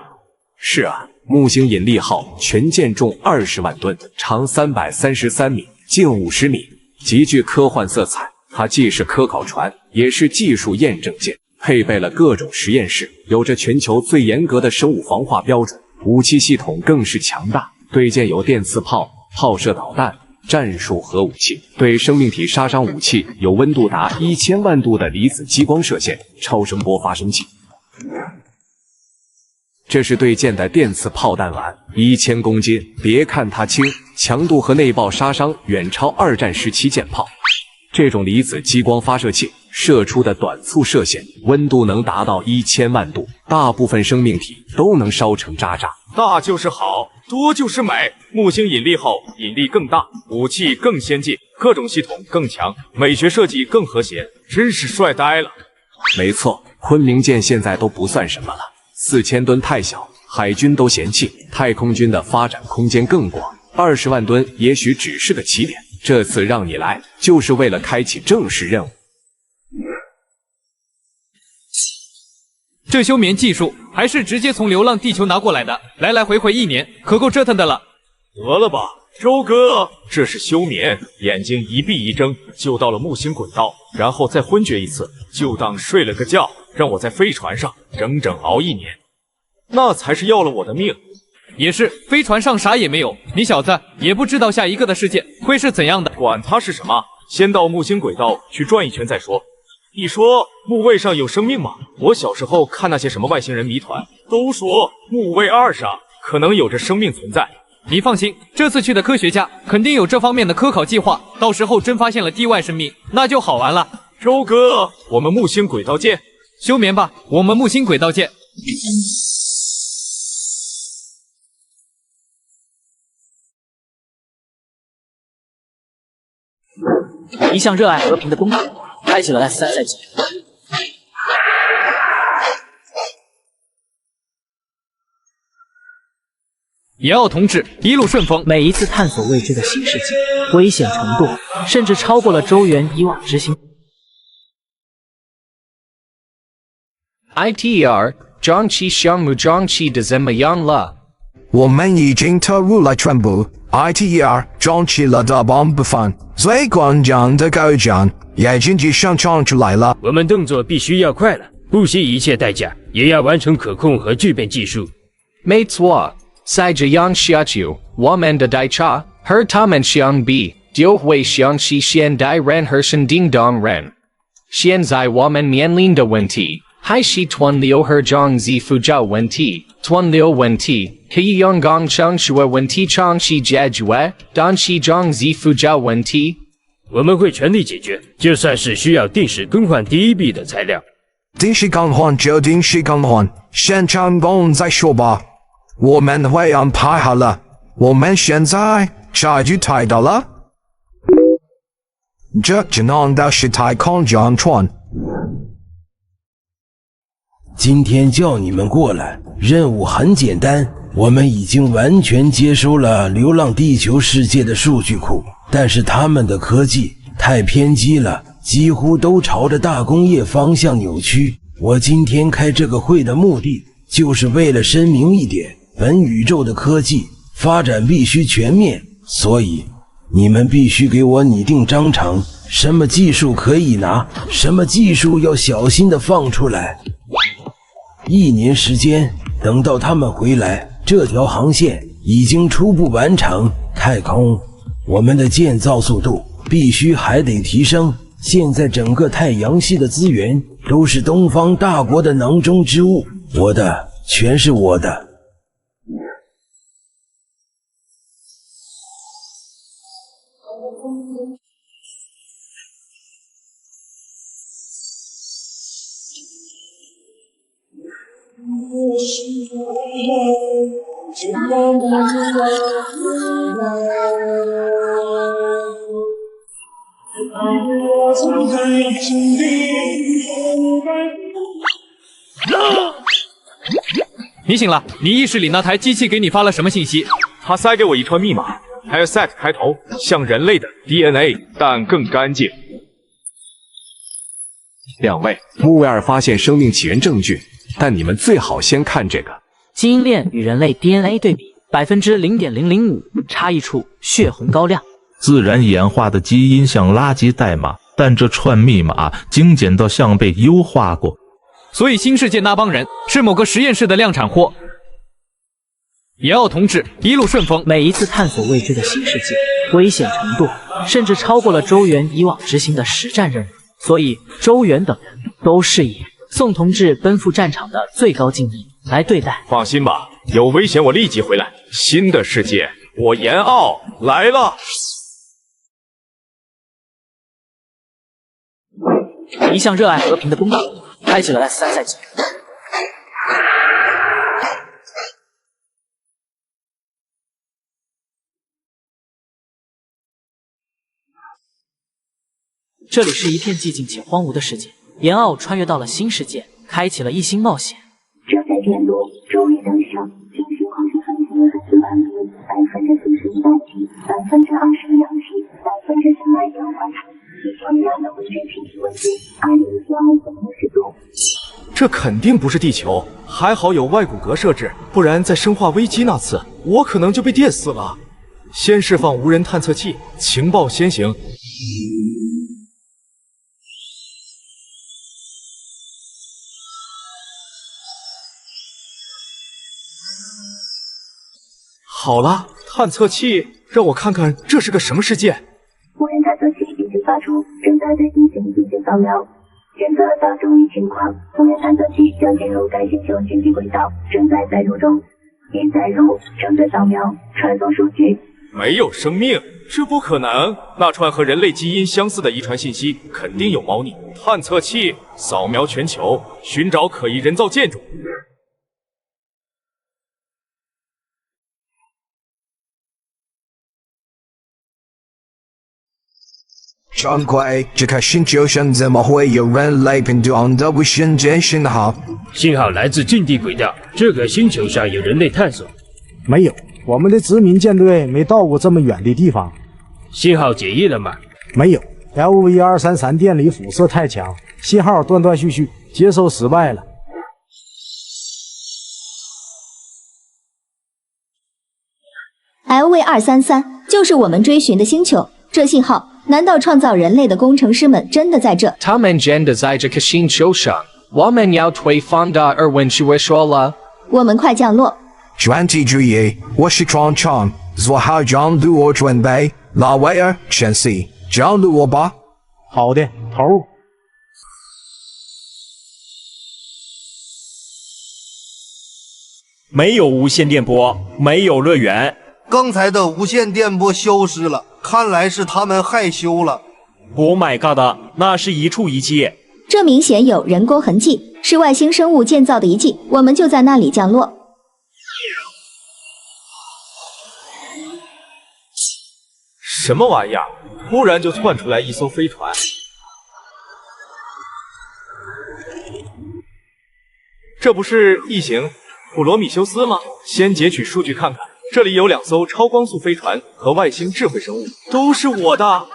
是啊，木星引力号全舰重20万吨，长333米，近50米，极具科幻色彩。它既是科考船，也是技术验证舰，配备了各种实验室，有着全球最严格的生物防化标准。武器系统更是强大，对舰有电磁炮、炮射导弹、战术核武器，对生命体杀伤武器有温度达1000万度的离子激光射线、超声波发生器。这是对舰的电磁炮弹丸，1000公斤。别看它轻，强度和内爆杀伤远超2战时期舰炮。这种离子激光发射器射出的短促射线，温度能达到1000万度，大部分生命体都能烧成渣渣。大就是好，多就是美。木星引力号引力更大，武器更先进，各种系统更强，美学设计更和谐，真是帅呆了。没错，昆明舰现在都不算什么了，4000吨太小，海军都嫌弃。太空军的发展空间更广，20万吨也许只是个起点。这次让你来，就是为了开启正式任务。这休眠技术还是直接从流浪地球拿过来的，来来回回1年，可够折腾的了。得了吧，周哥，这是休眠，眼睛一闭一睁就到了木星轨道，然后再昏厥一次，就当睡了个觉，让我在飞船上整整熬1年，那才是要了我的命。也是，飞船上啥也没有，你小子也不知道下一个的世界会是怎样的。管它是什么，先到木星轨道去转一圈再说。你说木卫上有生命吗？我小时候看那些什么外星人谜团，都说木卫2上可能有着生命存在。你放心，这次去的科学家肯定有这方面的科考计划，到时候真发现了地外生命，那就好玩了。周哥，我们木星轨道见。休眠吧，我们木星轨道见。一向热爱和平的公主开启了 F3赛季。也奥同志一路顺风，每一次探索未知的新世界，危险程度甚至超过了周元以往执行。ITER 张期项目张期的怎么样了？我们已经投入了全部 ITER 装起了的bomb fan，最关键的构件也经济上传出来了。我们动作必须要快了，不惜一切代价也要完成可控和聚变技术。没错，在这样下去，我们的代价和他们相比，就会像是现代人和神叮当人。现在我们面临的问题还是团流和经济复杂问题。团流问题可以用刚上述的问题尝试解决，但是经济复杂问题我们会全力解决，就算是需要定时更换第一笔的材料。定时更换就定时更换，先成功再说吧。我们会安排好了。我们现在下去太到了。这只能的是太空舰船。今天叫你们过来，任务很简单。我们已经完全接收了流浪地球世界的数据库，但是他们的科技太偏激了，几乎都朝着大工业方向扭曲。我今天开这个会的目的，就是为了声明一点，本宇宙的科技发展必须全面，所以你们必须给我拟定章程，什么技术可以拿，什么技术要小心的放出来。1年时间，等到他们回来，这条航线已经初步完成。太空，我们的建造速度必须还得提升。现在整个太阳系的资源都是东方大国的囊中之物，我的全是我的。你醒了，你意识里那台机器给你发了什么信息？他塞给我一串密码，还有 SET 开头，像人类的 DNA， 但更干净。2位，木卫二发现生命起源证据，但你们最好先看这个。基因链与人类 DNA 对比，0.005%，差异处血红高亮。自然演化的基因像垃圾代码，但这串密码精简到像被优化过。所以新世界那帮人是某个实验室的量产货。严奥同志一路顺风，每一次探索未知的新世界，危险程度甚至超过了周元以往执行的实战任务，所以周元等人都是以宋同志奔赴战场的最高敬意来对待。放心吧，有危险我立即回来。新的世界，我严奥来了。一向热爱和平的公道开启了 S3 赛季。这里是一片寂静且荒芜的世界，严奥穿越到了新世界，开启了一新冒险。这在电路周围灯上，进行矿石分析和计算比41%氮气，20%氧气，10%二氧化碳，以同样的温水平均温度，2040度。这肯定不是地球，还好有外骨骼设置，不然在生化危机那次，我可能就被电死了。先释放无人探测器，情报先行。好了，探测器，让我看看这是个什么世界。无人探测器已经发出，正在对地形进行扫描，检测到注意情况。无人探测器将进入该星球经济轨道，正在载入中，已载入，正在扫描，传送数据。没有生命，这不可能。那串和人类基因相似的遗传信息肯定有猫腻。探测器扫描全球，寻找可疑人造建筑。珍贵，这颗星球上怎么会有人类频段的无线电信号？信号来自近地轨道，这个星球上有人类探索。没有，我们的殖民舰队没到过这么远的地方。信号解译了吗？没有 ，LV233电离辐射太强，信号断断续续，接收失败了。LV233就是我们追寻的星球，这信号。难道创造人类的工程师们真的在这？他们真的在这颗星球上，我们要推翻的而文去说了。我们快降落。专题注意，我是船长，做好降落准备。拉威尔，前 C， 降落吧。好的，头。没有无线电波，没有乐园。刚才的无线电波消失了。看来是他们害羞了。Oh my god， 那是一处遗迹。这明显有人工痕迹，是外星生物建造的遗迹。我们就在那里降落。什么玩意儿？突然就窜出来一艘飞船。这不是异形普罗米修斯吗？先截取数据看看，这里有2艘超光速飞船和外星智慧生物，都是我的。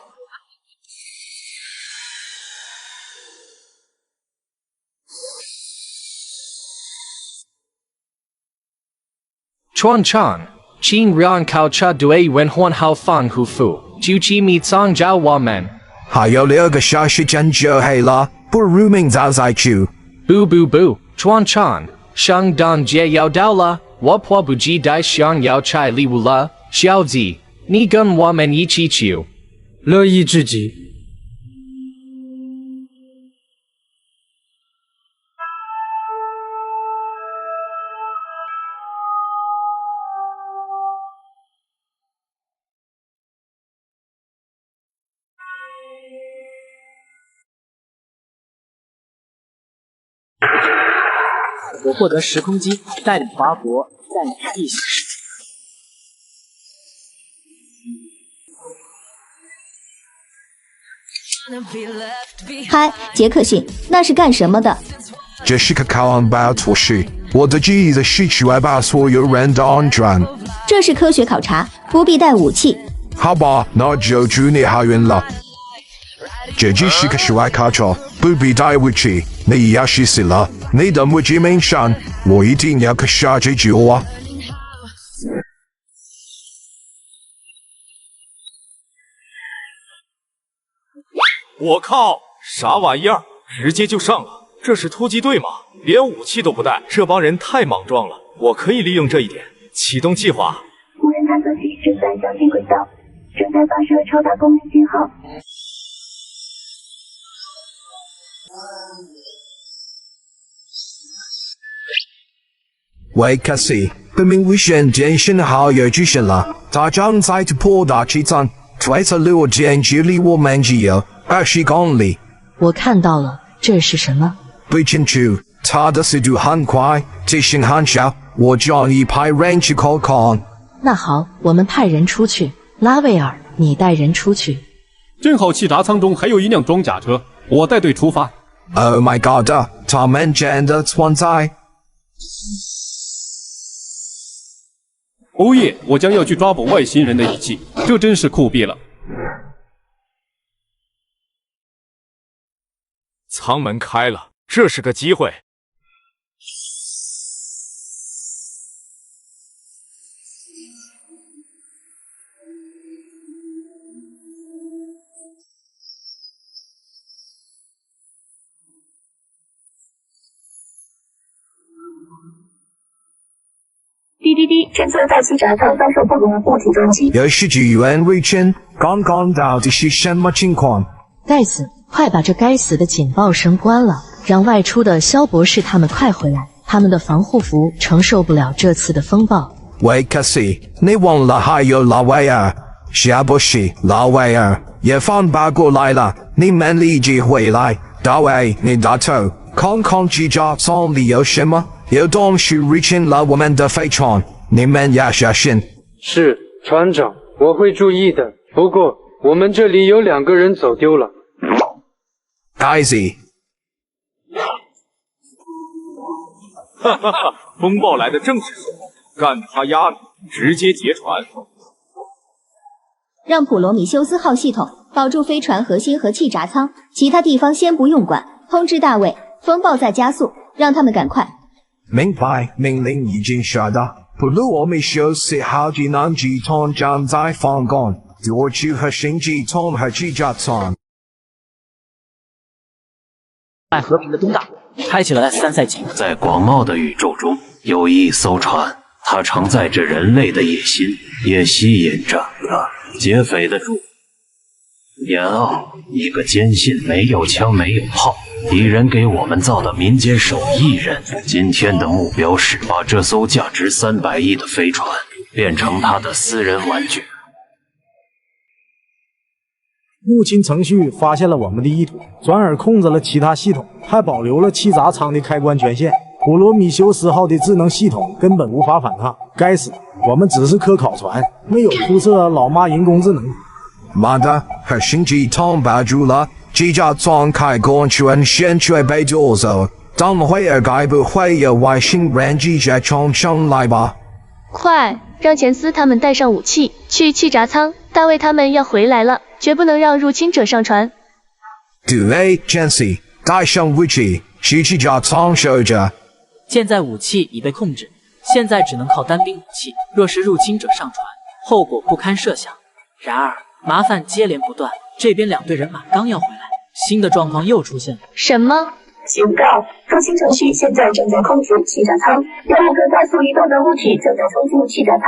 Chuan Chan, Qing Rian Kao Cha Dui Wen Huan Hao Fan Hu Fu, Jiu Chi Mi Zang Jiao Wa Man. 还有2个小时间就黑了，不如明早再去。Boo Boo Boo, Chuan Chan, Shang Dan Jie Yao Dao La, Wapua Bu Ji Dai Xiang Yao Chai Li Wu La, Xiao Zi, Ni Gun Wa Man Yi Chi Chiu. 乐意至极。我获得时空机，带领华国占领异形世界。嗨，杰克逊，那是干什么的？这是个考案报测试，我的记忆的是去把所有人都安全。这是科学考察，不必带武器。好吧，那就祝你好运了。这只是个室外考察，不必带武器。你要实施了，你的目击名上，我一定要可下这句话。我靠，啥玩意儿？直接就上了，这是突击队吗？连武器都不带，这帮人太莽撞了。我可以利用这一点，启动计划。无人探测器正在向前轨道，正在发射超大功率信号。喂，卡西，本命无线电信号有出现了，它正在突破大气层，推测落点距离我们只有20公里。我看到了，这是什么？不清楚，它的速度很快，地形很小，我叫你派人去看看。那好，我们派人出去。拉威尔，你带人出去。正好气闸舱中还有一辆装甲车，我带队出发。Oh my god， 他们真的存在。欧耶！我将要去抓捕外星人的仪器，这真是酷毙了。舱门开了，这是个机会。滴滴滴，侦测在气闸舱遭受不明物体撞击。有10几元维权，刚刚到底是什么情况？该死！快把这该死的警报声关了，让外出的肖博士他们快回来，他们的防护服承受不了这次的风暴。喂，卡西，你忘了还有拉威尔？肖博士，拉威尔也反扒过来了，你们立即回来。大卫，你带头看看机甲舱里有什么。有东西入侵了我们的飞船，你们要小心。是，船长，我会注意的。不过，我们这里有2个人走丢了。Easy。哈哈哈！风暴来的正是时候，干他丫的，直接劫船！让普罗米修斯号系统保住飞船核心和气闸舱，其他地方先不用管。通知大卫，风暴在加速，让他们赶快。明白，命令已经下达。普罗米修斯号机能机舱正在放工，夺取核心机舱和机甲舱。爱和平的东大国开启了3赛季。在广袤的宇宙中，有一艘船，它承载着人类的野心，也吸引着劫匪的注意。延奥，一个坚信没有枪没有炮，敌人给我们造的民间手艺人。今天的目标是把这艘价值300亿的飞船变成他的私人玩具。入侵程序发现了我们的意图，转而控制了其他系统，还保留了气闸舱的开关权限。普罗米修斯号的智能系统根本无法反抗。该死，我们只是颗考船，没有出色老妈人工智能。妈的，和星际通霸住了，机甲装开光圈现在被夺走，等会儿该不会有外星人机甲冲上来吧？快，让钱斯他们带上武器去气闸舱，大卫他们要回来了，绝不能让入侵者上船。对，钱斯，带上武器去气闸舱守着。现在武器已被控制，现在只能靠单兵武器。若是入侵者上船，后果不堪设想。然而麻烦接连不断，这边2队人马刚要回来，新的状况又出现了。什么？警告！入侵程序现在正在控制气闸舱，有2个快速移动的物体正在冲进气闸舱。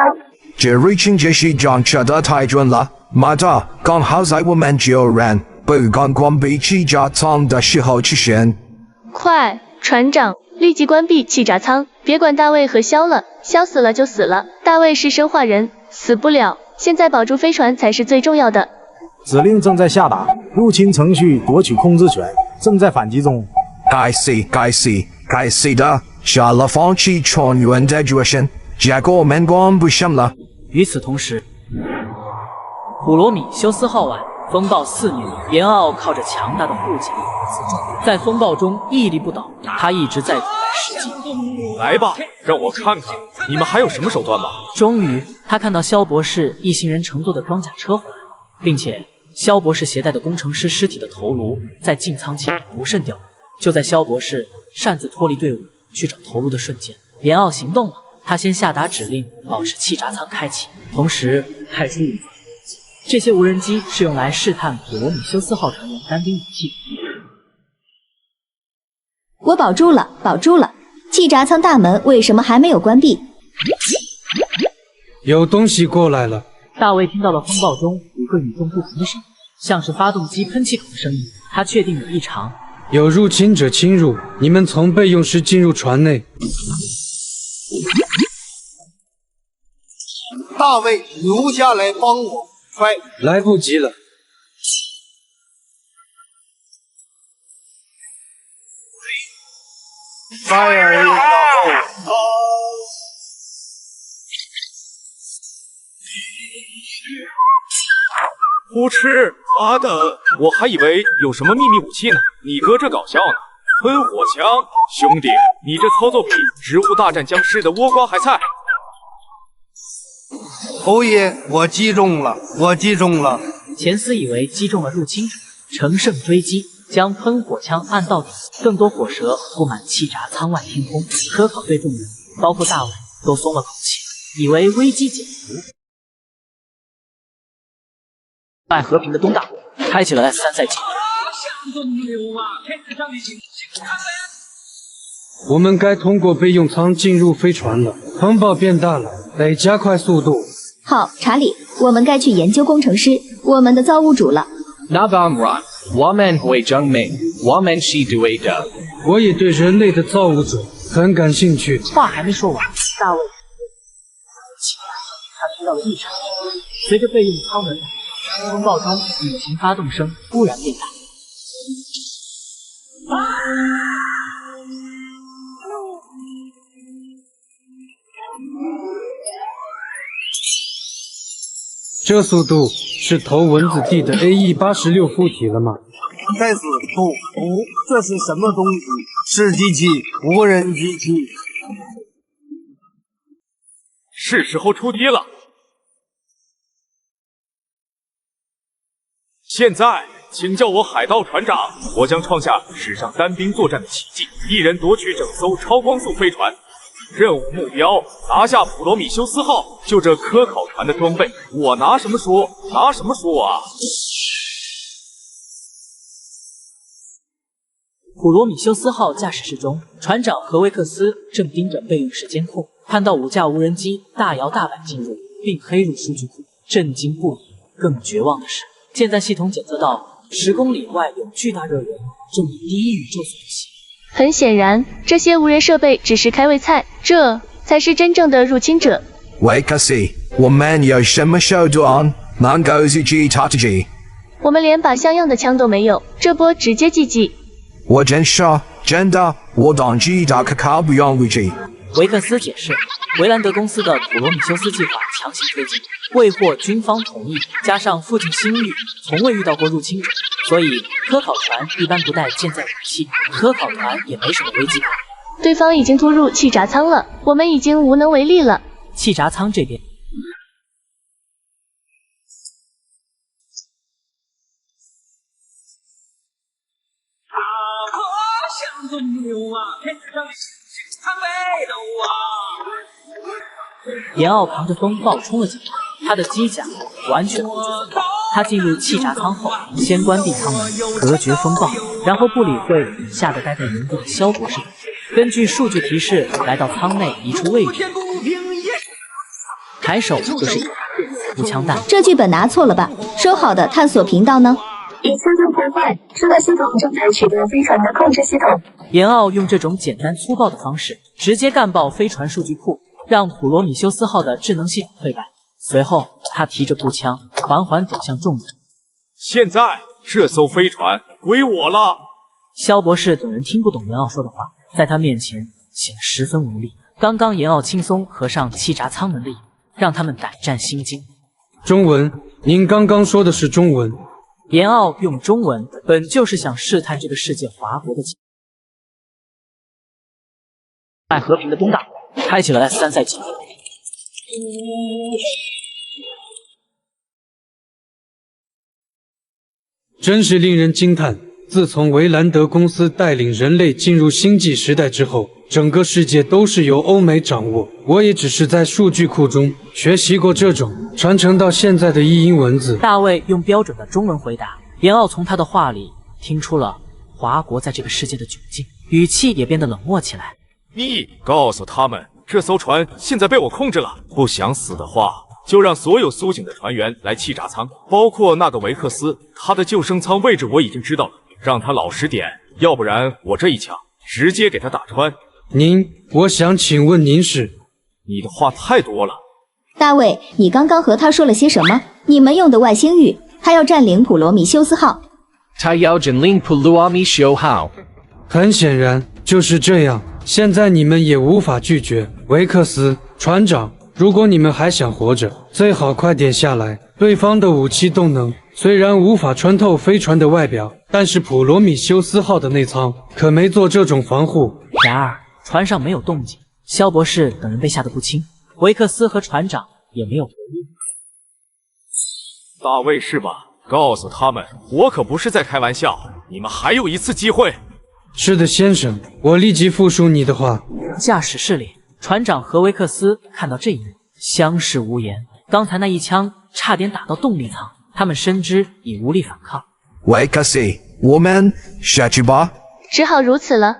这入侵者是撞车的太准了，妈的，刚好在我们救人，不敢关闭气闸舱的时候出现。快，船长！立即关闭气闸舱，别管大卫和肖了，肖死了就死了。大卫是生化人，死不了。现在保住飞船才是最重要的。指令正在下达，入侵程序夺取控制权，正在反击中。该死的，下了放弃船员的决心，结果我们关不上了。与此同时，普罗米修斯号外，风暴肆虐，严奥靠着强大的护体力自重，在风暴中屹立不倒。他一直在等待时机。来吧，让我看看你们还有什么手段吧。终于，他看到肖博士一行人乘坐的装甲车回来，并且肖博士携带的工程师尸体的头颅在进舱前不慎掉落。就在肖博士擅自脱离队伍去找头颅的瞬间，严奥行动了。他先下达指令，保持气闸舱开启，同时派出5发。这些无人机是用来试探普罗米修斯号船员单兵武器。我保住了，保住了！气闸舱大门为什么还没有关闭？有东西过来了。大卫听到了风暴中与会与众不同的声音，像是发动机喷气口的声音。他确定有异常。有入侵者侵入，你们从备用室进入船内。大卫，留下来帮我，快！来不及了。Fire in the hole！ 扑哧！妈的，我还以为有什么秘密武器呢。你哥这搞笑呢？喷火枪，兄弟，你这操作比《植物大战僵尸》的倭瓜还菜。侯爷，我击中了，我击中了。钱斯以为击中了入侵者，乘胜追击，将喷火枪按到底。更多火舌布满气闸舱外天空。科考队众人，包括大卫，都松了口气，以为危机解除。爱和平的东大国开启了 S3赛季。我们该通过备用舱进入飞船了。风暴变大了，得加快速度。好，查理，我们该去研究工程师，我们的造物主了。那当然，我们会证明我们是对的。我也对人类的造物主很感兴趣。话还没说完，大卫他听到了异常，随着备用舱门风暴中引擎发动声突然变大。这速度是投蚊子地的 AE86 附体了吗？该死！不，这是什么东西？是机器，无人机器。是时候出击了。现在，请叫我海盗船长，我将创下史上单兵作战的奇迹，一人夺取整艘超光速飞船。任务目标：拿下普罗米修斯号。就这科考船的装备，我拿什么说？拿什么说啊？普罗米修斯号驾驶室中，船长何维克斯正盯着备用室监控，看到5架无人机大摇大摆进入，并黑入数据库，震惊不已。更绝望的是，现在系统检测到10公里外有巨大热源正以第一宇宙速度袭。很显然，这些无人设备只是开胃菜，这才是真正的入侵者。维克斯，我们有什么手段能够阻击他的击？我们连把像样的枪都没有，这波直接GG。我真说，真的，我当击打可靠不用武器。维克斯解释，维兰德公司的普罗米修斯计划强行推进，未获军方同意，加上父亲星域从未遇到过入侵者，所以科考船一般不带舰载武器，科考团也没什么危机感。对方已经突入气闸舱了，我们已经无能为力了。气闸舱这边，严傲扛着风暴冲了进来，他的机甲完全不惧风暴。他进入气闸舱后，先关闭舱门，隔绝风暴，然后不理会吓得待在原地的萧博士。根据数据提示，来到舱内移出位置，抬手就是一步枪弹。这剧本拿错了吧？说好的探索频道呢？已相当破坏，这个系统正在取得飞船的控制系统。严傲用这种简单粗暴的方式，直接干爆飞船数据库，让普罗米修斯号的智能系统溃败。随后，他提着步枪，缓缓走向众人。现在这艘飞船归我了。萧博士等人听不懂严傲说的话，在他面前显得十分无力。刚刚严傲轻松合上气闸舱门的一幕，让他们胆战心惊。中文，您刚刚说的是中文。严傲用中文，本就是想试探这个世界华国的爱和平的东大开启了 S3赛季。真是令人惊叹！自从维兰德公司带领人类进入星际时代之后，整个世界都是由欧美掌握。我也只是在数据库中学习过这种传承到现在的译音文字。大卫用标准的中文回答。严傲从他的话里听出了华国在这个世界的窘境，语气也变得冷漠起来。你告诉他们，这艘船现在被我控制了，不想死的话，就让所有苏醒的船员来气闸舱，包括那个维克斯，他的救生舱位置我已经知道了，让他老实点，要不然我这一枪直接给他打穿。我想请问您是？你的话太多了。大卫，你刚刚和他说了些什么？你们用的外星语，他要占领普罗米修斯号。他要占领普罗米修斯号。很显然就是这样。现在你们也无法拒绝。维克斯船长，如果你们还想活着，最好快点下来。对方的武器动能虽然无法穿透飞船的外表，但是普罗米修斯号的内舱可没做这种防护。然而船上没有动静，萧博士等人被吓得不轻，维克斯和船长也没有回应。大卫是吧？告诉他们，我可不是在开玩笑，你们还有一次机会。是的，先生，我立即复述你的话。驾驶室里，船长和维克斯看到这一幕，相视无言。刚才那一枪差点打到动力舱，他们深知已无力反抗。维克斯，我们下去吧。只好如此了。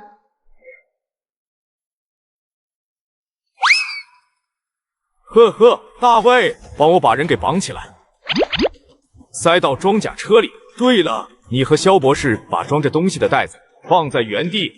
呵呵，大卫，帮我把人给绑起来，塞到装甲车里。对了，你和萧博士把装着东西的袋子放在原地。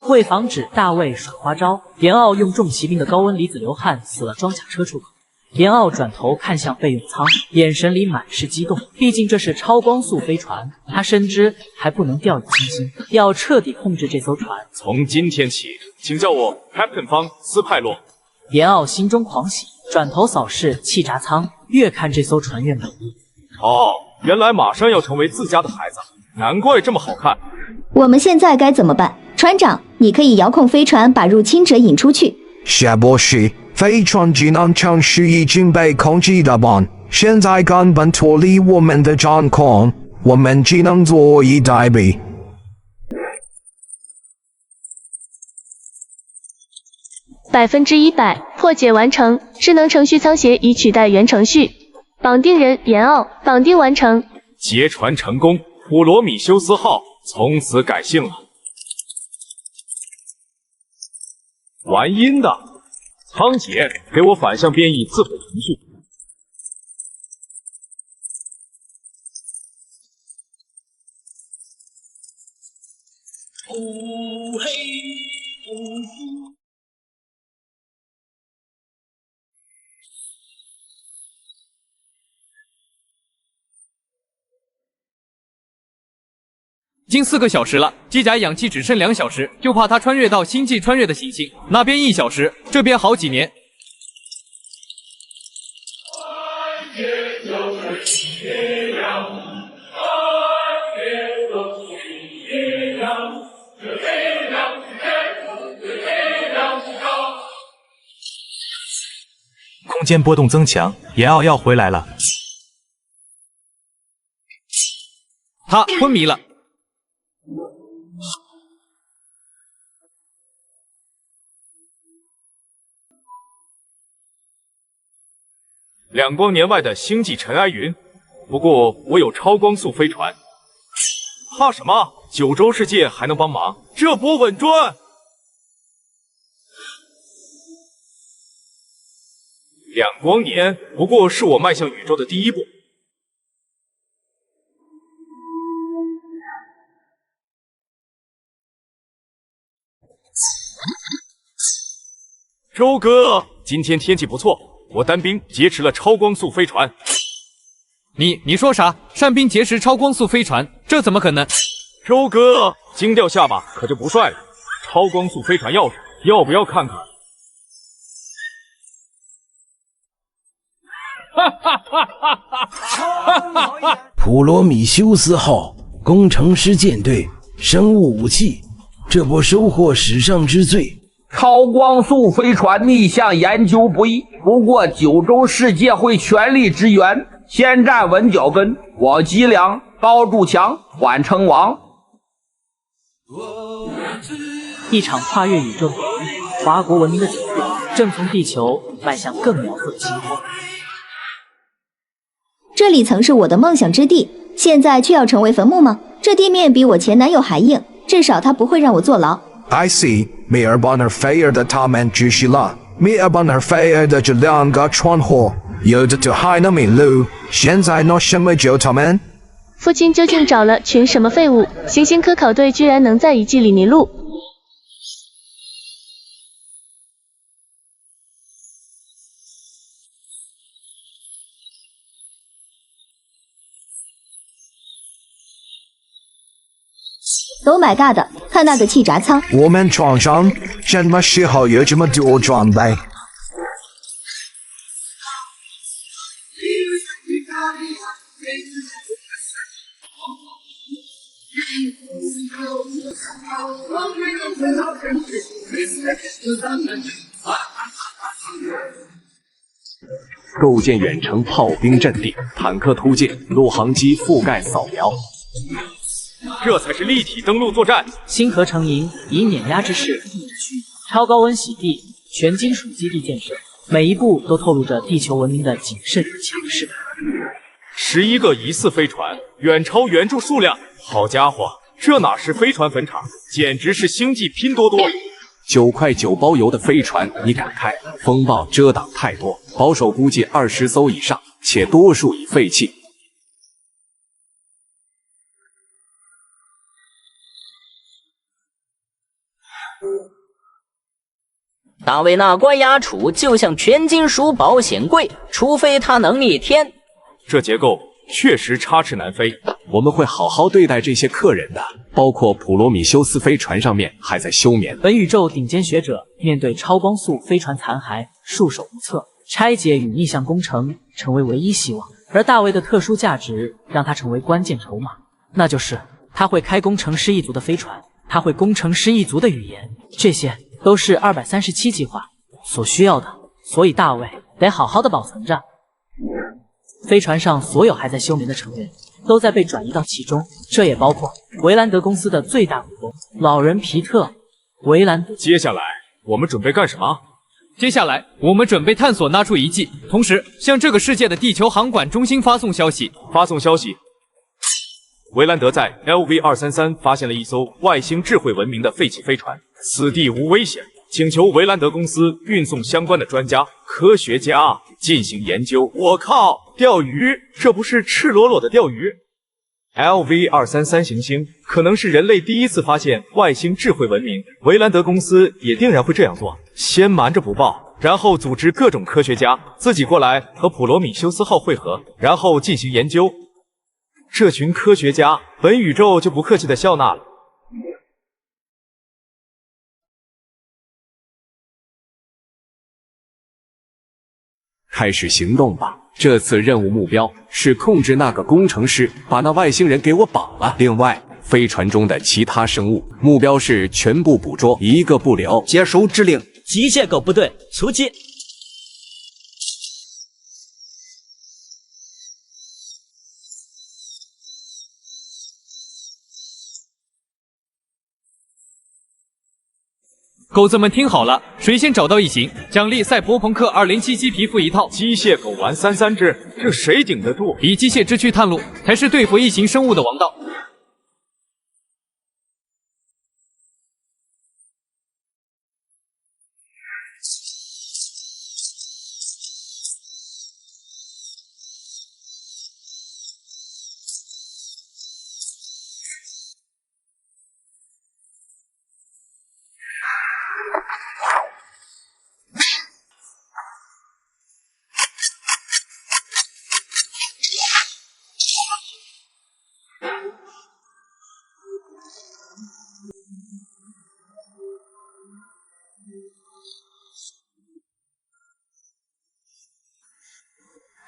为防止大卫耍花招，严傲用重骑兵的高温离子流汗死了装甲车出口。严傲转头看向备用舱，眼神里满是激动。毕竟这是超光速飞船，他深知还不能掉以轻心，要彻底控制这艘船。从今天起，请叫我 Captain 方斯派洛。严傲心中狂喜，转头扫视气闸舱，越看这艘船越满意。哦，原来马上要成为自家的孩子，难怪这么好看。我们现在该怎么办？船长，你可以遥控飞船把入侵者引出去。夏博士，飞船机能程序已经被控制的吧？现在根本脱离我们的掌控，我们只能坐以待毙。100%破解完成，智能程序仓协已取代原程序。绑定人严傲，绑定完成。劫船成功，普罗米修斯号从此改姓了。玩阴的，仓颉，给我反向编译字符程序。乌黑乌经4个小时了，机甲氧气只剩2小时，就怕它穿越到星际穿越的行星，那边1小时，这边好几年。空间波动增强，延奥要回来了。他昏迷了。2光年外的星际尘埃云，不过我有超光速飞船，怕什么？9州世界还能帮忙，这波稳赚。2光年不过是我迈向宇宙的第一步。周哥，今天天气不错，我单兵劫持了超光速飞船。你说啥？单兵劫持超光速飞船？这怎么可能？周哥，惊掉下巴可就不帅了。超光速飞船钥匙，要不要看看？普罗米修斯号工程师舰队生物武器，这波收获史上之最。超光速飞船逆向研究不易，不过9州世界会全力支援，先站稳脚跟，我脊梁高筑墙，缓称王。一场跨越宇宙的革命，华国文明的起步正从地球迈向更辽阔的星空。这里曾是我的梦想之地，现在却要成为坟墓吗？这地面比我前男友还硬，至少他不会让我坐牢。I see， 米尔邦尔菲尔的他们继续了，米尔邦尔菲尔的这2个船货，有的就还能迷路，现在拿什么救他们？父亲究竟找了群什么废物？行星科考队居然能在1季里迷路。Oh my god！ 看那个气闸舱，我们船上什么时候有这么多装备？构建远程炮兵阵地，坦克突进，陆航机覆盖扫描。这才是立体登陆作战。星河成营以碾压之势一区，超高温洗地，全金属基地建设，每一步都透露着地球文明的谨慎与强势。11个疑似飞船，远超援助数量。好家伙，这哪是飞船坟场，简直是星际拼多多。9块9包邮的飞船，你敢开？风暴遮挡太多，保守估计20艘以上，且多数已废弃。大卫那关押处就像全金属保险柜，除非他能逆天。这结构确实插翅难飞。我们会好好对待这些客人的，包括普罗米修斯飞船上面还在休眠。本宇宙顶尖学者面对超光速飞船残骸束手无策，拆解与逆向工程成为唯一希望。而大卫的特殊价值让他成为关键筹码，那就是他会开工程师一族的飞船，他会工程师一族的语言，这些都是237计划所需要的，所以大卫得好好的保存着。飞船上所有还在休眠的成员都在被转移到其中，这也包括维兰德公司的最大股东老人皮特·维兰德。接下来我们准备干什么？接下来我们准备探索那处遗迹，同时向这个世界的地球航管中心发送消息。维兰德在 LV-233发现了一艘外星智慧文明的废弃飞船，此地无危险，请求维兰德公司运送相关的专家、科学家进行研究。我靠，钓鱼，这不是赤裸裸的钓鱼。LV-233行星可能是人类第一次发现外星智慧文明，维兰德公司也定然会这样做，先瞒着不报，然后组织各种科学家自己过来和普罗米修斯号会合，然后进行研究。这群科学家，本宇宙就不客气的笑纳了。开始行动吧！这次任务目标是控制那个工程师，把那外星人给我绑了。另外，飞船中的其他生物，目标是全部捕捉，一个不留。接收指令，机械狗部队出击。狗子们听好了，谁先找到异形，奖励赛博朋克2077皮肤一套。机械狗玩33只，这谁顶得住？以机械之躯探路，才是对付异形生物的王道。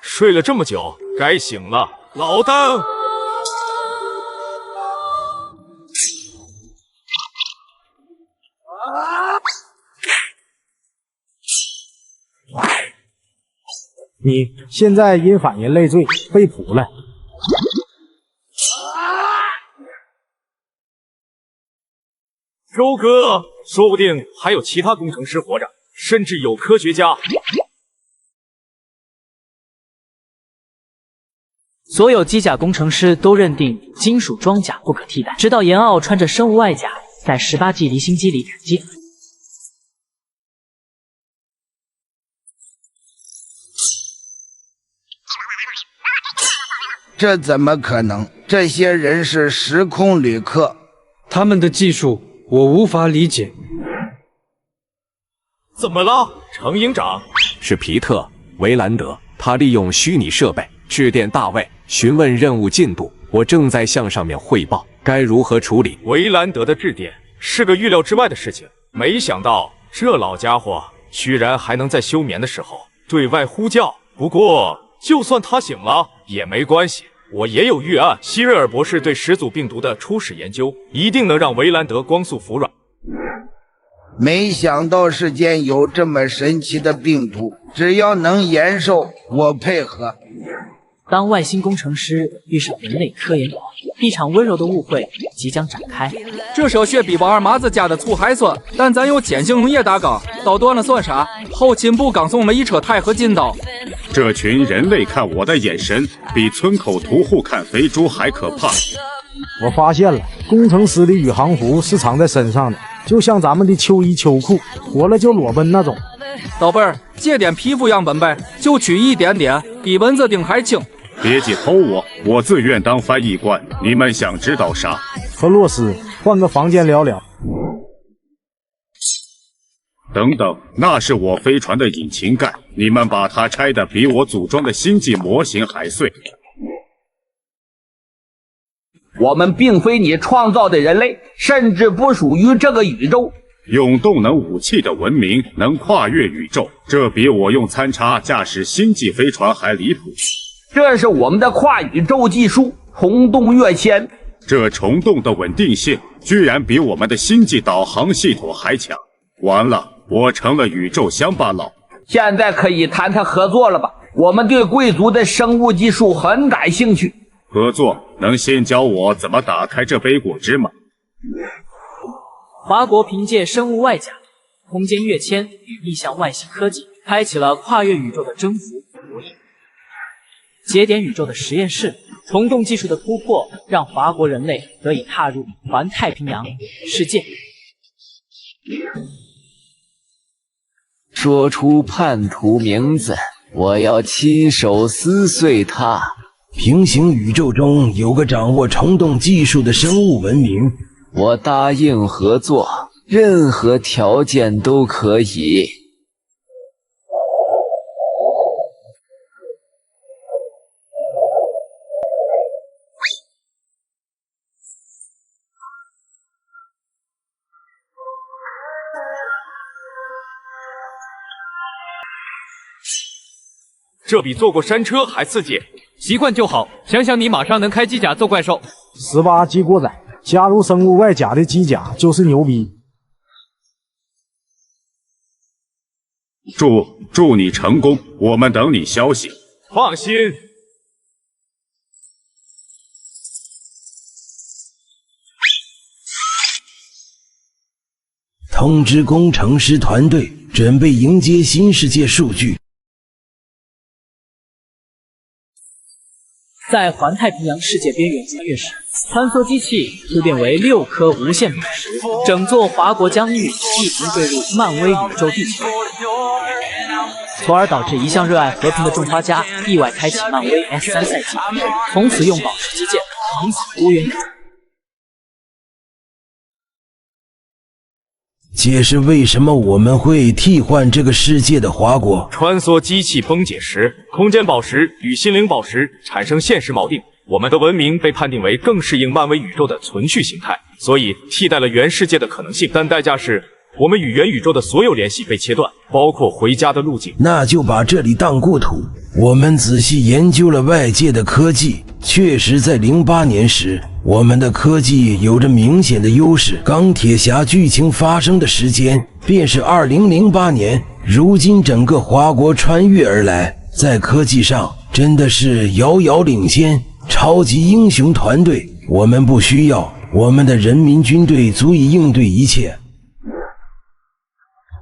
睡了这么久，该醒了。老登，你现在因反人类罪被捕了。周哥，说不定还有其他工程师活着，甚至有科学家。所有机甲工程师都认定金属装甲不可替代，直到岩奥穿着生物外甲在18G 离心机里斩击。这怎么可能？这些人是时空旅客，他们的技术我无法理解。怎么了，程营长？是皮特·维兰德，他利用虚拟设备致电大卫，询问任务进度。我正在向上面汇报，该如何处理？维兰德的致电是个预料之外的事情，没想到这老家伙居然还能在休眠的时候对外呼叫。不过，就算他醒了也没关系，我也有预案。希瑞尔博士对始祖病毒的初始研究，一定能让维兰德光速服软。没想到世间有这么神奇的病毒，只要能延寿，我配合。当外星工程师遇上人类科研狗，一场温柔的误会即将展开。这是血比王二麻子加的醋海酸，但咱有碱性农业大缸，刀断了算啥？后勤部刚送我们一车钛合金刀。这群人类看我的眼神，比村口屠户看肥猪还可怕。我发现了，工程师的宇航服是藏在身上的，就像咱们的秋衣秋裤，脱了就裸奔那种。宝贝儿，借点皮肤样本呗，就取一点点，比蚊子叮还轻。别急偷我，我自愿当翻译官。你们想知道啥？和洛斯换个房间聊聊。等等，那是我飞船的引擎盖，你们把它拆得比我组装的星际模型还碎。我们并非你创造的人类，甚至不属于这个宇宙。用动能武器的文明能跨越宇宙，这比我用参差驾驶星际飞船还离谱。这是我们的跨宇宙技术，虫洞跃迁。这虫洞的稳定性居然比我们的星际导航系统还强。完了，我成了宇宙乡巴佬。现在可以谈谈合作了吧？我们对贵族的生物技术很感兴趣。合作能先教我怎么打开这杯果汁吗？华国凭借生物外甲、空间跃迁与逆向外星科技，开启了跨越宇宙的征服博弈。节点宇宙的实验室，虫洞技术的突破，让华国人类得以踏入环太平洋世界。说出叛徒名字，我要亲手撕碎他。平行宇宙中有个掌握虫洞技术的生物文明，我答应合作，任何条件都可以。这比坐过山车还刺激。习惯就好，想想你马上能开机甲揍怪兽。18级过载，加入生物外甲的机甲就是牛逼。祝你成功，我们等你消息。放心。通知工程师团队，准备迎接新世界数据。在环太平洋世界边缘穿越时，穿梭机器突变为6颗无限宝石，整座华国疆域一同坠入漫威宇宙地球，从而导致一向热爱和平的种花家意外开启漫威 S3赛季，从此用宝石基建横扫多元宇宙。解释为什么我们会替换这个世界的华国。穿梭机器崩解时，空间宝石与心灵宝石产生现实锚定，我们的文明被判定为更适应漫威宇宙的存续形态，所以替代了原世界的可能性，但代价是我们与原宇宙的所有联系被切断，包括回家的路径。那就把这里当故土。我们仔细研究了外界的科技，确实在08年时，我们的科技有着明显的优势。钢铁侠剧情发生的时间便是2008年，如今整个华国穿越而来，在科技上真的是遥遥领先。超级英雄团队，我们不需要，我们的人民军队足以应对一切。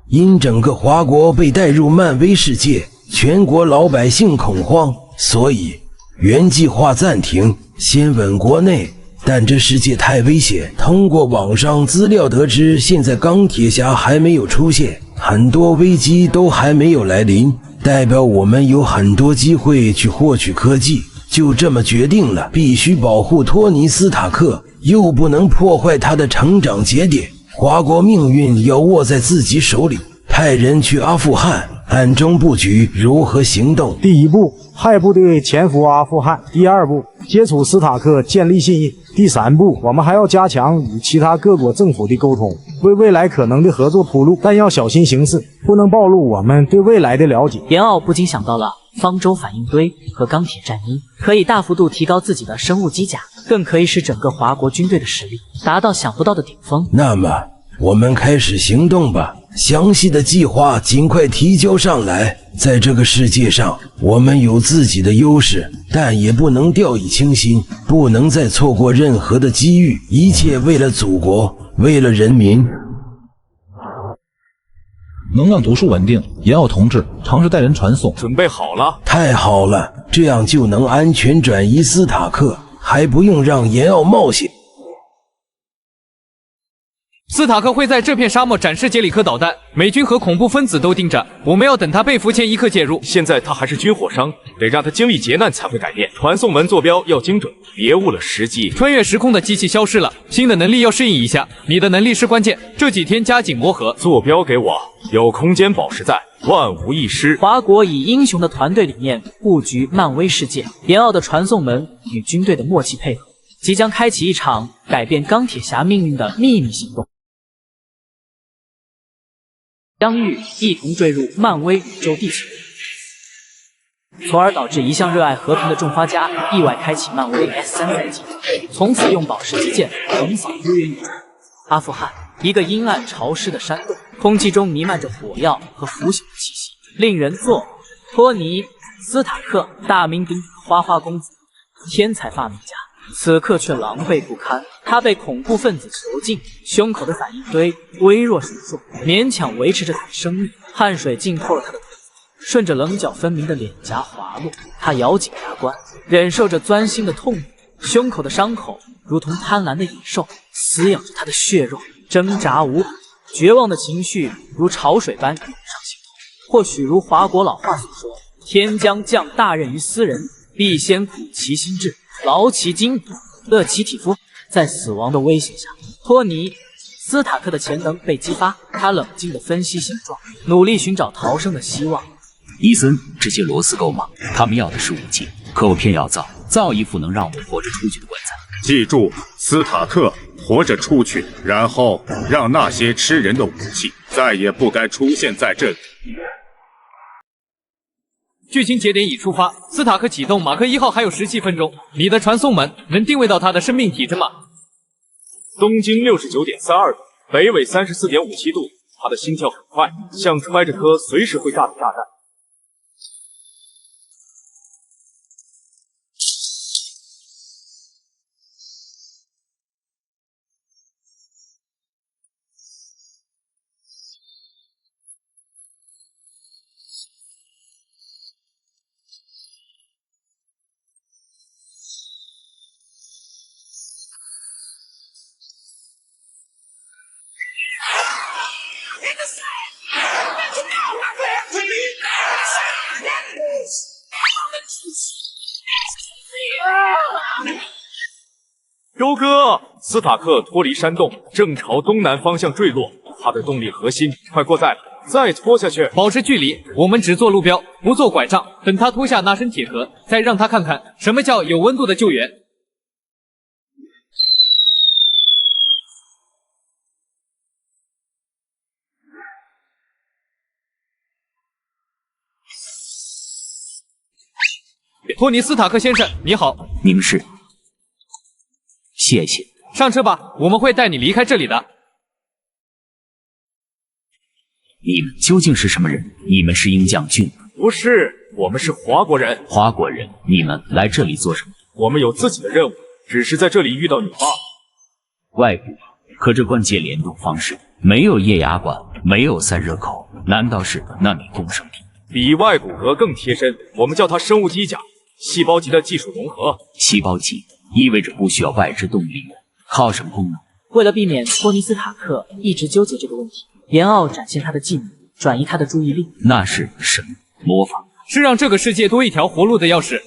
因整个华国被带入漫威世界，全国老百姓恐慌，所以原计划暂停，先稳国内。但这世界太危险，通过网上资料得知，现在钢铁侠还没有出现，很多危机都还没有来临，代表我们有很多机会去获取科技。就这么决定了，必须保护托尼·斯塔克，又不能破坏他的成长节点。华国命运要握在自己手里，派人去阿富汗，暗中布局如何行动。第1步，派部队潜伏阿富汗；第2步，接触斯塔克，建立信任；第3步，我们还要加强与其他各国政府的沟通，为未来可能的合作铺路，但要小心行事，不能暴露我们对未来的了解。严奥不禁想到了方舟反应堆和钢铁战衣，可以大幅度提高自己的生物机甲，更可以使整个华国军队的实力达到想不到的顶峰。那么我们开始行动吧，详细的计划尽快提交上来。在这个世界上，我们有自己的优势，但也不能掉以轻心，不能再错过任何的机遇，一切为了祖国，为了人民。能量读数稳定，严奥同志尝试带人传送。准备好了？太好了，这样就能安全转移斯塔克，还不用让严奥冒险。斯塔克会在这片沙漠展示杰里克导弹，美军和恐怖分子都盯着，我们要等他被俘前一刻介入。现在他还是军火商，得让他经历劫难才会改变。传送门坐标要精准，别误了时机。穿越时空的机器消失了，新的能力要适应一下，你的能力是关键，这几天加紧磨合。坐标给我，有空间宝石在，万无一失。华国以英雄的团队理念布局漫威世界，严奥的传送门与军队的默契配合，即将开启一场改变钢铁侠命运的秘密行动。疆域一同坠入漫威宇宙地球，从而导致一向热爱和平的种花家意外开启漫威 S3赛季，从此用宝石基建横扫多元宇宙。阿富汗，一个阴暗潮湿的山洞，空气中弥漫着火药和腐朽的气息，令人作呕。托尼·斯塔克，大名鼎鼎的花花公子，天才发明家，此刻却狼狈不堪。他被恐怖分子囚禁，胸口的反应堆微弱闪烁，勉强维持着他的生命。汗水浸透了他的头发，顺着棱角分明的脸颊滑落。他咬紧牙关，忍受着钻心的痛苦，胸口的伤口如同贪婪的野兽，撕咬着他的血肉，挣扎无果。绝望的情绪如潮水般涌上心头。或许如华国老话所说：“天将降大任于斯人，必先苦其心志，劳其筋骨，乐其体肤。”在死亡的威胁下，托尼·斯塔克的潜能被激发，他冷静地分析现状，努力寻找逃生的希望。伊森，这些螺丝钩吗？他们要的是武器，可我偏要造一副能让我活着出去的棺材。记住，斯塔克，活着出去，然后让那些吃人的武器再也不该出现在这里。剧情节点已出发，斯塔克启动马克1号还有17分钟。你的传送门能定位到他的生命体征吗？东经69.32度，北纬34.57度，他的心跳很快，像揣着颗随时会炸的炸弹。周哥，斯塔克脱离山洞，正朝东南方向坠落，他的动力核心快过载了，再拖下去，保持距离。我们只做路标，不做拐杖。等他脱下那身铁壳，再让他看看什么叫有温度的救援。托尼·斯塔克先生，你好。你们是？谢谢。上车吧，我们会带你离开这里的。你们究竟是什么人？你们是鹰将军？不是，我们是华国人。华国人，你们来这里做什么？我们有自己的任务，只是在这里遇到你爸。外骨，可这关节联动方式没有液压管，没有散热口，难道是纳米共生体？比外骨骼更贴身，我们叫它生物机甲，细胞级的技术融合。细胞级意味着不需要外置动力源，靠什么功能？为了避免托尼斯塔克一直纠结这个问题，岩奥展现他的技能，转移他的注意力。那是什么？魔法？是让这个世界多一条活路的钥匙。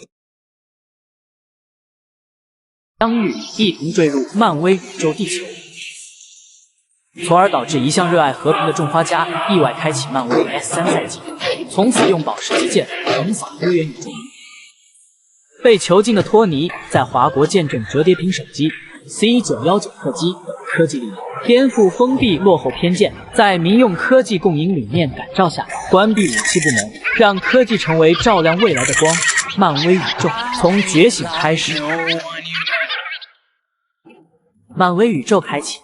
相遇，一同坠入漫威宇宙地球，从而导致一向热爱和平的种花家意外开启漫威 S3赛季，从此用宝石击剑横扫多元宇宙。被囚禁的托尼在华国见证折叠屏手机 C919 客机的科技力量，颠覆封闭落后偏见，在民用科技共赢理念感召下，关闭武器部门，让科技成为照亮未来的光。漫威宇宙从觉醒开始，漫威宇宙开启。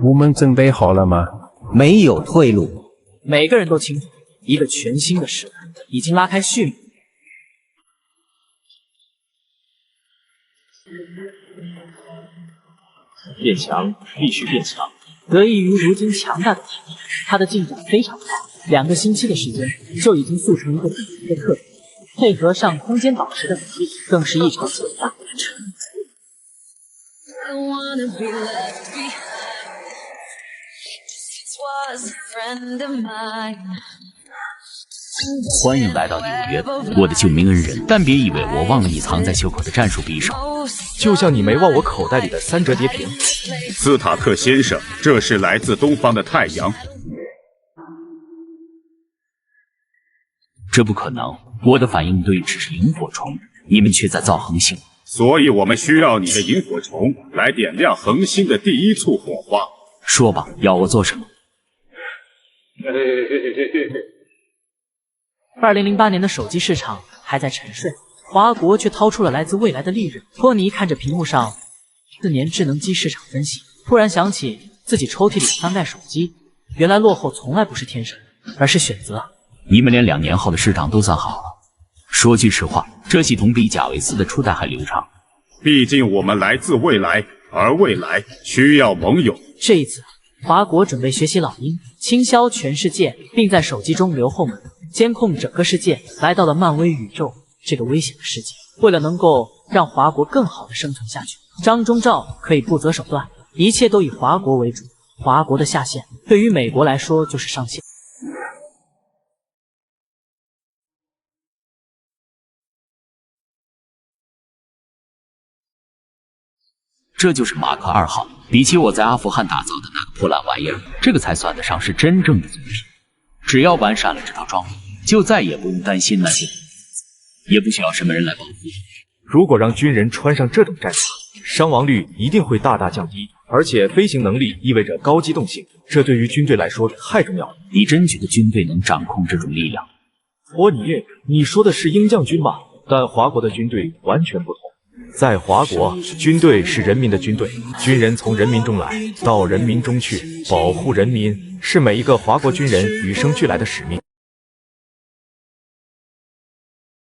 我们准备好了吗？没有退路。每个人都清楚，一个全新的时代已经拉开序幕。变强，必须变强。得益于如今强大的体力，他的进展非常快，2个星期的时间就已经速成一个顶级的特点，配合上空间宝石的努力，更是异常强大。欢迎来到纽约，我的救命恩人。但别以为我忘了你藏在袖口的战术匕首，就像你没忘我口袋里的3折叠屏。斯塔克先生，这是来自东方的太阳。这不可能，我的反应堆只是萤火虫，你们却在造恒星。所以我们需要你的萤火虫来点亮恒星的第一簇火花。说吧，要我做什么？2008年的手机市场还在沉睡，华国却掏出了来自未来的利润。托尼看着屏幕上4年智能机市场分析，突然想起自己抽屉里的翻盖手机，原来落后从来不是天生，而是选择。你们连2年后的市场都算好了。说句实话，这系统比贾维斯的初代还流畅。毕竟我们来自未来，而未来需要盟友。这一次，华国准备学习老鹰，倾销全世界，并在手机中留后门，监控整个世界，来到了漫威宇宙这个危险的世界。为了能够让华国更好的生存下去，张忠照可以不择手段，一切都以华国为主。华国的下限对于美国来说就是上限。这就是马克2号，比起我在阿富汗打造的那个破烂玩意儿，这个才算得上是真正的作品。只要完善了这套装备，就再也不用担心那些，也不需要什么人来保护。如果让军人穿上这种战甲，伤亡率一定会大大降低，而且飞行能力意味着高机动性，这对于军队来说太重要了。你真觉得军队能掌控这种力量？托尼，你说的是鹰将军吗？但华国的军队完全不同。在华国，军队是人民的军队，军人从人民中来，到人民中去，保护人民是每一个华国军人与生俱来的使命。